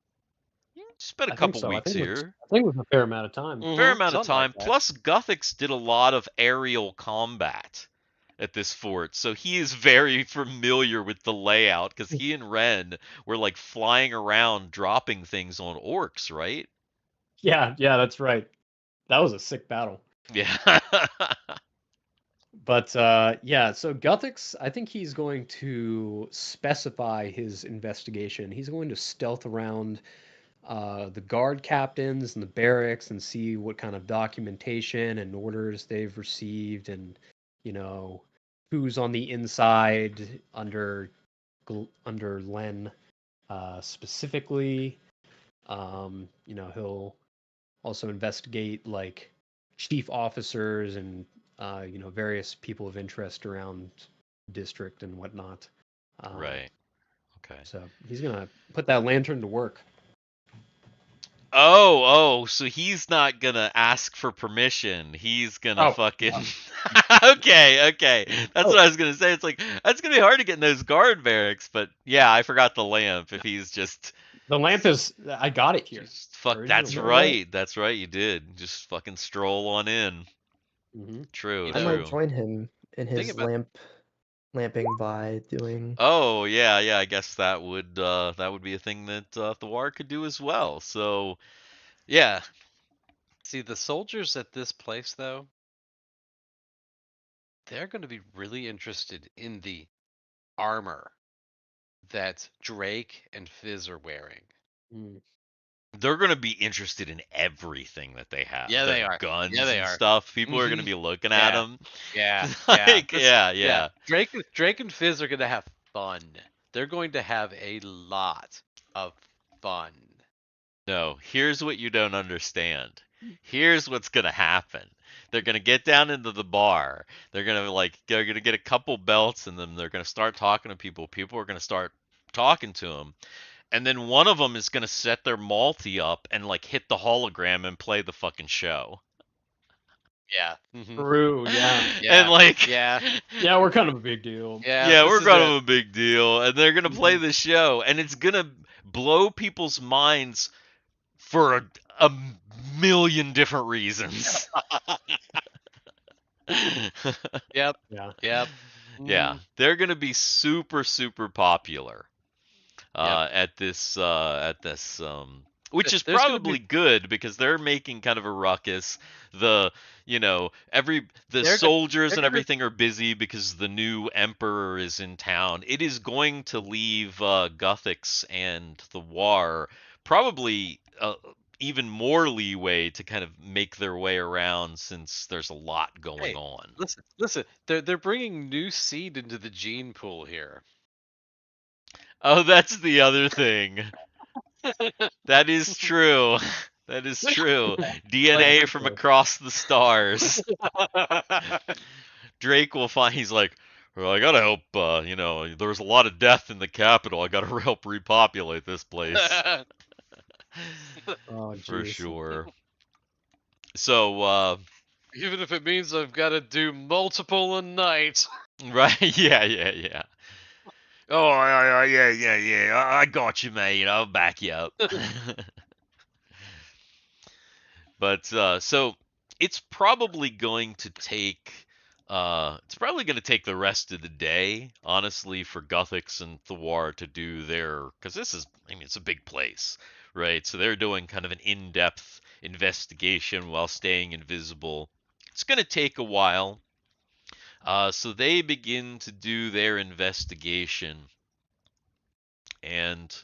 You spent a I think couple so. weeks here. I think it was a fair amount of time. Fair Mm-hmm. amount of Something like time. that. Plus, Guthix did a lot of aerial combat at this fort, so he is very familiar with the layout because he and Ren were like flying around dropping things on orcs, right? Yeah, that's right. That was a sick battle. Yeah. But yeah, so Guthix, I think he's going to specify his investigation. He's going to stealth around the guard captains and the barracks and see what kind of documentation and orders they've received, and who's on the inside under Len specifically. He'll also investigate like chief officers and various people of interest around district and whatnot. Right. Okay. So he's gonna put that lantern to work. Oh, so he's not gonna ask for permission. He's gonna Oh, fucking. Okay. That's what I was gonna say. It's like that's gonna be hard to get in those guard barracks, but yeah, I forgot the lamp. If he's just, the lamp is. I got it here. just fuck. Original. That's right. That's right. You did. Just fucking stroll on in. Mhm. True, You I know, might true. join him in think his about lamping by doing. Oh yeah, yeah. I guess that would be a thing that Thiwar could do as well. So yeah, see the soldiers at this place though, they're going to be really interested in the armor that Drake and Fizz are wearing. Mm. they're gonna be interested in everything that they have. Yeah, Their they are. Yeah, guns they and are. stuff. People are gonna Hmm. be looking at Yeah, them. yeah. Like, This, yeah, yeah. yeah. Drake and Fizz are gonna have fun. They're going to have a lot of fun. No, here's what you don't understand. Here's what's gonna happen. They're gonna get down into the bar. They're gonna get a couple belts, and then they're gonna start talking to people. People are gonna start talking to them, and then one of them is gonna set their multi up and like hit the hologram and play the fucking show. Yeah. Hmm. True. Yeah. And Yeah. like, Yeah. Yeah, we're kind of a big deal. Yeah. yeah, This we're is kind it. of a big deal, and they're gonna play Mhm. the show, and it's gonna blow people's minds for a million different reasons. Yep. Yeah. Yep. Yeah, Hmm. they're gonna be super super popular Yep. at this which is There's gonna be probably good because they're making kind of a ruckus. The the they're gonna soldiers they're and gonna everything are busy because the new emperor is in town. It is going to leave Guthix and the War probably even more leeway to kind of make their way around since there's a lot going hey, on. listen. They're bringing new seed into the gene pool here. Oh, that's the other thing. That is true. That is true. Like DNA from Victor. across the stars. Drake will find he's like, well, I gotta help. There's a lot of death in the capital. I gotta help repopulate this place Oh, for jeez. sure. So, Even if it means I've got to do multiple a night. right? Yeah, yeah, yeah. Oh, yeah. I got you, mate. I'll back you up. But so it's probably going to take the rest of the day, honestly, for Guthix and Thiwar to do their, because this is, I mean, it's a big place, right? So they're doing kind of an in-depth investigation while staying invisible. It's going to take a while. So they begin to do their investigation, and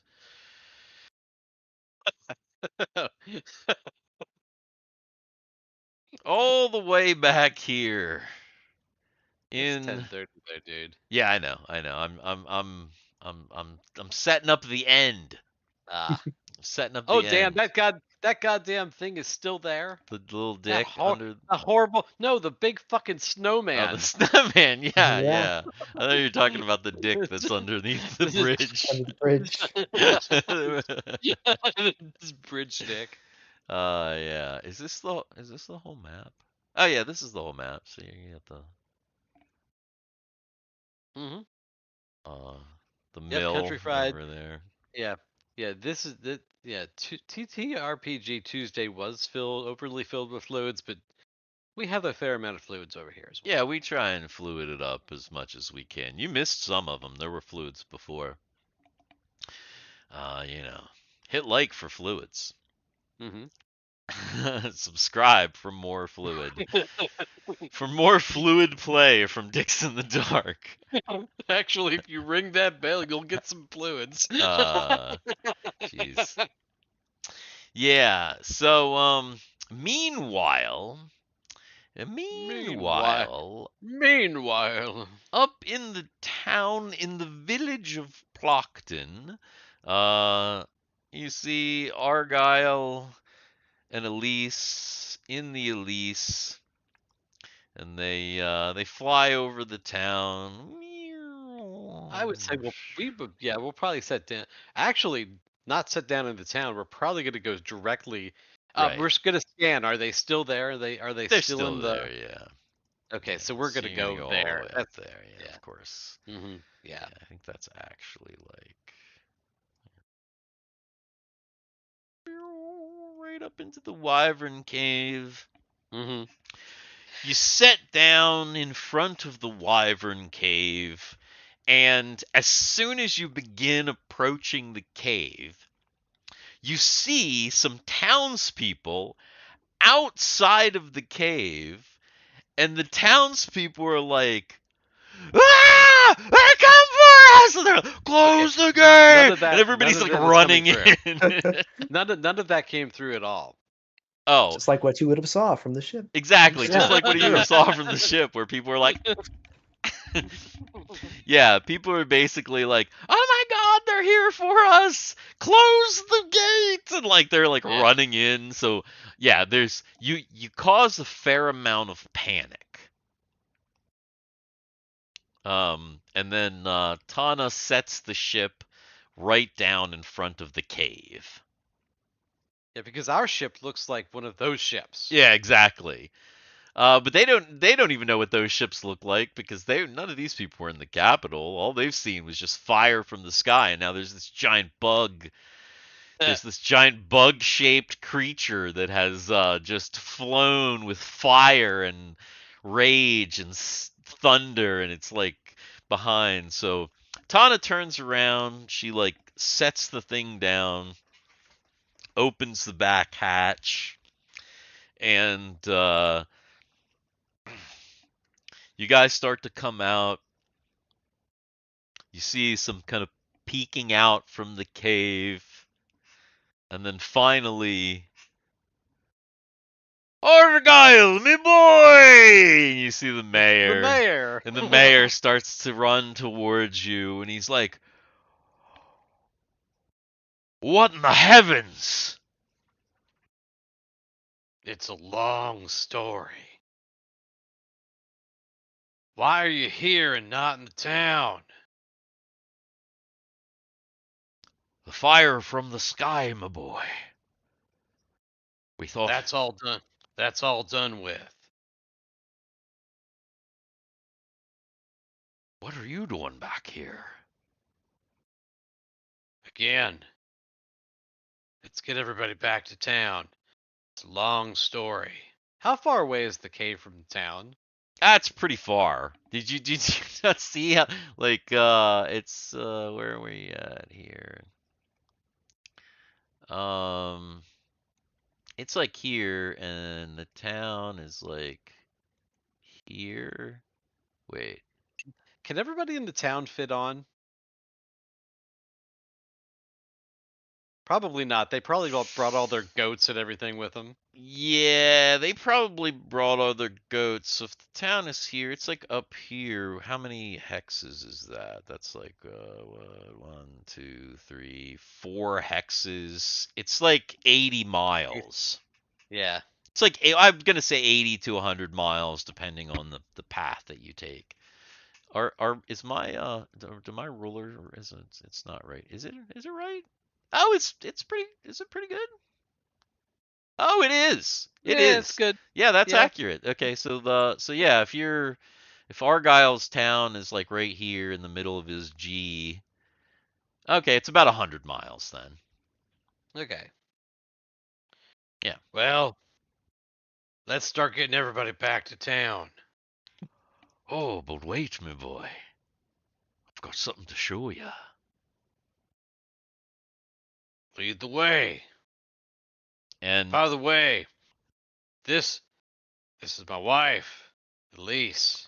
all the way back here It's in 10:30 there, dude. Yeah, I know. I know. I'm setting up the end. Ah. Setting up Oh the damn! end. That goddamn thing is still there. The little That dick hor under the horrible. No, the big fucking the snowman. snowman. Yeah, Yeah, yeah. I thought you were talking about the dick that's underneath the bridge. under the bridge. This bridge stick. Yeah. Is this the whole map? Oh yeah, this is the whole map. So you get Hmm. uh the Yep. mill Country fried. over there. Yeah. Yeah. This is the yeah. TTRPG Tuesday was overly filled with fluids, but we have a fair amount of fluids over here as well. Yeah, we try and fluid it up as much as we can. You missed some of them. There were fluids before. You know, hit like for fluids. Hmm. Subscribe for more fluid. For more fluid play from Dicks in the Dark. Actually, if you ring that bell, you'll get some fluids. Jeez. Yeah, so meanwhile, Meanwhile, meanwhile, meanwhile, up in the town, in the village of Plockton, you see Argyle and Elise in the Elise, and they fly over the town. I would say we'll probably set down. Actually, not set down in the town. We're probably going to go directly. Right, We're just going to scan. Are they still there? Are they they're still still in the? there. Yeah, Okay, yeah. so we're So going to you're gonna go go all the there. way up That's there. Yeah, yeah. of course. Yeah. Yeah, I think that's actually like right up into the Wyvern Cave. Hmm. You sit down in front of the Wyvern Cave, and as soon as you begin approaching the cave, you see some townspeople outside of the cave, and the townspeople are like, "Ah! They come for us!" And they're like, "Close the gate!" And everybody's like running in. None of that came through at all. Oh, Just like what you would have saw from the ship. exactly. Just Yeah. like what you saw from the ship, where people were like, yeah, people are basically like, "Oh my God, they're here for us! Close the gates!" And like they're like Yeah. running in. So yeah, there's you cause a fair amount of panic. And then Tana sets the ship right down in front of the cave. Yeah, because our ship looks like one of those ships. Yeah, exactly. But they don't even know what those ships look like because none of these people were in the capital. All they've seen was just fire from the sky, and now there's this giant bug. There's this giant bug-shaped creature that has just flown with fire and rage and thunder, and it's like behind. So Tana turns around. She like sets the thing down, opens the back hatch, and you guys start to come out. You see some kind of peeking out from the cave. And then finally, "Argyle, me boy!" And you see the mayor. The mayor. And the mayor starts to run towards you, and he's like, "What in the heavens?" It's a long story. Why are you here and not in the town? "The fire from the sky, my boy. We thought..." That's all done. That's all done with. "What are you doing back here?" Again, let's get everybody back to town. It's a long story. How far away is the cave from the town? That's pretty far. Did you not see how, like it's where are we at here? It's like here, and the town is like here. Wait. Can everybody in the town fit on? Probably not. They probably brought all their goats and everything with them. Yeah, they probably brought other goats. So if the town is here, it's like up here. How many hexes is that? That's like one, two, three, 4 hexes. It's like 80 miles. Yeah. It's like I'm gonna say 80 to 100 miles, depending on the path that you take. Is my do my ruler, or is it? It's not right. Is it right? Oh, it's pretty. Is it pretty good? Oh, it is. It Yeah, is. it's good. Yeah, that's Yeah. accurate. Okay, so yeah, if Argyle's town is like right here in the middle of his G, okay, it's about 100 miles then. Okay. Yeah. Well, let's start getting everybody back to town. Oh, but wait, my boy. I've got something to show you. Lead the way. And By the way, this is my wife, Elise.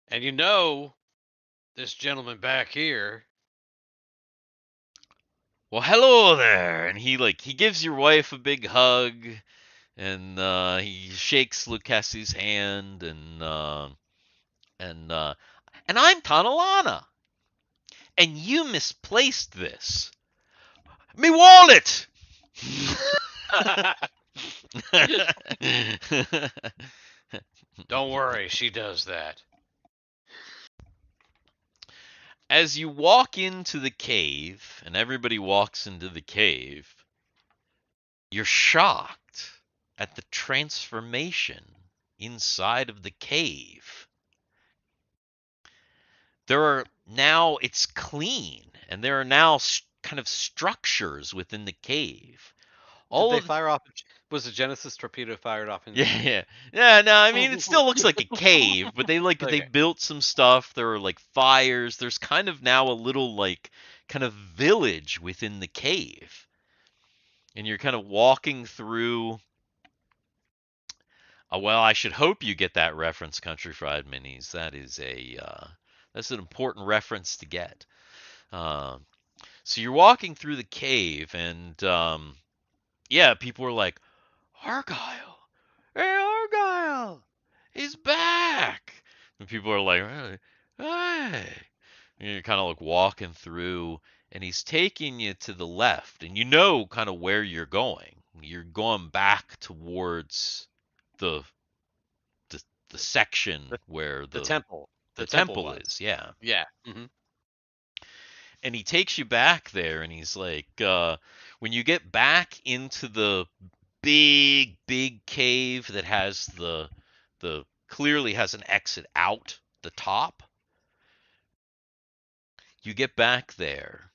And you know, this gentleman back here. well, hello there. And he gives your wife a big hug, and he shakes Lucasi's hand, and I'm Tanalana. And you misplaced this. Me wallet! Don't worry, she does that. As you walk into the cave, and everybody walks into the cave, you're shocked at the transformation inside of the cave. It's clean, and there are now kind of structures within the cave. Did they fire off? Was a Genesis torpedo fired off in? Yeah. No, I mean it still looks like a cave, but they they Okay. built some stuff. There are like fires. There's kind of now a little like kind of village within the cave, and you're kind of walking through. Well, I should hope you get that reference, Country Fried Minis. That is that's an important reference to get. So you're walking through the cave, and yeah, people are like, Argyle, hey Argyle, he's back. And people are like, really? Hey. And you're kind of like walking through, and he's taking you to the left, and you know kind of where you're going. You're going back towards the the section where The temple. the temple temple was. is, yeah. Yeah. Mm-hmm. And he takes you back there, and he's like, when you get back into the big cave that has the clearly has an exit out the top, you get back there,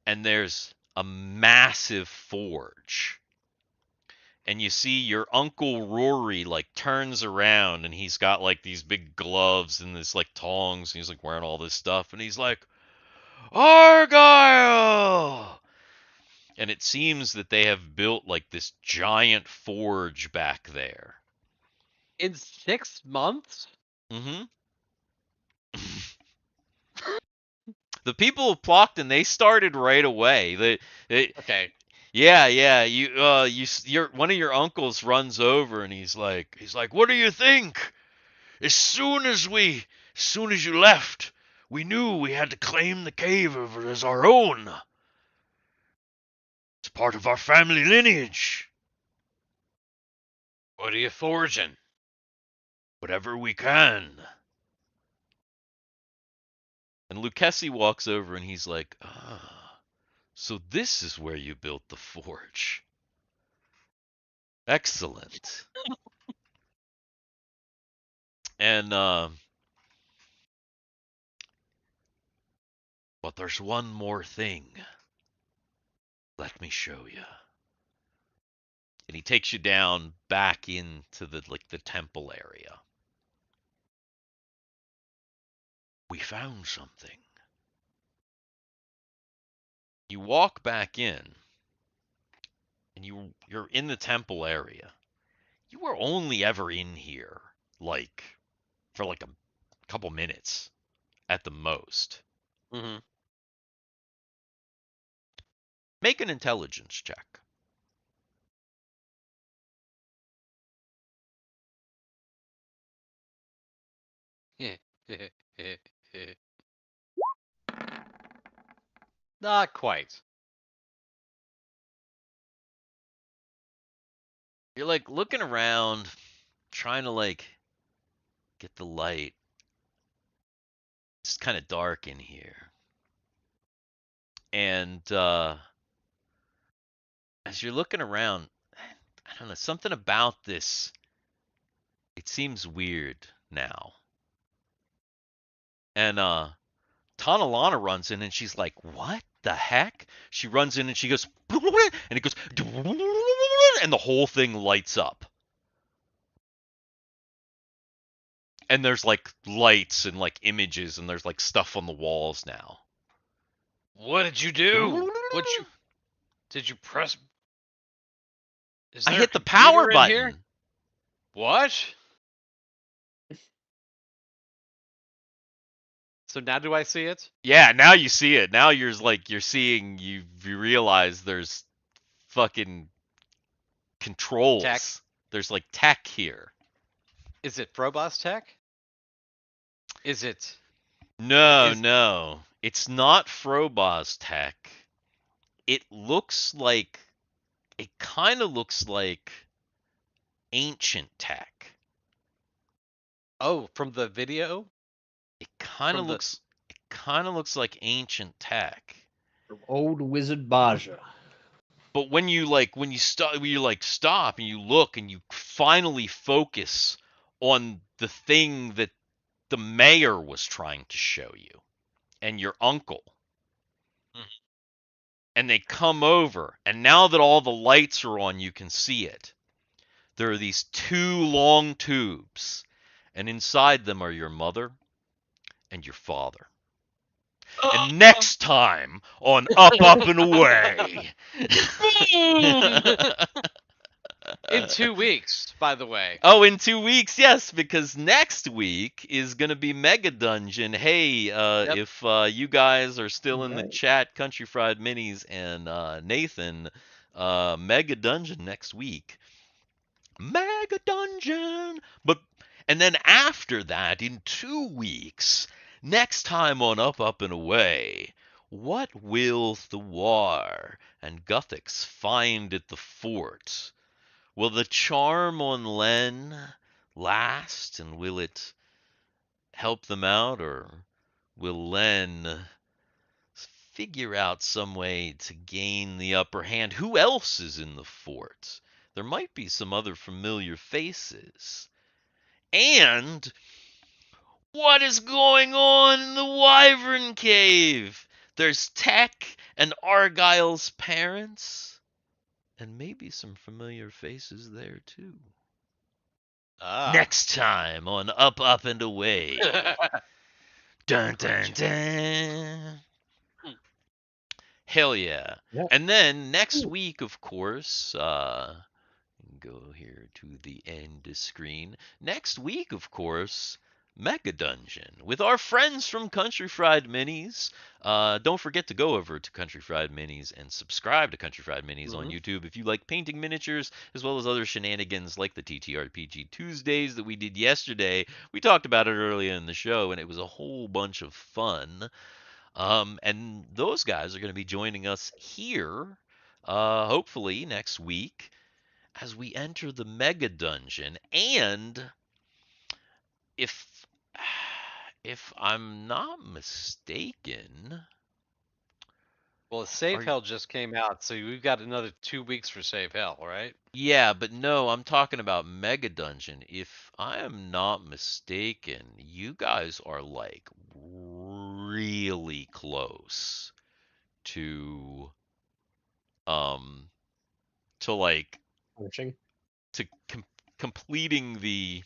and there's a massive forge. And you see your Uncle Rory like turns around, and he's got like these big gloves and this like tongs, and he's like wearing all this stuff, and he's like, Argyle! And it seems that they have built like this giant forge back there. In 6 months? Mm-hmm. The people of Plockton, they started right away. Okay. Yeah. Your one of your uncles runs over, and he's like, what do you think? As soon as you left, we knew we had to claim the cave as our own. It's part of our family lineage. What are you forging? Whatever we can. And Lucchesi walks over, and he's like, so this is where you built the forge. Excellent. And, but there's one more thing. Let me show you. And he takes you down back into the temple area. We found something. You walk back in, and you're in the temple area. You were only ever in here for a couple minutes at the most. Mm-hmm. Make an intelligence check. Not quite. You're like looking around, trying to get the light. It's kind of dark in here. And as you're looking around, I don't know, something about this, it seems weird now. And Tanalana runs in, and she's like, what the heck? She runs in, and she goes, and it goes, and the whole thing lights up. And there's like lights and like images, and there's like stuff on the walls now. What did you do? Did you press? I hit the power button. Here? What? So now do I see it? Yeah, now you see it. Now you're seeing, you realize there's fucking controls. Tech. There's like tech here. Is it Frobos tech? Is it? No. It's not Frobos tech. It kind of looks like ancient tech. Oh, from the video? It kind of looks like ancient tech. From old Wizard Baja. But when you stop and you look and you finally focus on the thing that the mayor was trying to show you and your uncle. And they come over, and now that all the lights are on, you can see it. there are these 2 long tubes, and inside them are your mother and your father. And next time on Up, Up, and Away. Boom! In 2 weeks, by the way. Oh, in 2 weeks, yes, because next week is going to be Mega Dungeon. Hey, if you guys are still in the chat, Country Fried Minis and Nathan, Mega Dungeon next week. Mega Dungeon! And then after that, in 2 weeks, next time on Up, Up, and Away, what will Thiwar and Guthix find at the fort? Will the charm on Len last, and will it help them out, or will Len figure out some way to gain the upper hand? Who else is in the fort? There might be some other familiar faces. And what is going on in the Wyvern Cave? There's Tech and Argyle's parents, and maybe some familiar faces there too. Next time on Up, Up, and Away. Dun, dun, dun. Hell yeah. And then next week, of course, go here to the end screen. Next week, of course, Mega Dungeon with our friends from Country Fried Minis. Don't forget to go over to Country Fried Minis and subscribe to Country Fried Minis on YouTube if you like painting miniatures, as well as other shenanigans like the TTRPG Tuesdays that we did yesterday. We talked about it earlier in the show, and it was a whole bunch of fun. And those guys are going to be joining us here, hopefully next week, as we enter the Mega Dungeon. And if I'm not mistaken, well, Save Hell just came out, so we've got another 2 weeks for Save Hell, right? Yeah, but no, I'm talking about Mega Dungeon. If I am not mistaken, you guys are like really close to like to completing the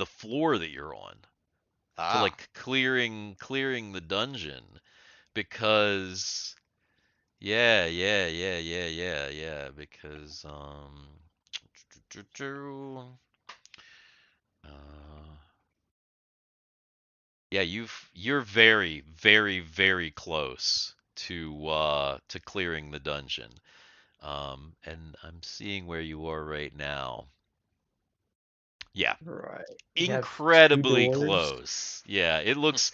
floor that you're on, to like clearing the dungeon, because because yeah, you're very, very, very close to clearing the dungeon. And I'm seeing where you are right now. Yeah. Right. Incredibly close. Yeah, it looks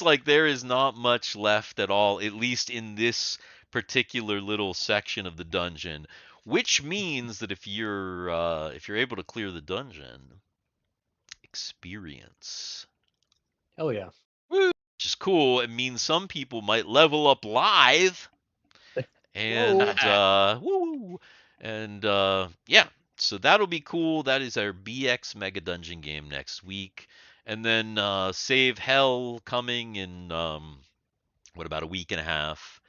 like there is not much left at all, at least in this particular little section of the dungeon, which means that if you're able to clear the dungeon, experience. Hell yeah. Which is cool. It means some people might level up live. And yeah, so that'll be cool. That is our BX Mega Dungeon game next week. And then Save Hell coming in about a week and a half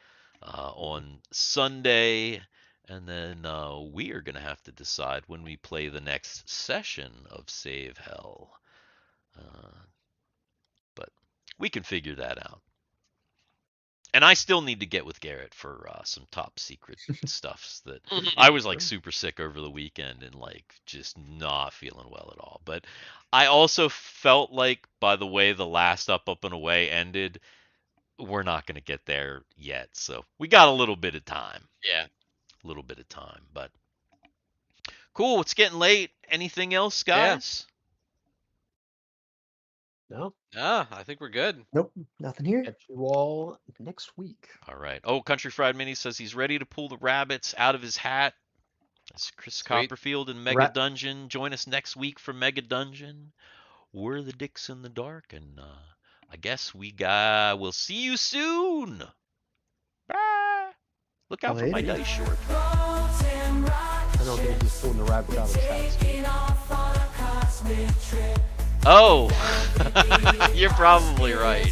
on Sunday. And then we are going to have to decide when we play the next session of Save Hell. But we can figure that out. And I still need to get with Garrett for some top secret stuffs that I was like super sick over the weekend and like just not feeling well at all. But I also felt like by the way the last Up, Up, and Away ended, we're not going to get there yet. So we got a little bit of time. Yeah. A little bit of time. But cool. It's getting late. Anything else, guys? No. I think we're good. Nope, nothing here. Catch you all next week. All right. Oh, Country Fried Mini says he's ready to pull the rabbits out of his hat. That's Chris Copperfield in Mega Dungeon. Join us next week for Mega Dungeon. We're the Dicks in the Dark, and I guess we'll see you soon. Bye. Look out for my dice short. I don't think he's pulling the rabbit out of his hat. Oh, you're probably right.